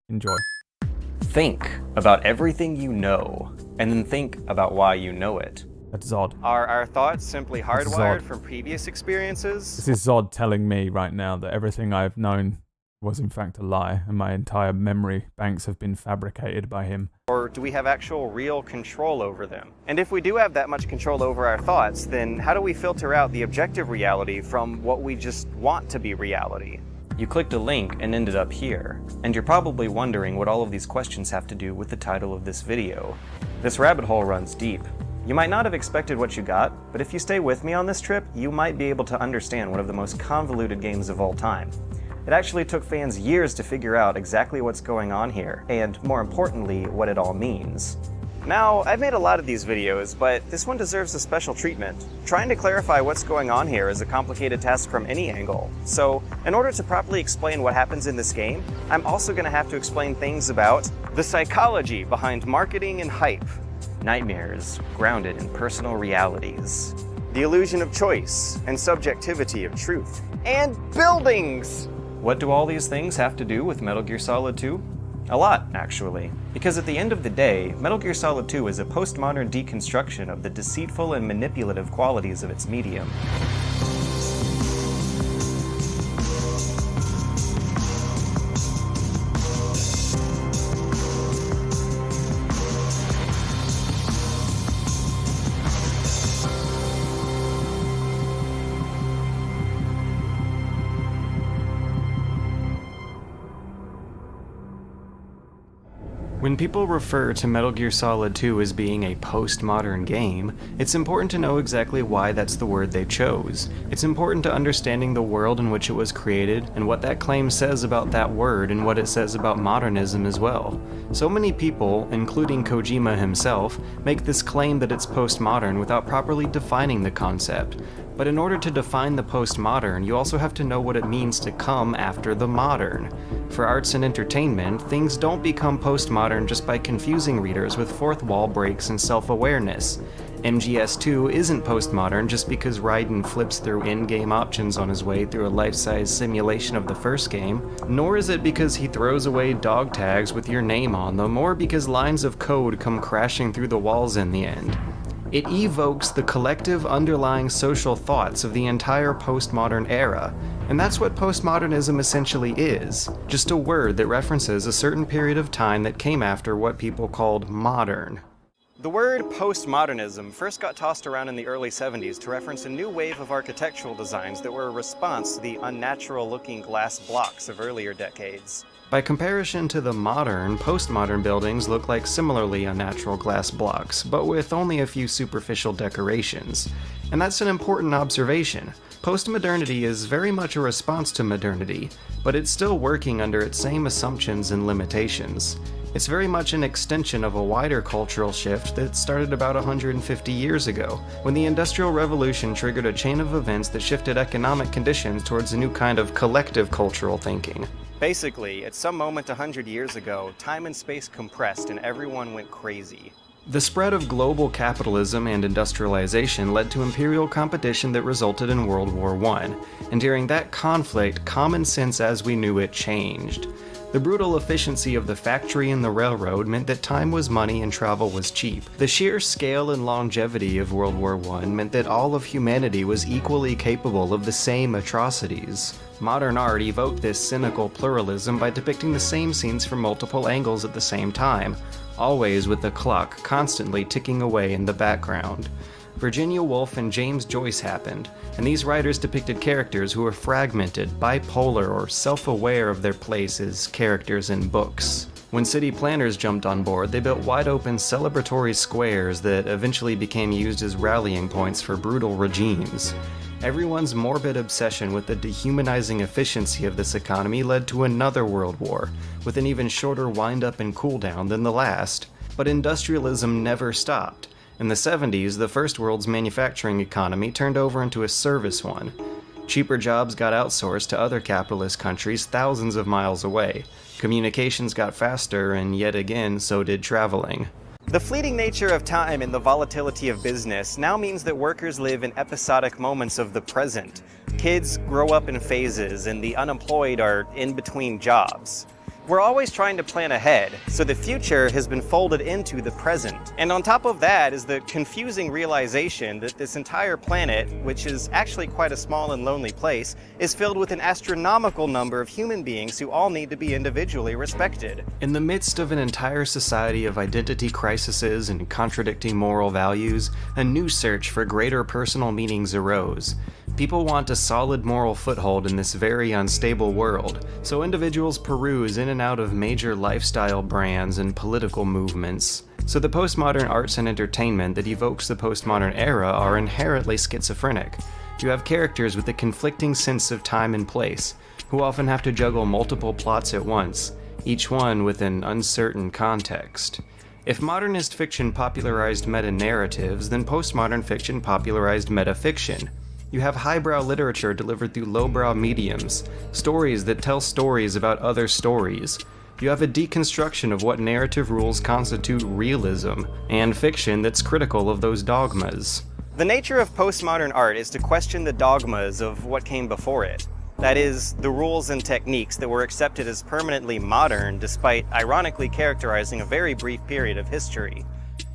Enjoy. Think about everything you know, and then think about why you know it. That's Zod. Are our thoughts simply That's hardwired Zod. from previous experiences? This is Zod telling me right now that everything I've known was in fact a lie, and my entire memory banks have been fabricated by him. Or do we have actual real control over them? And if we do have that much control over our thoughts, then how do we filter out the objective reality from what we just want to be reality? You clicked a link and ended up here, and you're probably wondering what all of these questions have to do with the title of this video. This rabbit hole runs deep. You might not have expected what you got, but if you stay with me on this trip, you might be able to understand one of the most convoluted games of all time. It actually took fans years to figure out exactly what's going on here, and more importantly, what it all means. Now, I've made a lot of these videos, but this one deserves a special treatment. Trying to clarify what's going on here is a complicated task from any angle. So, in order to properly explain what happens in this game, I'm also going to have to explain things about the psychology behind marketing and hype, nightmares grounded in personal realities, the illusion of choice and subjectivity of truth, and buildings! What do all these things have to do with Metal Gear Solid 2? A lot, actually. Because at the end of the day, Metal Gear Solid 2 is a postmodern deconstruction of the deceitful and manipulative qualities of its medium. When people refer to Metal Gear Solid 2 as being a postmodern game, it's important to know exactly why that's the word they chose. It's important to understanding the world in which it was created, and what that claim says about that word and what it says about modernism as well. So many people, including Kojima himself, make this claim that it's postmodern without properly defining the concept. But in order to define the postmodern, you also have to know what it means to come after the modern. For arts and entertainment, things don't become postmodern just by confusing readers with fourth wall breaks and self-awareness. MGS2 isn't postmodern just because Raiden flips through in-game options on his way through a life-size simulation of the first game, nor is it because he throws away dog tags with your name on them, or because lines of code come crashing through the walls in the end. It evokes the collective underlying social thoughts of the entire postmodern era, and that's what postmodernism essentially is, just a word that references a certain period of time that came after what people called modern. The word postmodernism first got tossed around in the early 70s to reference a new wave of architectural designs that were a response to the unnatural-looking glass blocks of earlier decades. By comparison to the modern, postmodern buildings look like similarly unnatural glass blocks, but with only a few superficial decorations. And that's an important observation. Postmodernity is very much a response to modernity, but it's still working under its same assumptions and limitations. It's very much an extension of a wider cultural shift that started about 150 years ago, when the Industrial Revolution triggered a chain of events that shifted economic conditions towards a new kind of collective cultural thinking. Basically, at some moment 100 years ago, time and space compressed and everyone went crazy. The spread of global capitalism and industrialization led to imperial competition that resulted in World War I, and during that conflict, common sense as we knew it changed. The brutal efficiency of the factory and the railroad meant that time was money and travel was cheap. The sheer scale and longevity of World War I meant that all of humanity was equally capable of the same atrocities. Modern art evoked this cynical pluralism by depicting the same scenes from multiple angles at the same time, always with the clock constantly ticking away in the background. Virginia Woolf and James Joyce happened, and these writers depicted characters who were fragmented, bipolar, or self-aware of their place as characters in books. When city planners jumped on board, they built wide-open celebratory squares that eventually became used as rallying points for brutal regimes. Everyone's morbid obsession with the dehumanizing efficiency of this economy led to another world war, with an even shorter wind-up and cool-down than the last. But industrialism never stopped. In the 70s, the first world's manufacturing economy turned over into a service one. Cheaper jobs got outsourced to other capitalist countries thousands of miles away. Communications got faster, and yet again, so did traveling. The fleeting nature of time and the volatility of business now means that workers live in episodic moments of the present. Kids grow up in phases, and the unemployed are in between jobs. We're always trying to plan ahead, so the future has been folded into the present. And on top of that is the confusing realization that this entire planet, which is actually quite a small and lonely place, is filled with an astronomical number of human beings who all need to be individually respected. In the midst of an entire society of identity crises and contradicting moral values, a new search for greater personal meanings arose. People want a solid moral foothold in this very unstable world, so individuals peruse in and out of major lifestyle brands and political movements. So the postmodern arts and entertainment that evokes the postmodern era are inherently schizophrenic. You have characters with a conflicting sense of time and place, who often have to juggle multiple plots at once, each one with an uncertain context. If modernist fiction popularized meta-narratives, then postmodern fiction popularized metafiction. You have highbrow literature delivered through lowbrow mediums, stories that tell stories about other stories. You have a deconstruction of what narrative rules constitute realism, and fiction that's critical of those dogmas. The nature of postmodern art is to question the dogmas of what came before it. That is, the rules and techniques that were accepted as permanently modern despite ironically characterizing a very brief period of history.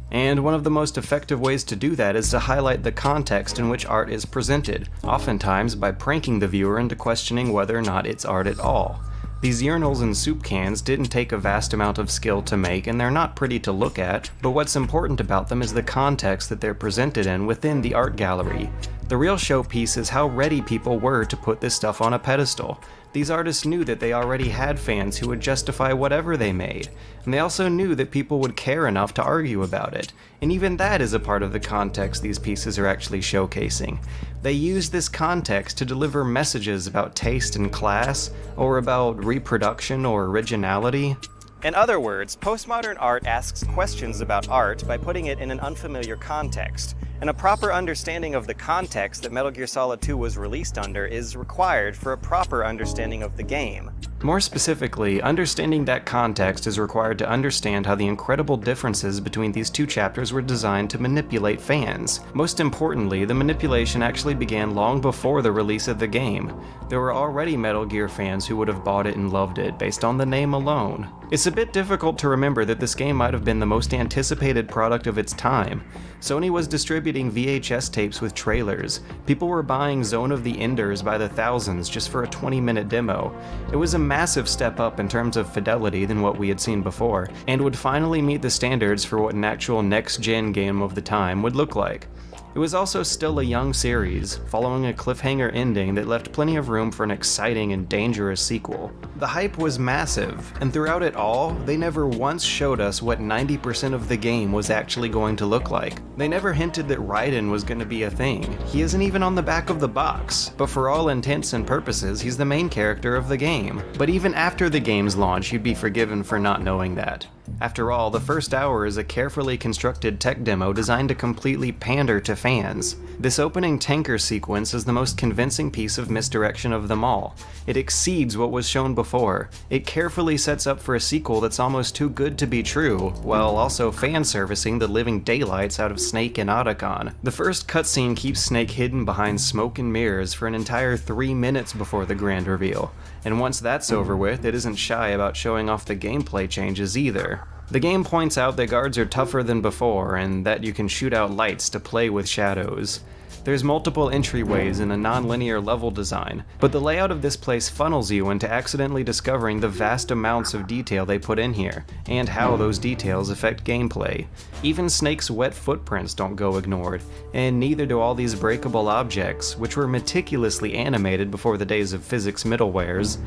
And one of the most effective ways to do that is to highlight the context in which art is presented, oftentimes by pranking the viewer into questioning whether or not it's art at all. These urinals and soup cans didn't take a vast amount of skill to make, and they're not pretty to look at, but what's important about them is the context that they're presented in within the art gallery. The real showpiece is how ready people were to put this stuff on a pedestal. These artists knew that they already had fans who would justify whatever they made, and they also knew that people would care enough to argue about it, and even that is a part of the context these pieces are actually showcasing. They use this context to deliver messages about taste and class, or about reproduction or originality. In other words, postmodern art asks questions about art by putting it in an unfamiliar context, and a proper understanding of the context that Metal Gear Solid 2 was released under is required for a proper understanding of the game. More specifically, understanding that context is required to understand how the incredible differences between these two chapters were designed to manipulate fans. Most importantly, the manipulation actually began long before the release of the game. There were already Metal Gear fans who would have bought it and loved it based on the name alone. It's a bit difficult to remember that this game might have been the most anticipated product of its time. Sony was distributing VHS tapes with trailers. People were buying Zone of the Enders by the thousands just for a 20-minute demo. It was a massive step up in terms of fidelity than what we had seen before, and would finally meet the standards for what an actual next-gen game of the time would look like. It was also still a young series, following a cliffhanger ending that left plenty of room for an exciting and dangerous sequel. The hype was massive, and throughout it all, they never once showed us what 90% of the game was actually going to look like. They never hinted that Raiden was going to be a thing. He isn't even on the back of the box, but for all intents and purposes, he's the main character of the game. But even after the game's launch, you'd be forgiven for not knowing that. After all, the first hour is a carefully constructed tech demo designed to completely pander to fans. This opening tanker sequence is the most convincing piece of misdirection of them all. It exceeds what was shown before. It carefully sets up for a sequel that's almost too good to be true, while also fan-servicing the living daylights out of Snake and Otacon. The first cutscene keeps Snake hidden behind smoke and mirrors for an entire 3 minutes before the grand reveal, and once that's over with, it isn't shy about showing off the gameplay changes either. The game points out that guards are tougher than before, and that you can shoot out lights to play with shadows. There's multiple entryways and a non-linear level design, but the layout of this place funnels you into accidentally discovering the vast amounts of detail they put in here, and how those details affect gameplay. Even Snake's wet footprints don't go ignored, and neither do all these breakable objects, which were meticulously animated before the days of physics middlewares.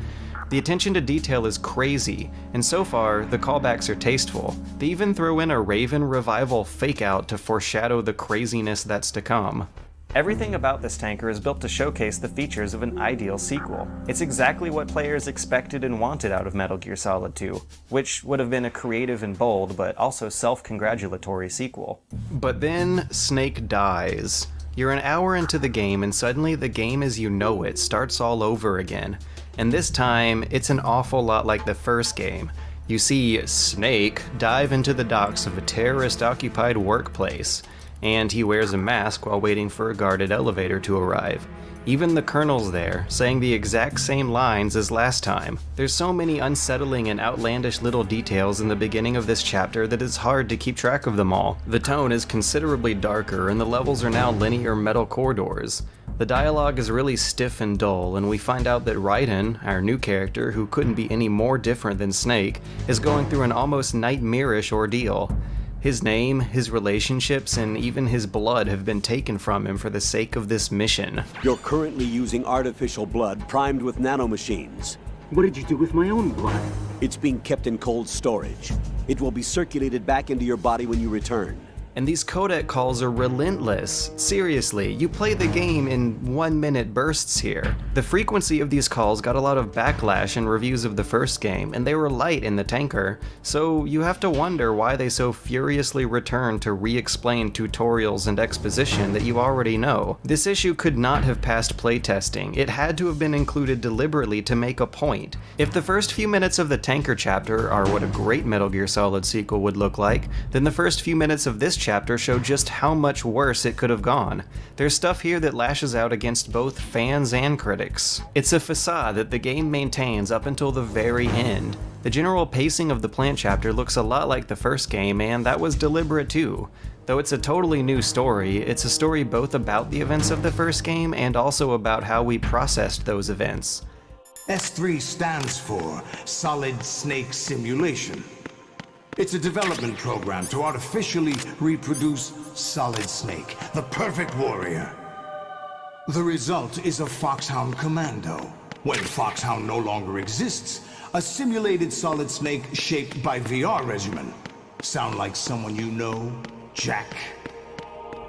The attention to detail is crazy, and so far, the callbacks are tasteful. They even throw in a Raven revival fake-out to foreshadow the craziness that's to come. Everything about this tanker is built to showcase the features of an ideal sequel. It's exactly what players expected and wanted out of Metal Gear Solid 2, which would have been a creative and bold, but also self-congratulatory sequel. But then, Snake dies. You're an hour into the game, and suddenly the game as you know it starts all over again. And this time, it's an awful lot like the first game. You see Snake dive into the docks of a terrorist-occupied workplace. and he wears a mask while waiting for a guarded elevator to arrive. Even the Colonel's there, saying the exact same lines as last time. There's so many unsettling and outlandish little details in the beginning of this chapter that it's hard to keep track of them all. The tone is considerably darker, and the levels are now linear metal corridors. The dialogue is really stiff and dull, and we find out that Raiden, our new character, who couldn't be any more different than Snake, is going through an almost nightmarish ordeal. His name, his relationships, and even his blood have been taken from him for the sake of this mission. You're currently using artificial blood primed with nanomachines. What did you do with my own blood? It's being kept in cold storage. It will be circulated back into your body when you return. And these codec calls are relentless. Seriously, you play the game in 1-minute bursts here. The frequency of these calls got a lot of backlash in reviews of the first game, and they were light in the tanker, so you have to wonder why they so furiously return to re-explain tutorials and exposition that you already know. This issue could not have passed playtesting. It had to have been included deliberately to make a point. If the first few minutes of the tanker chapter are what a great Metal Gear Solid sequel would look like, then the first few minutes of this chapter show just how much worse it could have gone. There's stuff here that lashes out against both fans and critics. It's a facade that the game maintains up until the very end. The general pacing of the plant chapter looks a lot like the first game, and that was deliberate too. Though it's a totally new story, it's a story both about the events of the first game and also about how we processed those events. S3 stands for Solid Snake Simulation. It's a development program to artificially reproduce Solid Snake, the perfect warrior. The result is a Foxhound Commando. When Foxhound no longer exists, a simulated Solid Snake shaped by VR regimen. Sound like someone you know, Jack?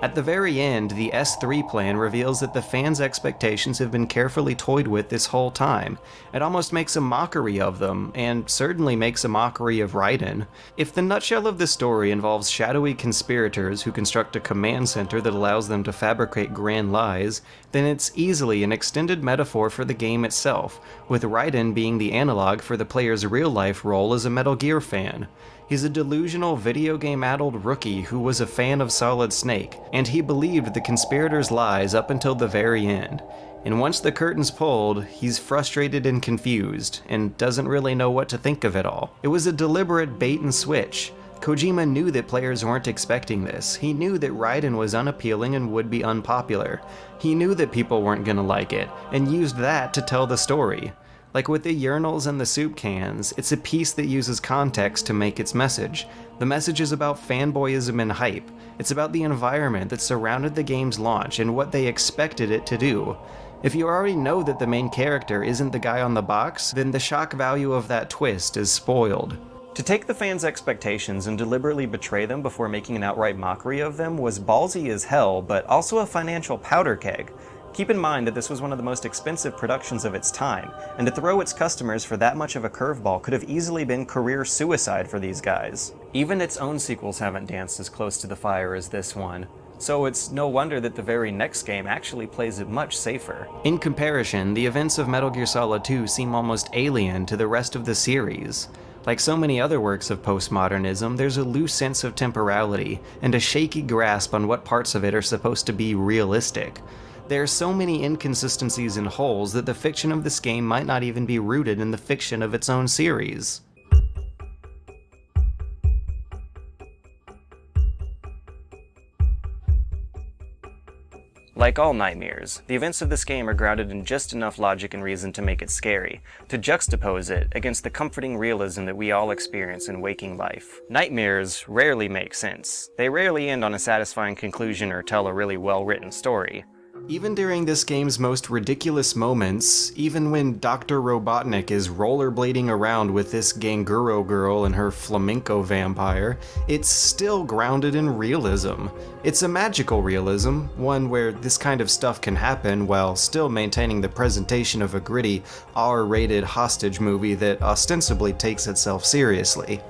At the very end, the S3 plan reveals that the fans' expectations have been carefully toyed with this whole time. It almost makes a mockery of them, and certainly makes a mockery of Raiden. If the nutshell of the story involves shadowy conspirators who construct a command center that allows them to fabricate grand lies, then it's easily an extended metaphor for the game itself, with Raiden being the analog for the player's real-life role as a Metal Gear fan. He's a delusional video game-addled rookie who was a fan of Solid Snake, and he believed the conspirators' lies up until the very end. And once the curtain's pulled, he's frustrated and confused, and doesn't really know what to think of it all. It was a deliberate bait and switch. Kojima knew that players weren't expecting this. He knew that Raiden was unappealing and would be unpopular. He knew that people weren't gonna like it, and used that to tell the story. Like with the urinals and the soup cans, it's a piece that uses context to make its message. The message is about fanboyism and hype. It's about the environment that surrounded the game's launch and what they expected it to do. If you already know that the main character isn't the guy on the box, then the shock value of that twist is spoiled. To take the fans' expectations and deliberately betray them before making an outright mockery of them was ballsy as hell, but also a financial powder keg. Keep in mind that this was one of the most expensive productions of its time, and to throw its customers for that much of a curveball could have easily been career suicide for these guys. Even its own sequels haven't danced as close to the fire as this one, so it's no wonder that the very next game actually plays it much safer. In comparison, the events of Metal Gear Solid 2 seem almost alien to the rest of the series. Like so many other works of postmodernism, there's a loose sense of temporality, and a shaky grasp on what parts of it are supposed to be realistic. There are so many inconsistencies and holes that the fiction of this game might not even be rooted in the fiction of its own series. Like all nightmares, the events of this game are grounded in just enough logic and reason to make it scary, to juxtapose it against the comforting realism that we all experience in waking life. Nightmares rarely make sense. They rarely end on a satisfying conclusion or tell a really well-written story. Even during this game's most ridiculous moments, even when Dr. Robotnik is rollerblading around with this Ganguro girl and her flamenco vampire, it's still grounded in realism. It's a magical realism, one where this kind of stuff can happen while still maintaining the presentation of a gritty, R-rated hostage movie that ostensibly takes itself seriously.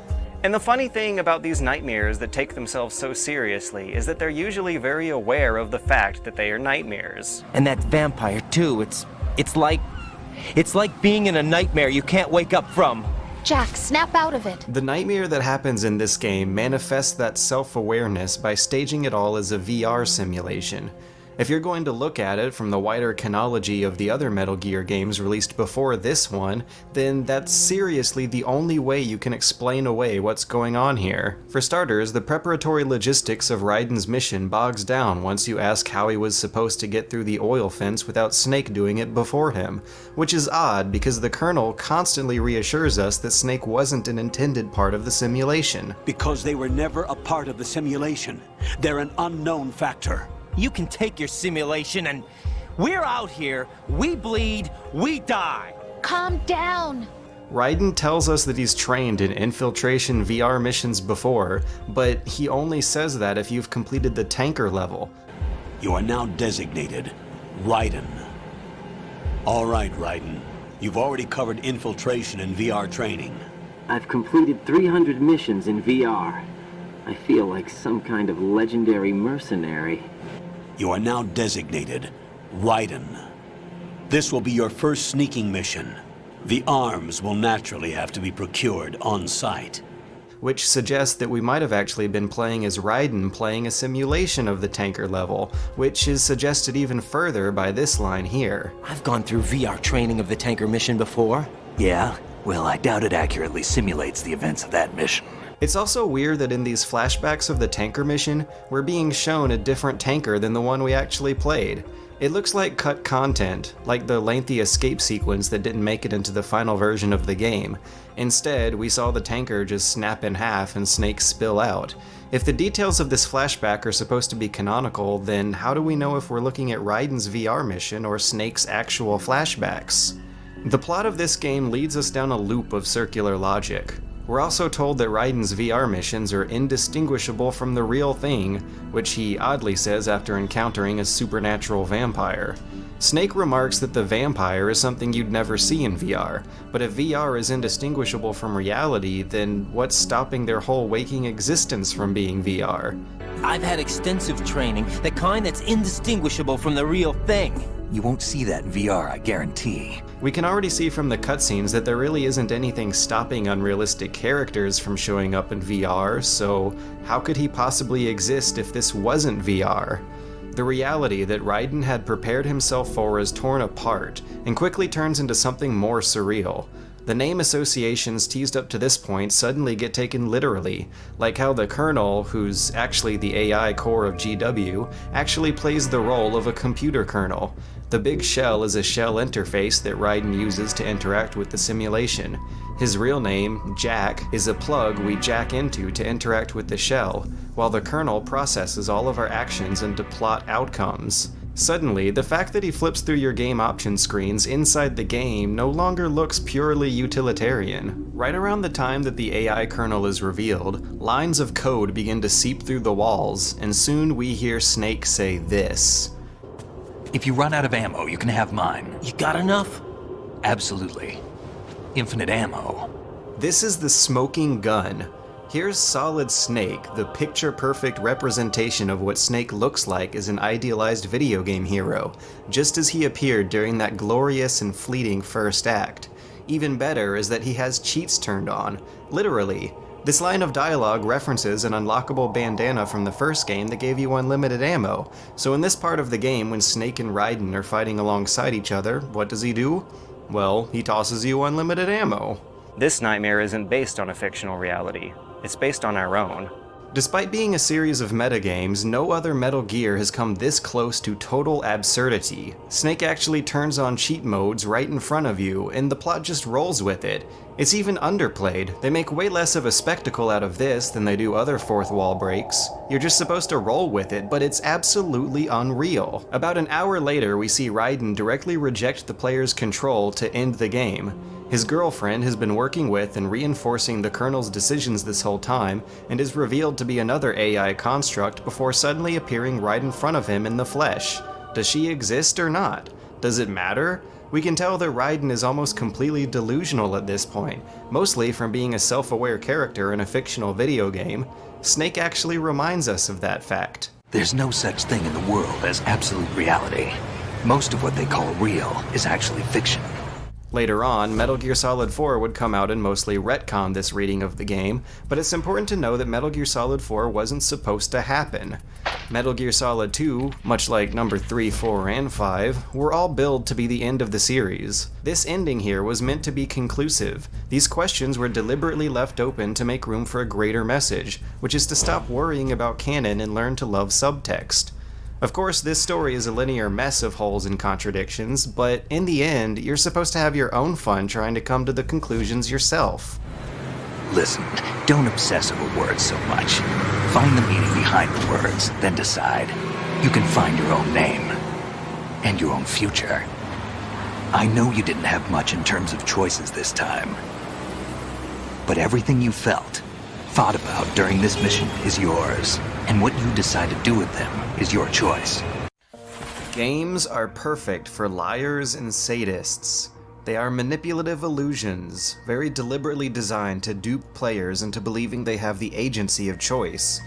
And the funny thing about these nightmares that take themselves so seriously is that they're usually very aware of the fact that they are nightmares. And that vampire too, it's like being in a nightmare you can't wake up from. Jack, snap out of it. The nightmare that happens in this game manifests that self-awareness by staging it all as a VR simulation. If you're going to look at it from the wider chronology of the other Metal Gear games released before this one, then that's seriously the only way you can explain away what's going on here. For starters, the preparatory logistics of Raiden's mission bogs down once you ask how he was supposed to get through the oil fence without Snake doing it before him, which is odd because the Colonel constantly reassures us that Snake wasn't an intended part of the simulation. Because they were never a part of the simulation. They're an unknown factor. You can take your simulation and we're out here, we bleed, we die. Calm down. Raiden tells us that he's trained in infiltration VR missions before, but he only says that if you've completed the tanker level. You are now designated Raiden. All right, Raiden. You've already covered infiltration and VR training. I've completed 300 missions in VR. I feel like some kind of legendary mercenary. You are now designated Raiden. This will be your first sneaking mission. The arms will naturally have to be procured on site. Which suggests that we might have actually been playing as Raiden playing a simulation of the tanker level, which is suggested even further by this line here. I've gone through VR training of the tanker mission before. Yeah? Well, I doubt it accurately simulates the events of that mission. It's also weird that in these flashbacks of the tanker mission, we're being shown a different tanker than the one we actually played. It looks like cut content, like the lengthy escape sequence that didn't make it into the final version of the game. Instead, we saw the tanker just snap in half and Snake spill out. If the details of this flashback are supposed to be canonical, then how do we know if we're looking at Raiden's VR mission or Snake's actual flashbacks? The plot of this game leads us down a loop of circular logic. We're also told that Raiden's VR missions are indistinguishable from the real thing, which he oddly says after encountering a supernatural vampire. Snake remarks that the vampire is something you'd never see in VR, but if VR is indistinguishable from reality, then what's stopping their whole waking existence from being VR? I've had extensive training, the kind that's indistinguishable from the real thing. You won't see that in VR, I guarantee. We can already see from the cutscenes that there really isn't anything stopping unrealistic characters from showing up in VR, so how could he possibly exist if this wasn't VR? The reality that Raiden had prepared himself for is torn apart, and quickly turns into something more surreal. The name associations teased up to this point suddenly get taken literally, like how the Colonel, who's actually the AI core of GW, actually plays the role of a computer kernel. The big shell is a shell interface that Raiden uses to interact with the simulation. His real name, Jack, is a plug we jack into to interact with the shell, while the kernel processes all of our actions into plot outcomes. Suddenly, the fact that he flips through your game option screens inside the game no longer looks purely utilitarian. Right around the time that the AI kernel is revealed, lines of code begin to seep through the walls, and soon we hear Snake say this. If you run out of ammo, you can have mine. You got enough? Absolutely. Infinite ammo. This is the smoking gun. Here's Solid Snake, the picture-perfect representation of what Snake looks like as an idealized video game hero, just as he appeared during that glorious and fleeting first act. Even better is that he has cheats turned on, literally. This line of dialogue references an unlockable bandana from the first game that gave you unlimited ammo, so in this part of the game when Snake and Raiden are fighting alongside each other, what does he do? Well, he tosses you unlimited ammo. This nightmare isn't based on a fictional reality. It's based on our own. Despite being a series of metagames, no other Metal Gear has come this close to total absurdity. Snake actually turns on cheat modes right in front of you, and the plot just rolls with it. It's even underplayed. They make way less of a spectacle out of this than they do other fourth wall breaks. You're just supposed to roll with it, but it's absolutely unreal. About an hour later, we see Raiden directly reject the player's control to end the game. His girlfriend has been working with and reinforcing the Colonel's decisions this whole time, and is revealed to be another AI construct before suddenly appearing right in front of him in the flesh. Does she exist or not? Does it matter? We can tell that Raiden is almost completely delusional at this point, mostly from being a self-aware character in a fictional video game. Snake actually reminds us of that fact. There's no such thing in the world as absolute reality. Most of what they call real is actually fiction. Later on, Metal Gear Solid 4 would come out and mostly retcon this reading of the game, but it's important to know that Metal Gear Solid 4 wasn't supposed to happen. Metal Gear Solid 2, much like number 3, 4, and 5, were all billed to be the end of the series. This ending here was meant to be conclusive. These questions were deliberately left open to make room for a greater message, which is to stop worrying about canon and learn to love subtext. Of course, this story is a linear mess of holes and contradictions, but in the end, you're supposed to have your own fun trying to come to the conclusions yourself. Listen, don't obsess over words so much. Find the meaning behind the words, then decide. You can find your own name. And your own future. I know you didn't have much in terms of choices this time. But everything you felt, thought about during this mission is yours. And what you decide to do with them is your choice. Games are perfect for liars and sadists. They are manipulative illusions, very deliberately designed to dupe players into believing they have the agency of choice.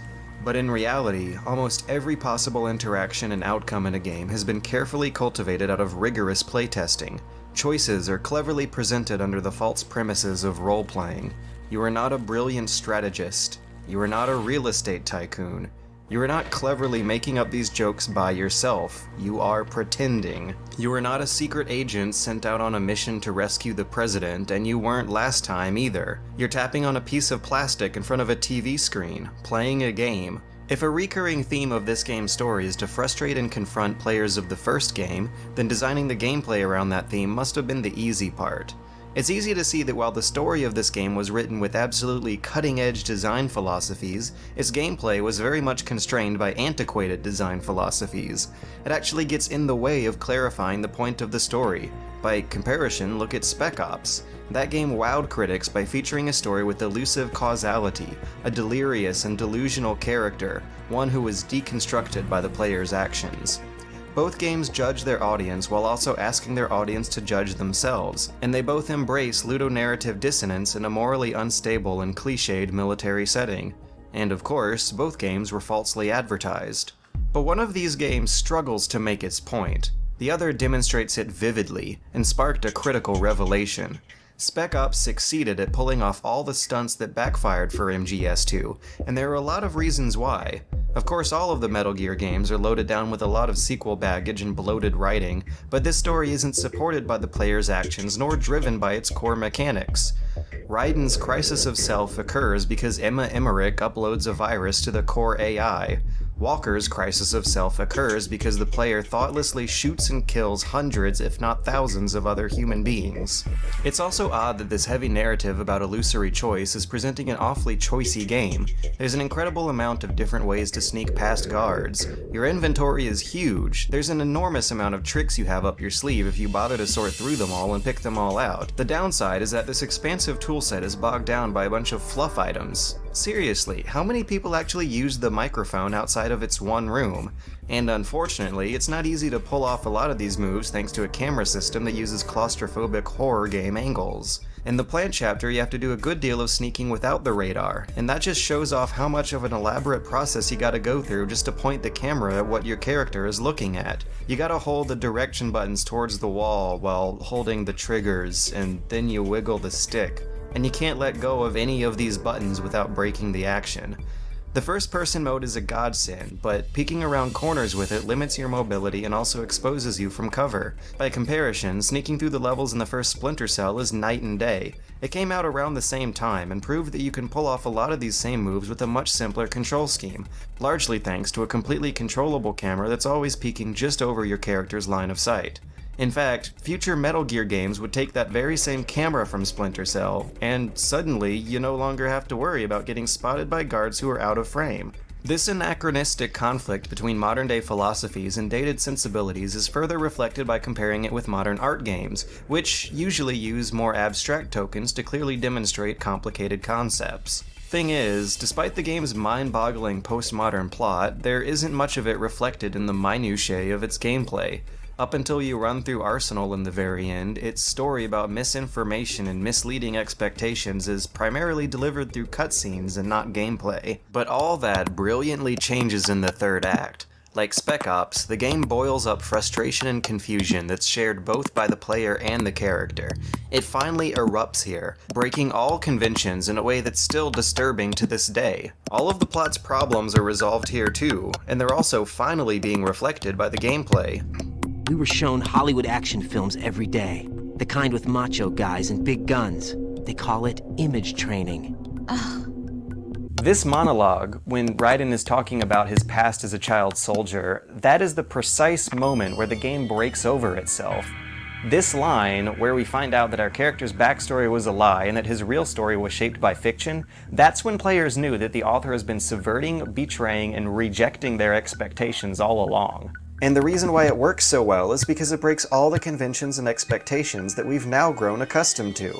But in reality, almost every possible interaction and outcome in a game has been carefully cultivated out of rigorous playtesting. Choices are cleverly presented under the false premises of role-playing. You are not a brilliant strategist. You are not a real estate tycoon. You are not cleverly making up these jokes by yourself. You are pretending. You are not a secret agent sent out on a mission to rescue the president, and you weren't last time either. You're tapping on a piece of plastic in front of a TV screen, playing a game. If a recurring theme of this game's story is to frustrate and confront players of the first game, then designing the gameplay around that theme must have been the easy part. It's easy to see that while the story of this game was written with absolutely cutting-edge design philosophies, its gameplay was very much constrained by antiquated design philosophies. It actually gets in the way of clarifying the point of the story. By comparison, look at Spec Ops. That game wowed critics by featuring a story with elusive causality, a delirious and delusional character, one who was deconstructed by the player's actions. Both games judge their audience while also asking their audience to judge themselves, and they both embrace ludonarrative dissonance in a morally unstable and cliched military setting. And of course, both games were falsely advertised. But one of these games struggles to make its point. The other demonstrates it vividly, and sparked a critical revelation. Spec Ops succeeded at pulling off all the stunts that backfired for MGS2, and there are a lot of reasons why. Of course, all of the Metal Gear games are loaded down with a lot of sequel baggage and bloated writing, but this story isn't supported by the player's actions nor driven by its core mechanics. Raiden's crisis of self occurs because Emma Emmerich uploads a virus to the core AI. Walker's crisis of self occurs because the player thoughtlessly shoots and kills hundreds, if not thousands, of other human beings. It's also odd that this heavy narrative about illusory choice is presenting an awfully choicey game. There's an incredible amount of different ways to sneak past guards. Your inventory is huge. There's an enormous amount of tricks you have up your sleeve if you bother to sort through them all and pick them all out. The downside is that this expansive toolset is bogged down by a bunch of fluff items. Seriously, how many people actually use the microphone outside of its one room? And unfortunately, it's not easy to pull off a lot of these moves thanks to a camera system that uses claustrophobic horror game angles. In the plant chapter, you have to do a good deal of sneaking without the radar, and that just shows off how much of an elaborate process you gotta go through just to point the camera at what your character is looking at. You gotta hold the direction buttons towards the wall while holding the triggers, and then you wiggle the stick. And you can't let go of any of these buttons without breaking the action. The first-person mode is a godsend, but peeking around corners with it limits your mobility and also exposes you from cover. By comparison, sneaking through the levels in the first Splinter Cell is night and day. It came out around the same time and proved that you can pull off a lot of these same moves with a much simpler control scheme, largely thanks to a completely controllable camera that's always peeking just over your character's line of sight. In fact, future Metal Gear games would take that very same camera from Splinter Cell, and suddenly you no longer have to worry about getting spotted by guards who are out of frame. This anachronistic conflict between modern-day philosophies and dated sensibilities is further reflected by comparing it with modern art games, which usually use more abstract tokens to clearly demonstrate complicated concepts. Thing is, despite the game's mind-boggling postmodern plot, there isn't much of it reflected in the minutiae of its gameplay. Up until you run through Arsenal in the very end, its story about misinformation and misleading expectations is primarily delivered through cutscenes and not gameplay. But all that brilliantly changes in the third act. Like Spec Ops, the game boils up frustration and confusion that's shared both by the player and the character. It finally erupts here, breaking all conventions in a way that's still disturbing to this day. All of the plot's problems are resolved here too, and they're also finally being reflected by the gameplay. We were shown Hollywood action films every day. The kind with macho guys and big guns. They call it image training. This monologue, when Raiden is talking about his past as a child soldier, that is the precise moment where the game breaks over itself. This line, where we find out that our character's backstory was a lie and that his real story was shaped by fiction, that's when players knew that the author has been subverting, betraying, and rejecting their expectations all along. And the reason why it works so well is because it breaks all the conventions and expectations that we've now grown accustomed to.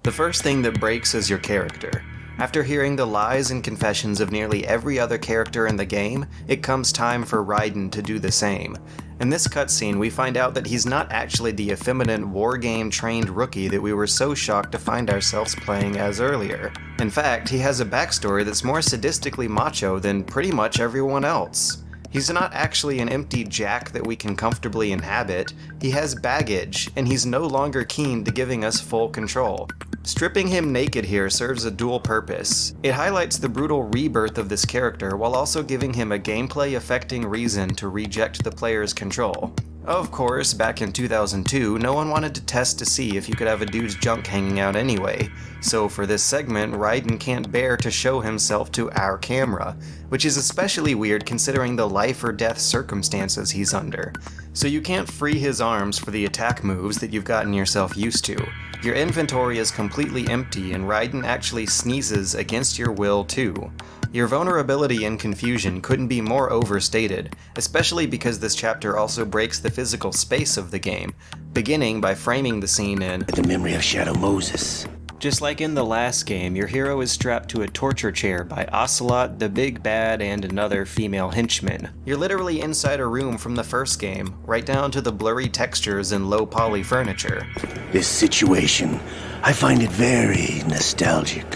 The first thing that breaks is your character. After hearing the lies and confessions of nearly every other character in the game, it comes time for Raiden to do the same. In this cutscene, we find out that he's not actually the effeminate wargame-trained rookie that we were so shocked to find ourselves playing as earlier. In fact, he has a backstory that's more sadistically macho than pretty much everyone else. He's not actually an empty jack that we can comfortably inhabit. He has baggage, and he's no longer keen to giving us full control. Stripping him naked here serves a dual purpose. It highlights the brutal rebirth of this character while also giving him a gameplay-affecting reason to reject the player's control. Of course, back in 2002, no one wanted to test to see if you could have a dude's junk hanging out anyway, so for this segment, Raiden can't bear to show himself to our camera, which is especially weird considering the life or death circumstances he's under. So you can't free his arms for the attack moves that you've gotten yourself used to. Your inventory is completely empty and Raiden actually sneezes against your will too. Your vulnerability and confusion couldn't be more overstated, especially because this chapter also breaks the physical space of the game, beginning by framing the scene in the memory of Shadow Moses. Just like in the last game, your hero is strapped to a torture chair by Ocelot, the Big Bad, and another female henchman. You're literally inside a room from the first game, right down to the blurry textures and low poly furniture. This situation, I find it very nostalgic.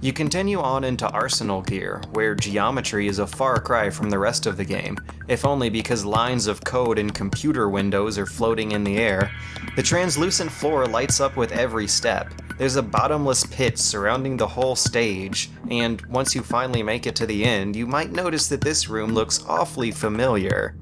You continue on into Arsenal Gear, where geometry is a far cry from the rest of the game, if only because lines of code and computer windows are floating in the air. The translucent floor lights up with every step. There's a bottomless pit surrounding the whole stage, and once you finally make it to the end, you might notice that this room looks awfully familiar.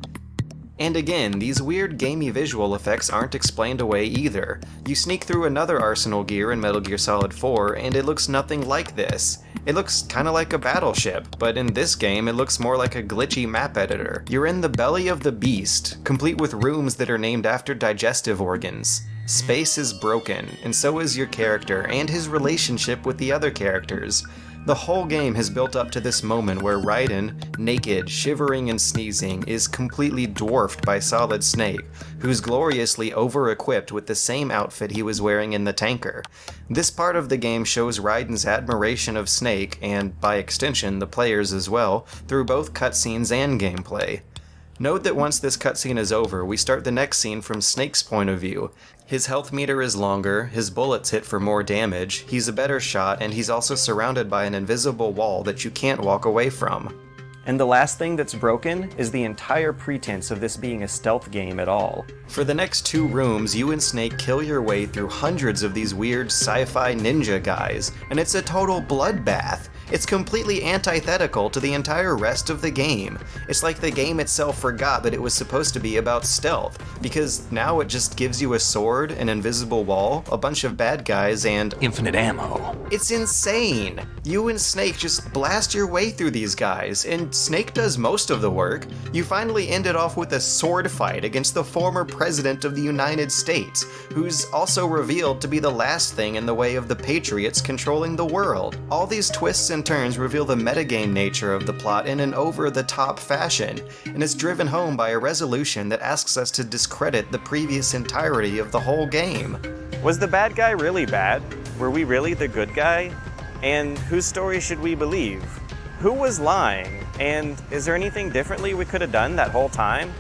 And again, these weird gamey visual effects aren't explained away either. You sneak through another Arsenal Gear in Metal Gear Solid 4, and it looks nothing like this. It looks kinda like a battleship, but in this game it looks more like a glitchy map editor. You're in the belly of the beast, complete with rooms that are named after digestive organs. Space is broken, and so is your character and his relationship with the other characters. The whole game has built up to this moment where Raiden, naked, shivering and sneezing, is completely dwarfed by Solid Snake, who's gloriously over-equipped with the same outfit he was wearing in the tanker. This part of the game shows Raiden's admiration of Snake, and by extension the players as well, through both cutscenes and gameplay. Note that once this cutscene is over, we start the next scene from Snake's point of view. His health meter is longer, his bullets hit for more damage, he's a better shot, and he's also surrounded by an invisible wall that you can't walk away from. And the last thing that's broken is the entire pretense of this being a stealth game at all. For the next 2 rooms, you and Snake kill your way through hundreds of these weird sci-fi ninja guys, and it's a total bloodbath. It's completely antithetical to the entire rest of the game. It's like the game itself forgot that it was supposed to be about stealth, because now it just gives you a sword, an invisible wall, a bunch of bad guys, and infinite ammo. It's insane! You and Snake just blast your way through these guys, and Snake does most of the work. You finally end it off with a sword fight against the former president of the United States, who's also revealed to be the last thing in the way of the Patriots controlling the world. All these twists and turns reveal the metagame nature of the plot in an over-the-top fashion, and is driven home by a resolution that asks us to discredit the previous entirety of the whole game. Was the bad guy really bad? Were we really the good guy? And whose story should we believe? Who was lying? And is there anything differently we could have done that whole time?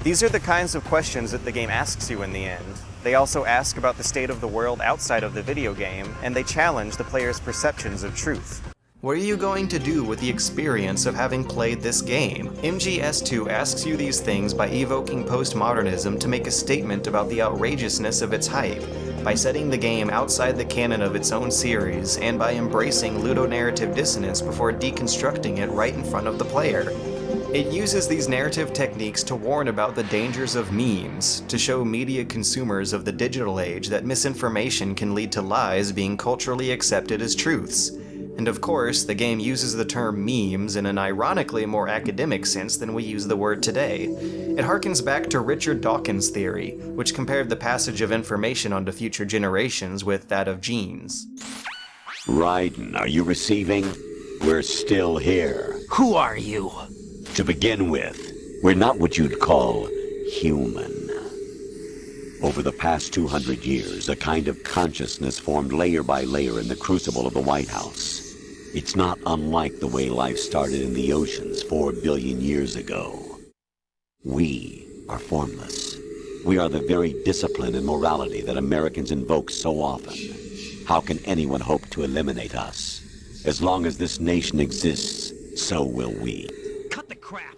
These are the kinds of questions that the game asks you in the end. They also ask about the state of the world outside of the video game, and they challenge the player's perceptions of truth. What are you going to do with the experience of having played this game? MGS2 asks you these things by evoking postmodernism to make a statement about the outrageousness of its hype, by setting the game outside the canon of its own series, and by embracing ludonarrative dissonance before deconstructing it right in front of the player. It uses these narrative techniques to warn about the dangers of memes, to show media consumers of the digital age that misinformation can lead to lies being culturally accepted as truths. And of course, the game uses the term memes in an ironically more academic sense than we use the word today. It harkens back to Richard Dawkins' theory, which compared the passage of information onto future generations with that of genes. Raiden, are you receiving? We're still here. Who are you? To begin with, we're not what you'd call human. Over the past 200 years, a kind of consciousness formed layer by layer in the crucible of the White House. It's not unlike the way life started in the oceans 4 billion years ago. We are formless. We are the very discipline and morality that Americans invoke so often. How can anyone hope to eliminate us? As long as this nation exists, so will we.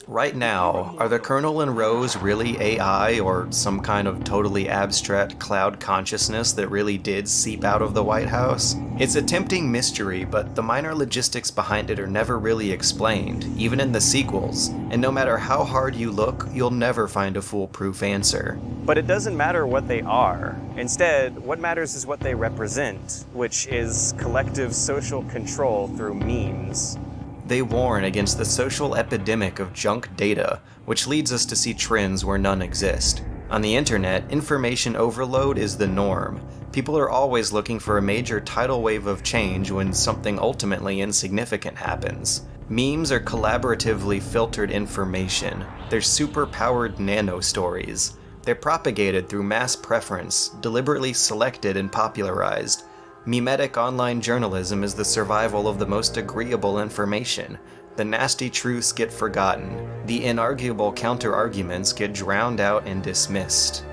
Right now, are the Colonel and Rose really AI or some kind of totally abstract cloud consciousness that really did seep out of the White House? It's a tempting mystery, but the minor logistics behind it are never really explained, even in the sequels, and no matter how hard you look, you'll never find a foolproof answer. But it doesn't matter what they are. Instead, what matters is what they represent, which is collective social control through memes. They warn against the social epidemic of junk data, which leads us to see trends where none exist. On the internet, information overload is the norm. People are always looking for a major tidal wave of change when something ultimately insignificant happens. Memes are collaboratively filtered information. They're super-powered nano-stories. They're propagated through mass preference, deliberately selected and popularized. Memetic online journalism is the survival of the most agreeable information. The nasty truths get forgotten. The inarguable counter-arguments get drowned out and dismissed.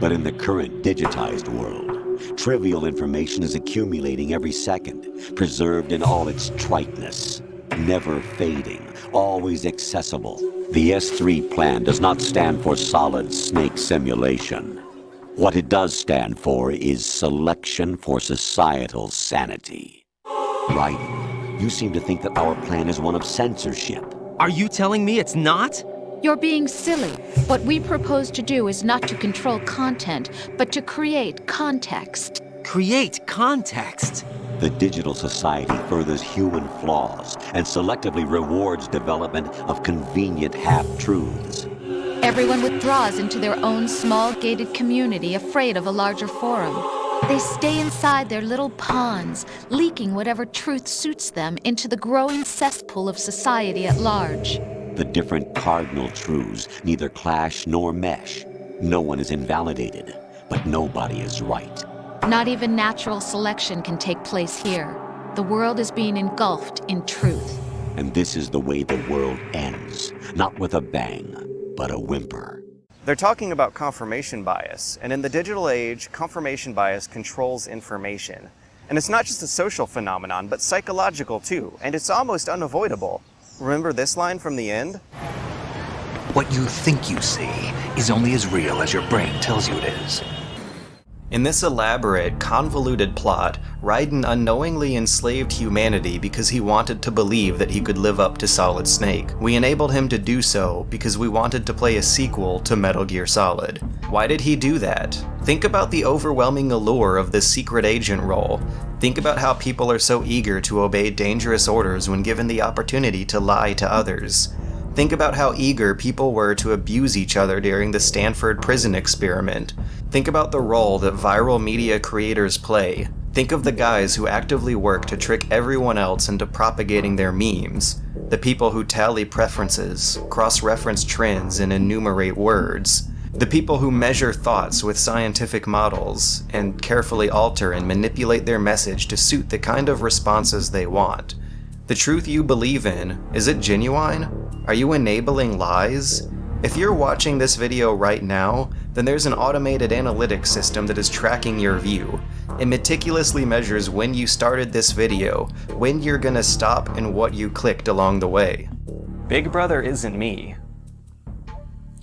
But in the current digitized world, trivial information is accumulating every second, preserved in all its triteness, never fading, always accessible. The S3 plan does not stand for solid snake simulation. What it does stand for is selection for societal sanity. Raiden, you seem to think that our plan is one of censorship. Are you telling me it's not? You're being silly. What we propose to do is not to control content, but to create context. Create context? The digital society furthers human flaws and selectively rewards development of convenient half-truths. Everyone withdraws into their own small gated community, afraid of a larger forum. They stay inside their little ponds, leaking whatever truth suits them into the growing cesspool of society at large. The different cardinal truths neither clash nor mesh. No one is invalidated, but nobody is right. Not even natural selection can take place here. The world is being engulfed in truth. And this is the way the world ends, not with a bang, but a whimper. They're talking about confirmation bias, and in the digital age, confirmation bias controls information. And it's not just a social phenomenon, but psychological too, and it's almost unavoidable. Remember this line from the end? What you think you see is only as real as your brain tells you it is. In this elaborate, convoluted plot, Raiden unknowingly enslaved humanity because he wanted to believe that he could live up to Solid Snake. We enabled him to do so because we wanted to play a sequel to Metal Gear Solid. Why did he do that? Think about the overwhelming allure of the secret agent role. Think about how people are so eager to obey dangerous orders when given the opportunity to lie to others. Think about how eager people were to abuse each other during the Stanford prison experiment. Think about the role that viral media creators play. Think of the guys who actively work to trick everyone else into propagating their memes. The people who tally preferences, cross-reference trends, and enumerate words. The people who measure thoughts with scientific models, and carefully alter and manipulate their message to suit the kind of responses they want. The truth you believe in, is it genuine? Are you enabling lies? If you're watching this video right now, then there's an automated analytics system that is tracking your view. It meticulously measures when you started this video, when you're gonna stop, and what you clicked along the way. Big Brother isn't me.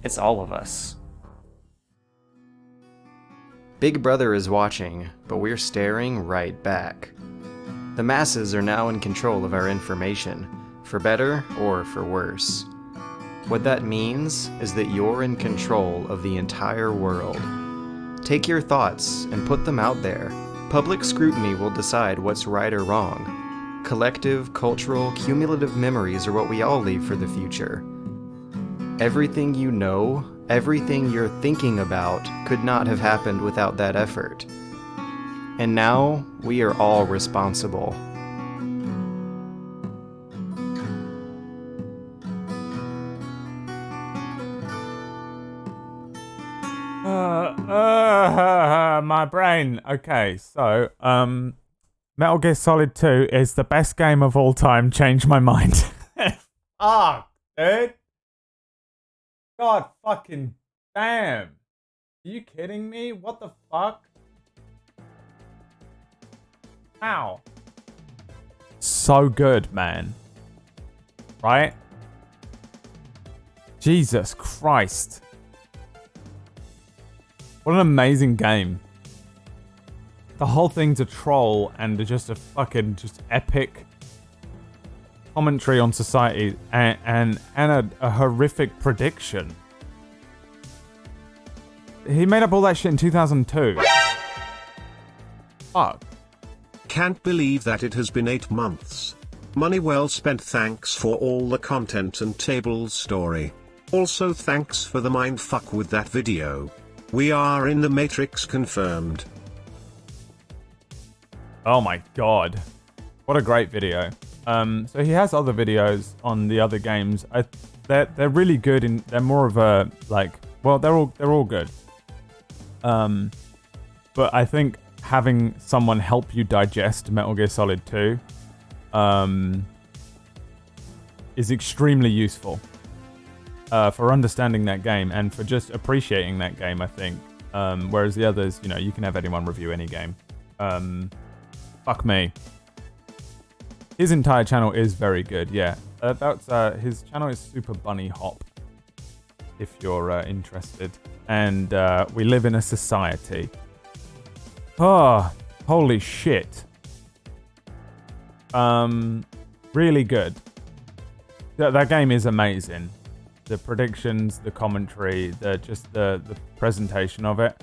It's all of us. Big Brother is watching, but we're staring right back. The masses are now in control of our information, for better or for worse. What that means is that you're in control of the entire world. Take your thoughts and put them out there. Public scrutiny will decide what's right or wrong. Collective, cultural, cumulative memories are what we all leave for the future. Everything you know, everything you're thinking about, could not have happened without that effort. And now, we are all responsible. My brain. Okay, so, Metal Gear Solid 2 is the best game of all time. Change my mind. Fuck, dude. God fucking damn. Are you kidding me? What the fuck? How? So good, man. Right? Jesus Christ. What an amazing game. The whole thing's a troll and just a fucking just epic commentary on society and a horrific prediction. He made up all that shit in 2002. Fuck. Can't believe that it has been 8 months. Money well spent. Thanks for all the content and Table's story. Also thanks for the mindfuck with that video. We are in the Matrix confirmed. Oh my god. What a great video. So he has other videos on the other games. They're really good and they're more of a like, well, they're all good. But I think having someone help you digest Metal Gear Solid 2 is extremely useful for understanding that game and for just appreciating that game, I think. Whereas the others, you know, you can have anyone review any game. Fuck me. His entire channel is very good, yeah. His channel is Super Bunny Hop, if you're interested. And we live in a society. Oh, holy shit. Really good. That game is amazing. The predictions, the commentary, the presentation of it.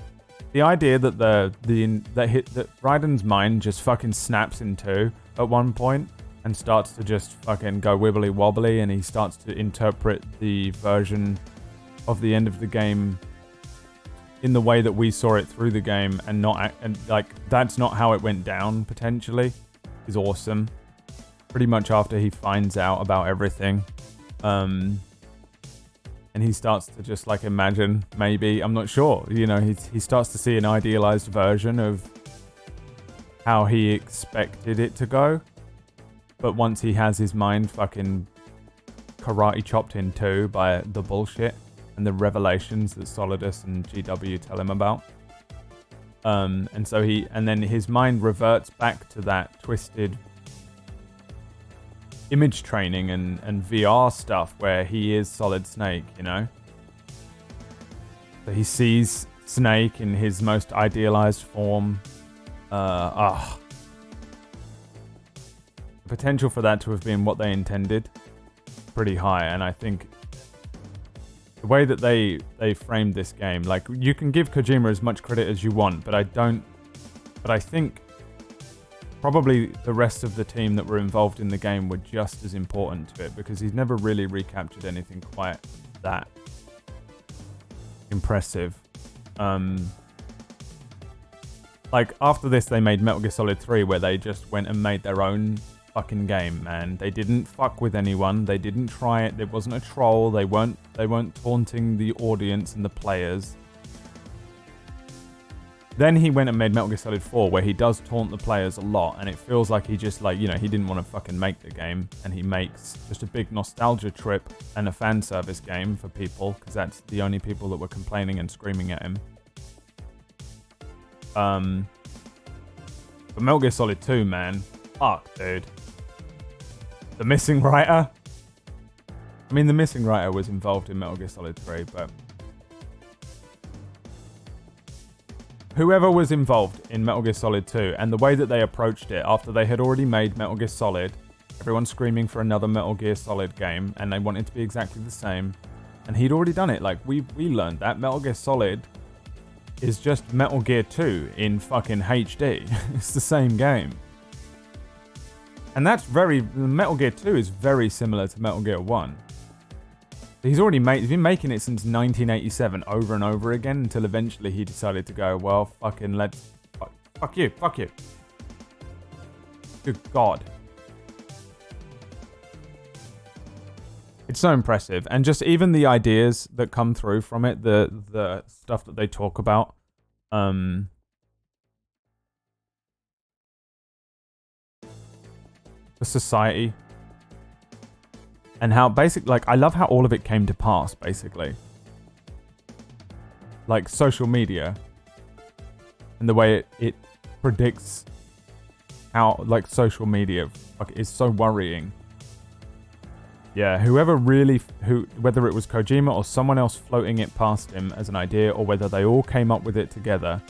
The idea that that Raiden's mind just fucking snaps in two at one point and starts to just fucking go wibbly wobbly, and he starts to interpret the version of the end of the game in the way that we saw it through the game, and that's not how it went down potentially, is awesome. Pretty much after he finds out about everything. And he starts to just like imagine, maybe, I'm not sure, you know, he starts to see an idealized version of how he expected it to go. But once he has his mind fucking karate chopped in two by the bullshit and the revelations that Solidus and GW tell him about. And then his mind reverts back to that twisted image training and VR stuff where he is Solid Snake, you know? So he sees Snake in his most idealized form. The potential for that to have been what they intended, pretty high, and I think the way that they framed this game, like, you can give Kojima as much credit as you want, but I think probably the rest of the team that were involved in the game were just as important to it, because he's never really recaptured anything quite that impressive. Like, after this, they made Metal Gear Solid 3, where they just went and made their own fucking game, man. They didn't fuck with anyone. They didn't try it. There wasn't a troll. They weren't taunting the audience and the players. Then he went and made Metal Gear Solid 4, where he does taunt the players a lot, and it feels like he just, like, you know, he didn't want to fucking make the game, and he makes just a big nostalgia trip and a fan service game for people, because that's the only people that were complaining and screaming at him. But Metal Gear Solid 2, man, fuck, dude. The missing writer? I mean, the missing writer was involved in Metal Gear Solid 3, but whoever was involved in Metal Gear Solid 2 and the way that they approached it after they had already made Metal Gear Solid, everyone screaming for another Metal Gear Solid game, and they wanted to be exactly the same, and he'd already done it. Like, we learned that Metal Gear Solid is just Metal Gear 2 in fucking HD. It's the same game. And that's Metal Gear 2 is very similar to Metal Gear 1. He's been making it since 1987 over and over again until eventually he decided to go, well, fucking fuck you. Good God. It's so impressive. And just even the ideas that come through from it, the stuff that they talk about, the society. And how I love how all of it came to pass, basically. Like social media. And the way it predicts how, like, social media is so worrying. Yeah, whether it was Kojima or someone else floating it past him as an idea, or whether they all came up with it together,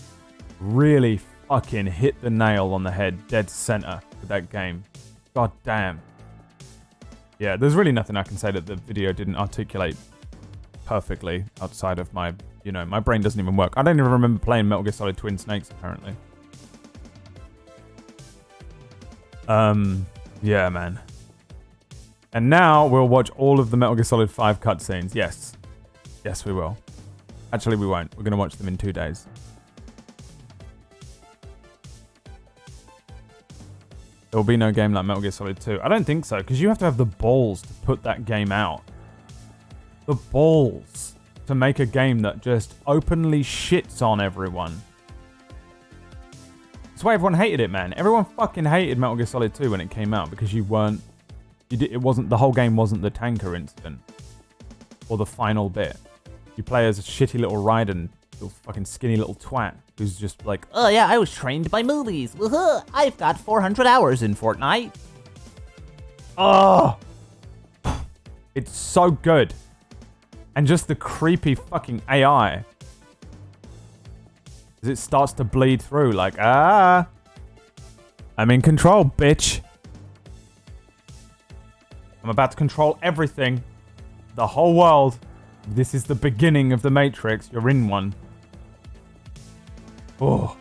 really fucking hit the nail on the head, dead center with that game. God damn. Yeah, there's really nothing I can say that the video didn't articulate perfectly outside of my, my brain doesn't even work. I don't even remember playing Metal Gear Solid Twin Snakes, apparently. Yeah, man. And now we'll watch all of the Metal Gear Solid 5 cutscenes. Yes. Yes, we will. Actually, we won't. We're going to watch them in 2 days. There will be no game like Metal Gear Solid 2. I don't think so, because you have to have the balls to put that game out. The balls to make a game that just openly shits on everyone. That's why everyone hated it, man. Everyone fucking hated Metal Gear Solid 2 when it came out, because the whole game wasn't the tanker incident. Or the final bit. You play as a shitty little Raiden, little fucking skinny little twat, who's just like, oh yeah, I was trained by movies. Woohoo! I've got 400 hours in Fortnite. Oh! It's so good. And just the creepy fucking AI. As it starts to bleed through, like, I'm in control, bitch. I'm about to control everything. The whole world. This is the beginning of the Matrix. You're in one. Oh.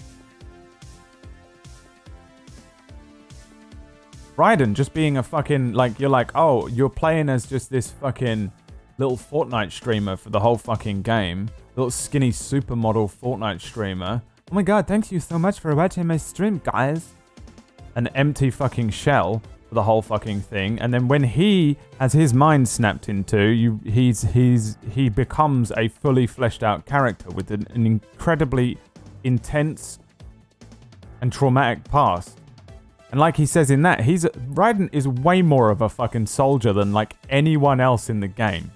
Raiden just being a fucking, like, you're like, oh, you're playing as just this fucking little Fortnite streamer for the whole fucking game. Little skinny supermodel Fortnite streamer. Oh my god, thank you so much for watching my stream, guys. An empty fucking shell for the whole fucking thing. And then when he has his mind snapped into, he becomes a fully fleshed out character with an incredibly intense and traumatic past. And like he says in that, Raiden is way more of a fucking soldier than like anyone else in the game.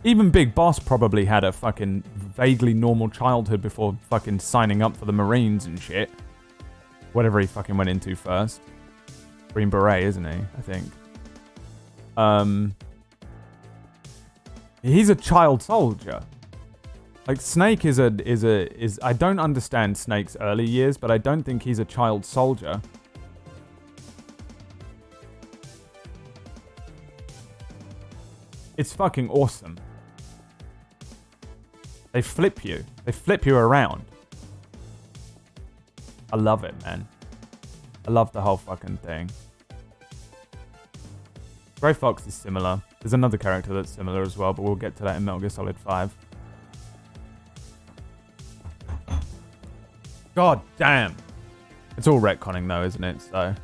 Even Big Boss probably had a fucking vaguely normal childhood before fucking signing up for the Marines and shit. Whatever he fucking went into first. Green Beret, isn't he? I think. He's a child soldier. Like Snake is I don't understand Snake's early years, but I don't think he's a child soldier. It's fucking awesome. They flip you. They flip you around. I love it, man. I love the whole fucking thing. Grey Fox is similar. There's another character that's similar as well, but we'll get to that in Metal Gear Solid 5. God damn. It's all retconning though, isn't it? So.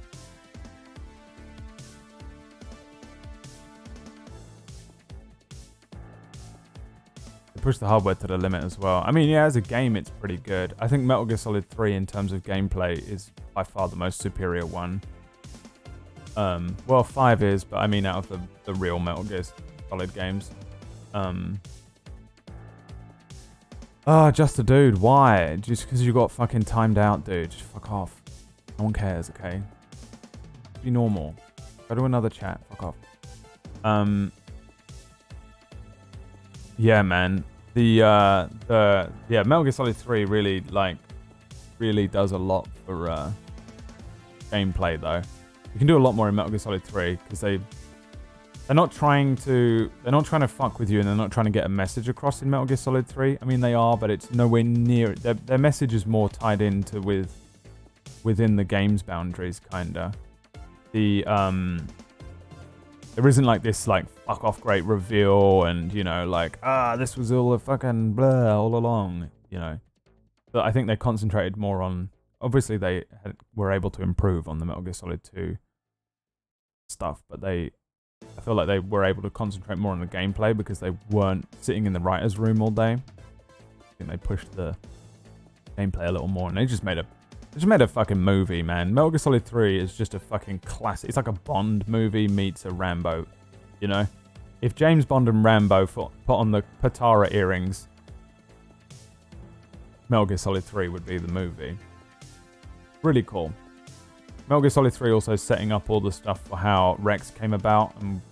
pushed the hardware to the limit as well. I mean, yeah, as a game, it's pretty good. I think Metal Gear Solid 3 in terms of gameplay is by far the most superior one. Well, 5 is, but I mean out of the real Metal Gear Solid games. Oh, just a dude. Why? Just because you got fucking timed out, dude. Just fuck off. No one cares, okay? Be normal. Go to another chat. Fuck off. Yeah, man. The Metal Gear Solid 3 really does a lot for gameplay though. You can do a lot more in Metal Gear Solid 3 because they're not trying to fuck with you, and they're not trying to get a message across in Metal Gear Solid 3. I mean, they are, but it's nowhere near. Their message is more tied into within the game's boundaries, kinda. There isn't like this like fuck off great reveal and, you know, like, this was all a fucking blah all along, you know. But I think they concentrated more on, obviously they were able to improve on the Metal Gear Solid 2 stuff, but I feel like they were able to concentrate more on the gameplay because they weren't sitting in the writer's room all day. I think they pushed the gameplay a little more, and they just made a fucking movie, man. Metal Gear Solid 3 is just a fucking classic. It's like a Bond movie meets a Rambo, you know? If James Bond and Rambo put on the Patara earrings, Metal Gear Solid 3 would be the movie. Really cool. Metal Gear Solid 3 also setting up all the stuff for how Rex came about and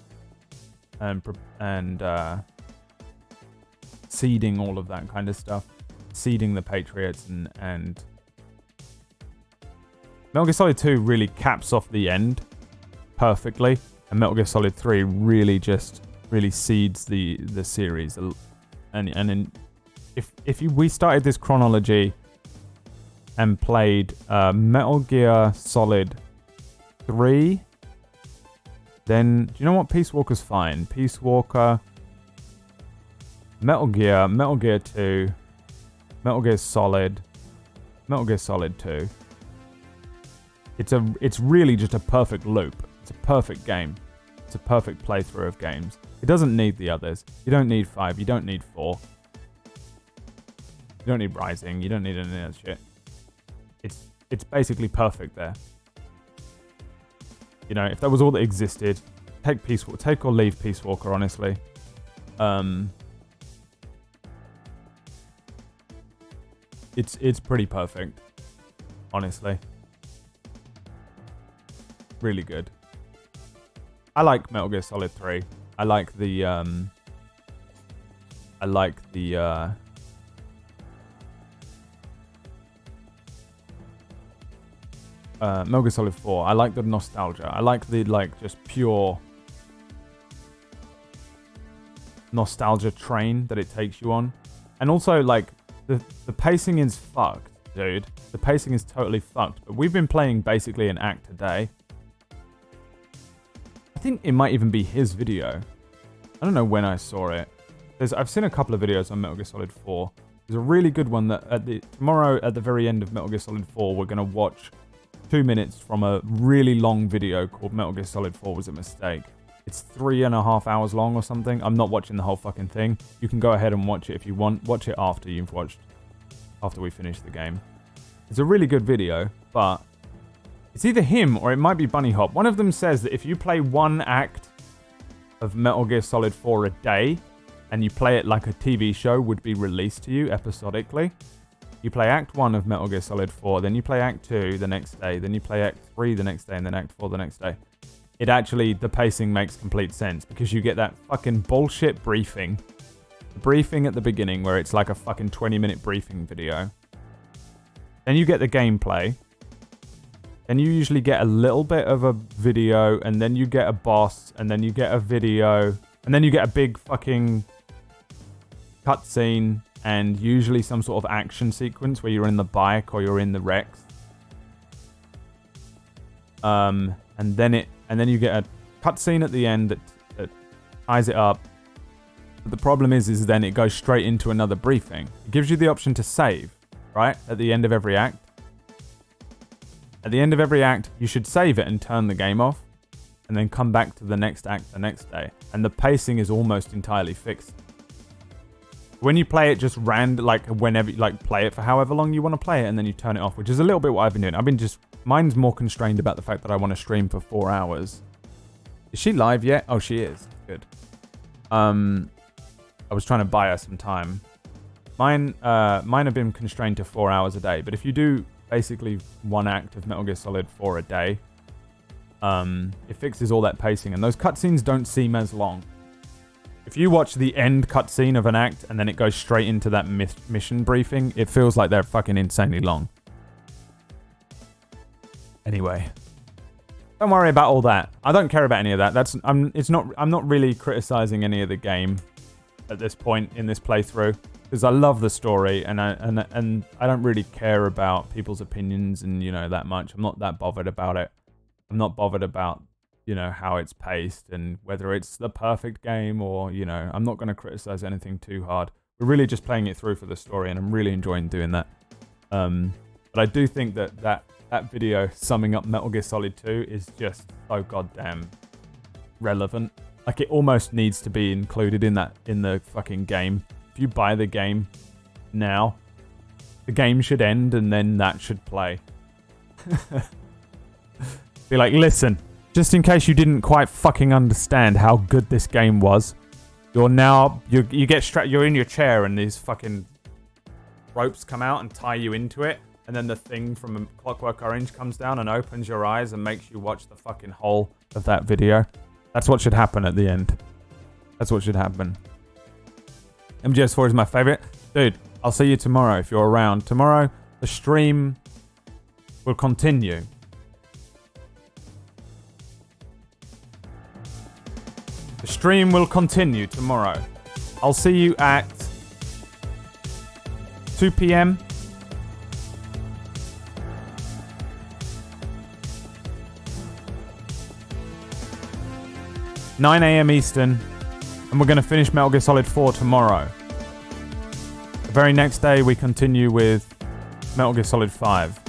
seeding all of that kind of stuff. Seeding the Patriots and Metal Gear Solid 2 really caps off the end perfectly, and Metal Gear Solid 3 really seeds the series. And if we started this chronology and played Metal Gear Solid 3, then do you know what? Peace Walker's fine. Peace Walker, Metal Gear 2, Metal Gear Solid 2. It's really just a perfect loop. It's a perfect game. It's a perfect playthrough of games. It doesn't need the others. You don't need 5. You don't need 4. You don't need Rising. You don't need any of that shit. It's basically perfect there. You know, if that was all that existed, take or leave Peace Walker, honestly. It's pretty perfect, honestly. Really good. I like Metal Gear Solid 3. I like the Metal Gear Solid 4. I like the nostalgia. I like the just pure nostalgia train that it takes you on. And also like the pacing is fucked, dude. The pacing is totally fucked. But we've been playing basically an act a day. I think it might even be his video. I don't know when I saw it. I've seen a couple of videos on Metal Gear Solid 4. There's a really good one that tomorrow at the very end of Metal Gear Solid 4, we're going to watch 2 minutes from a really long video called Metal Gear Solid 4 Was a Mistake. It's 3.5 hours long or something. I'm not watching the whole fucking thing. You can go ahead and watch it if you want. Watch it after we finish the game. It's a really good video, but it's either him or it might be Bunny Hop. One of them says that if you play one act of Metal Gear Solid 4 a day, and you play it like a TV show would be released to you episodically, you play Act 1 of Metal Gear Solid 4, then you play Act 2 the next day, then you play Act 3 the next day, and then Act 4 the next day. It actually, the pacing makes complete sense, because you get that fucking bullshit briefing. The briefing at the beginning, where it's like a fucking 20-minute briefing video. Then you get the gameplay. Then you usually get a little bit of a video, and then you get a boss, and then you get a video, and then you get a big fucking cutscene, and usually some sort of action sequence where you're in the bike or you're in the Rex. And then you get a cutscene at the end that ties it up. But the problem is then it goes straight into another briefing. It gives you the option to save, right? At the end of every act. At the end of every act, you should save it and turn the game off, and then come back to the next act the next day. And the pacing is almost entirely fixed. When you play it just like whenever, like play it for however long you want to play it and then you turn it off, which is a little bit what I've been doing. Mine's more constrained about the fact that I want to stream for 4 hours. Is she live yet? Oh, she is. Good. I was trying to buy her some time. Mine have been constrained to 4 hours a day, but if you do basically one act of Metal Gear Solid 4 a day, it fixes all that pacing, and those cutscenes don't seem as long. If you watch the end cutscene of an act and then it goes straight into that mission briefing, it feels like they're fucking insanely long. Anyway, don't worry about all that. I don't care about any of that. I'm not really criticizing any of the game at this point in this playthrough because I love the story and I don't really care about people's opinions and that much. I'm not that bothered about it. I'm not bothered about how it's paced and whether it's the perfect game or I'm not going to criticize anything too hard. We're really just playing it through for the story and I'm really enjoying doing that. But I do think that video summing up Metal Gear Solid 2 is just so goddamn relevant. Like it almost needs to be included in the fucking game. If you buy the game now, the game should end and then that should play. Be like, listen, just in case you didn't quite fucking understand how good this game was, you're in your chair and these fucking ropes come out and tie you into it. And then the thing from Clockwork Orange comes down and opens your eyes and makes you watch the fucking whole of that video. That's what should happen at the end. That's what should happen. MGS4 is my favorite. Dude, I'll see you tomorrow if you're around. Tomorrow, the stream will continue. The stream will continue tomorrow. I'll see you at 2 p.m. 9 a.m. Eastern, and we're going to finish Metal Gear Solid 4 tomorrow. The very next day, we continue with Metal Gear Solid 5.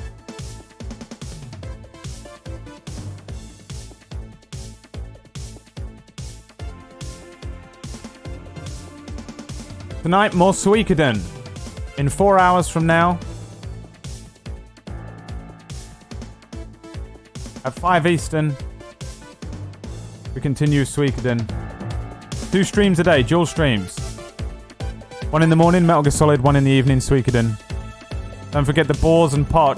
Tonight, more Suikoden. In 4 hours from now, at 5 Eastern, we continue Suikoden. 2 streams a day, dual streams. 1 in the morning, Metal Gear Solid, 1 in the evening, Suikoden. Don't forget the Boars and Poch.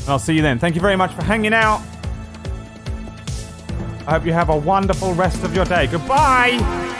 And I'll see you then. Thank you very much for hanging out. I hope you have a wonderful rest of your day. Goodbye!